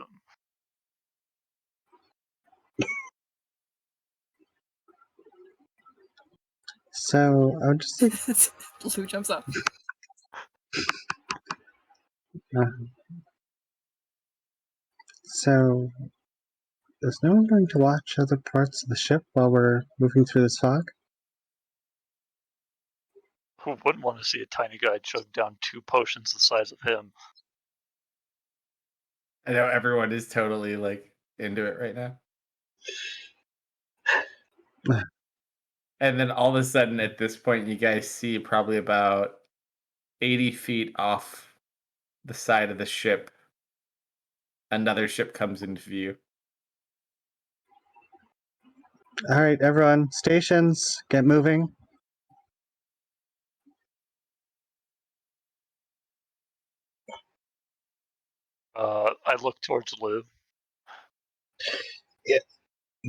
So I would just like
Lou jumps up.
so is no one going to watch other parts of the ship while we're moving through this fog?
Who wouldn't want to see a tiny guy chug down 2 potions the size of him?
I know everyone is totally like into it right now. And then all of a sudden, at this point, you guys see probably about 80 feet off the side of the ship, another ship comes into view.
All right, everyone, stations, get moving.
I look towards Lou.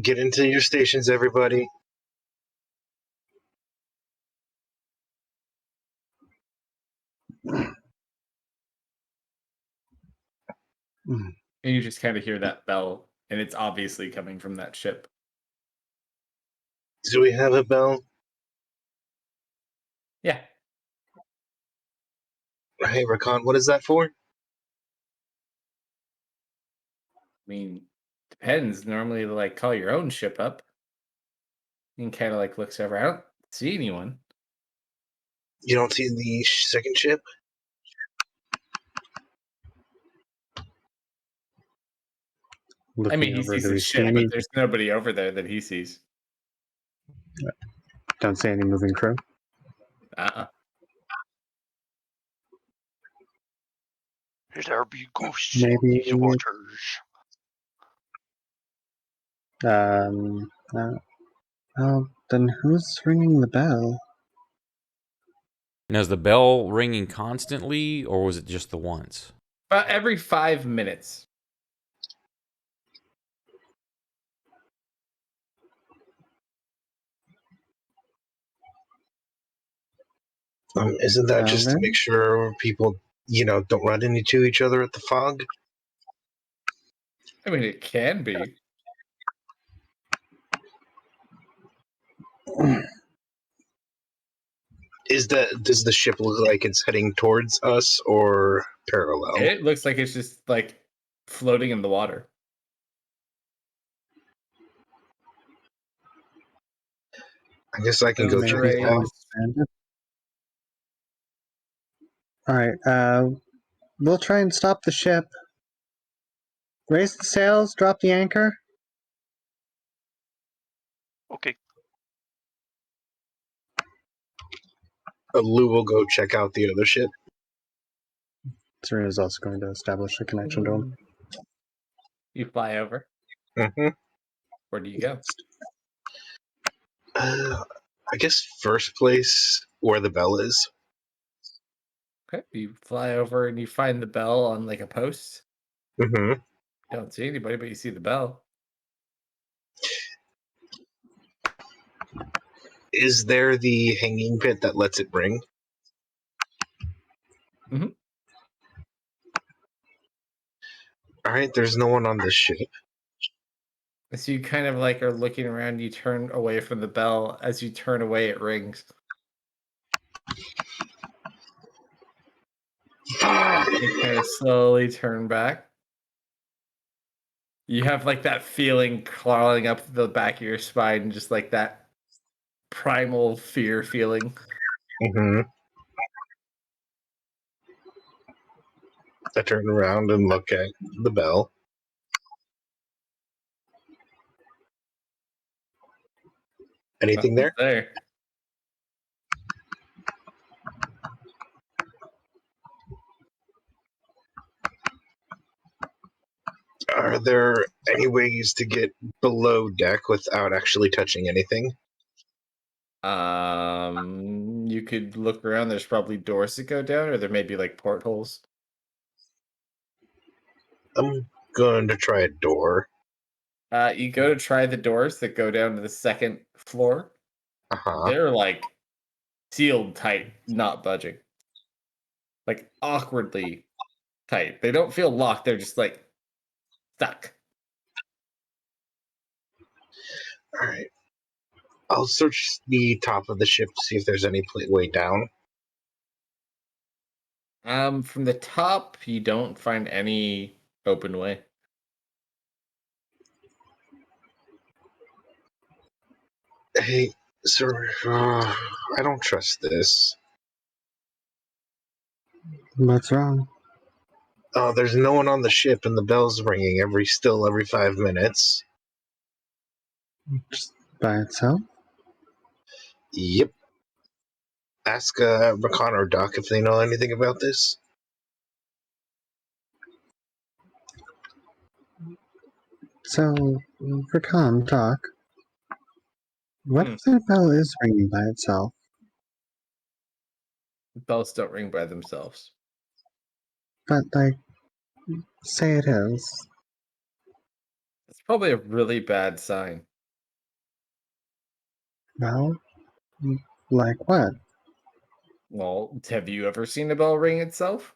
Get into your stations, everybody.
And you just kind of hear that bell, and it's obviously coming from that ship.
Do we have a bell?
Yeah.
Hey, Rakan, what is that for?
I mean, depends. Normally, like, call your own ship up. And kind of like looks over. I don't see anyone.
You don't see the second ship?
I mean,
Looking
he
over,
sees
do
the
we see
ship,
any?
but there's nobody over there that he sees.
Don't see any moving crew.
Uh-uh.
There be ghosts
Maybe.
in these waters.
Well, then who's ringing the bell?
Now, is the bell ringing constantly, or was it just the once?
About every 5 minutes.
Isn't that just to
Then?
make sure people, don't run into each other at the fog?
I mean, it can be.
Does the ship look like it's heading towards us or parallel?
It looks like it's just like floating in the water.
I guess I can
So
go
maybe
check
Ray
it out.
is-
All right, we'll try and stop the ship. Raise the sails, drop the anchor.
Okay.
Lou will go check out the other ship.
Serena's also going to establish a connection to him.
You fly over.
Mm-hmm.
Where do you go?
I guess first place where the bell is.
Okay. You fly over and you find the bell on like a post.
Mm-hmm.
You don't see anybody, but you see the bell.
Is there the hanging pit that lets it ring?
Mm-hmm.
All right, there's no one on this ship.
So you kind of like are looking around, you turn away from the bell. As you turn away, it rings. You kind of slowly turn back. You have like that feeling crawling up the back of your spine, just like that primal fear feeling.
Mm-hmm. I turn around and look at the bell. Anything there?
There.
Are there any ways to get below deck without actually touching anything?
You could look around. There's probably doors that go down, or there may be like portholes.
I'm going to try a door.
You go to try the doors that go down to the second floor.
Uh-huh.
They're like sealed tight, not budging. Like awkwardly tight. They don't feel locked. They're just like stuck.
All right. I'll search the top of the ship to see if there's any way down.
From the top, you don't find any open way.
Hey, sir, I don't trust this.
What's wrong?
There's no one on the ship, and the bell's ringing every 5 minutes.
Just by itself?
Yep. Ask Rakan or Doc if they know anything about this.
So, for calm talk, what if the bell is ringing by itself?
Bells don't ring by themselves.
But, like, say it is.
It's probably a really bad sign.
Well, like what?
Well, have you ever seen a bell ring itself?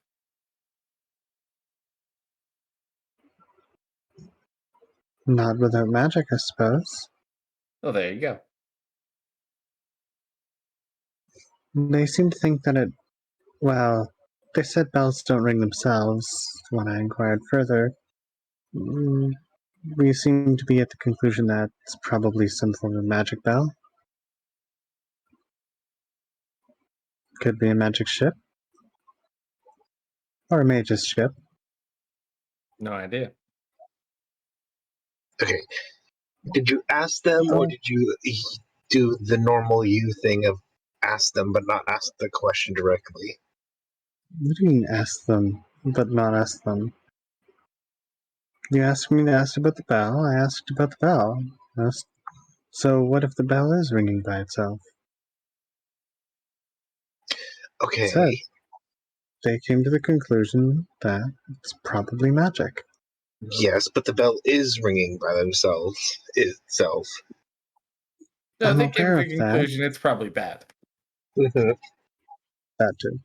Not without magic, I suppose.
Oh, there you go.
They seem to think that it. Well, they said bells don't ring themselves. When I inquired further, mm, we seem to be at the conclusion that it's probably some form of magic bell. Could be a magic ship. Or a mage's ship.
No idea.
Okay. Did you ask them, or
Oh.
did you do the normal you thing of ask them but not ask the question directly?
What do you mean ask them, but not ask them? You asked me to ask about the bell, I asked about the bell. So what if the bell is ringing by itself?
Okay.
Said they came to the conclusion that it's probably magic.
Yes, but the bell is ringing by itself.
No,
I'm
they came to
aware
the
of that.
conclusion it's probably bad.
That too.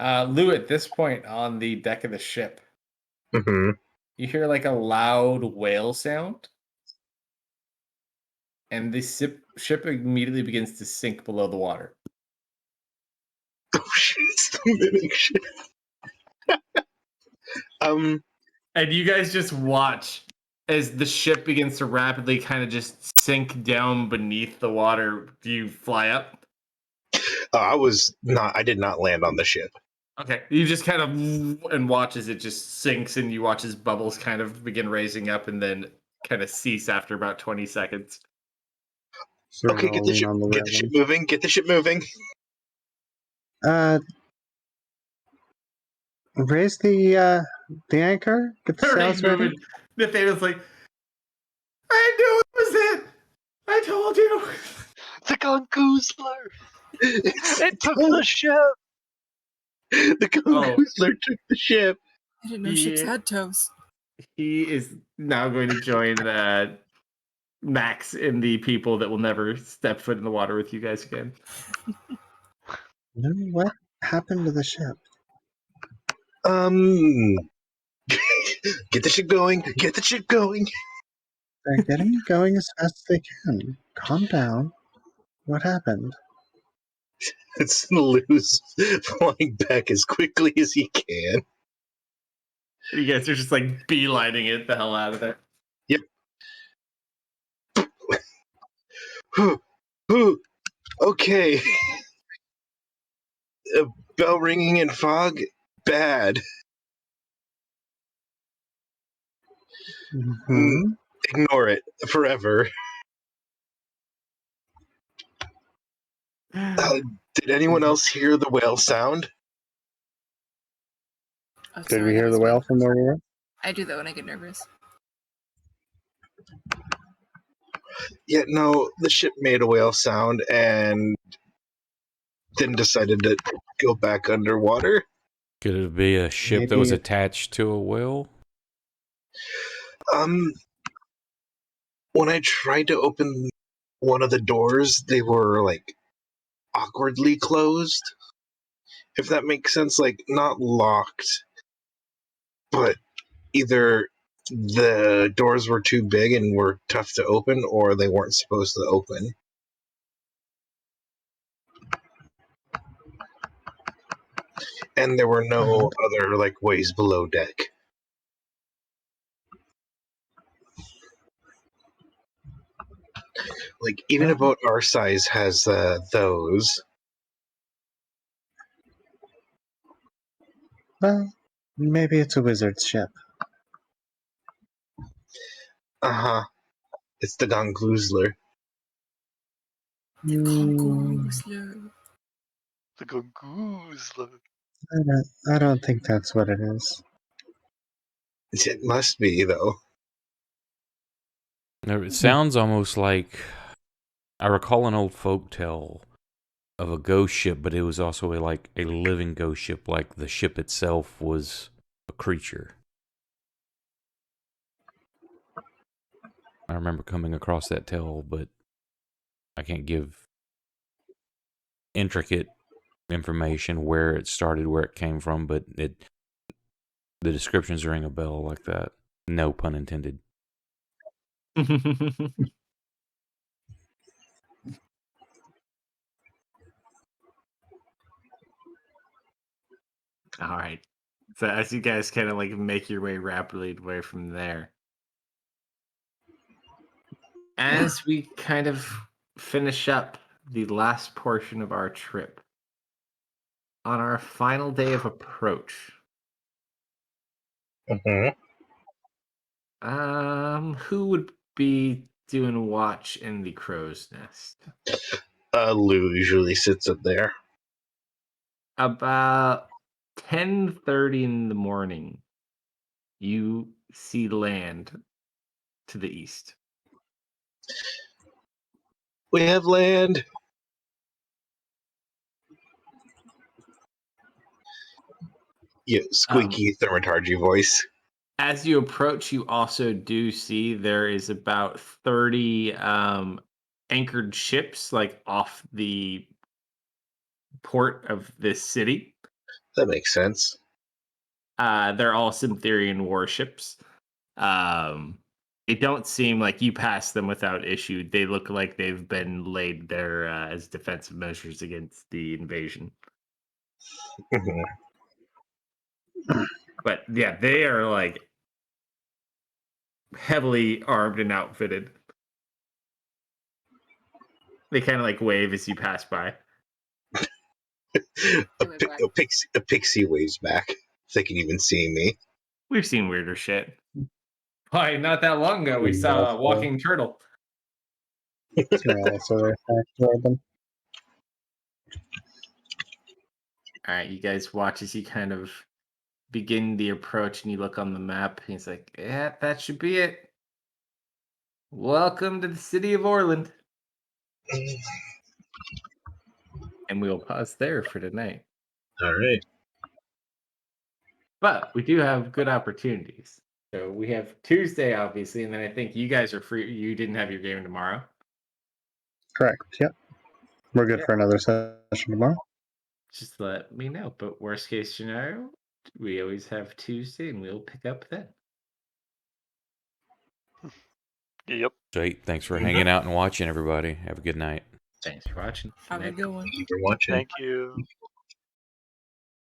Lou, at this point on the deck of the ship,
Mm-hmm.
you hear like a loud whale sound, and the ship immediately begins to sink below the water.
Oh shit! It's the mimic shit.
And you guys just watch as the ship begins to rapidly kind of just sink down beneath the water. Do you fly up?
I did not land on the ship.
Okay, you just kind of and watch as it just sinks, and you watch as bubbles kind of begin raising up, and then kind of cease after about 20 seconds.
So
Okay,
I'll lean on the
get the ship
railing.
moving. Get the ship moving.
Raise the anchor. Get the
Everything's
sails ready.
moving. Nathaniel's like, I knew it was it. I told you.
The Gongoozler! It took
Oh,
the ship!
the Gongoozler took the ship.
I didn't know ships had toes.
He is now going to join Max in the people that will never step foot in the water with you guys again.
What happened to the ship?
Get the ship going. Get the ship going.
They're getting it going as fast as they can. Calm down. What happened?
It's Lou's flying back as quickly as he can.
And you guys are just like beelining it the hell out of there.
Yep. Okay. Bell ringing in fog? Bad.
Mm-hmm.
Ignore it forever. Did anyone else hear the whale sound?
Oh,
Did
sorry,
we
that
hear
was
the
me.
whale from where we were?
I do that when I get nervous.
Yeah, no, the ship made a whale sound and then decided to go back underwater.
Could it be a ship that was
Maybe
attached to a whale?
When I tried to open one of the doors, they were like awkwardly closed. If that makes sense, like not locked, but either the doors were too big and were tough to open, or they weren't supposed to open. And there were no other like ways below deck. Like, even a boat our size has those.
Well, maybe it's a wizard's ship.
Uh-huh. It's the Gongloozler.
Congoozler.
The Gongoozler.
I don't think that's what it is.
It must be, though.
No, it sounds almost like I recall an old folk tale of a ghost ship, but it was also like a living ghost ship, like the ship itself was a creature. I remember coming across that tale, but I can't give intricate information where it started, where it came from, but the descriptions ring a bell like that. No pun intended.
All right. So as you guys kind of like make your way rapidly away from there, as we kind of finish up the last portion of our trip, on our final day of approach,
Mm-hmm.
who would be doing watch in the crow's nest?
Lou usually sits up there.
About 10:30 in the morning, you see land to the east.
We have land. Yeah, squeaky thermatargy voice.
As you approach, you also do see there is about 30 anchored ships like off the port of this city.
That makes sense.
They're all Syntherian warships. They don't seem like you pass them without issue. They look like they've been laid there as defensive measures against the invasion.
Mhm.
But yeah, they are like heavily armed and outfitted. They kind of like wave as you pass by.
A pixie waves back. If they can even see me.
We've seen weirder shit. Why, not that long ago, we saw a walking turtle.
Also attack toward them.
All right, you guys watch as you kind of begin the approach and you look on the map. He's like, yeah, that should be it. Welcome to the city of Orland. And we will pause there for tonight.
All right.
But we do have good opportunities. So we have Tuesday, obviously, and then I think you guys are free. You didn't have your game tomorrow.
Correct. Yep. We're good for another session tomorrow.
Just let me know. But worst case scenario, we always have Tuesday and we'll pick up then.
Yep.
Jake, thanks for hanging out and watching, everybody. Have a good night.
Thanks for watching.
Have a good one.
Thank you for watching.
Thank you.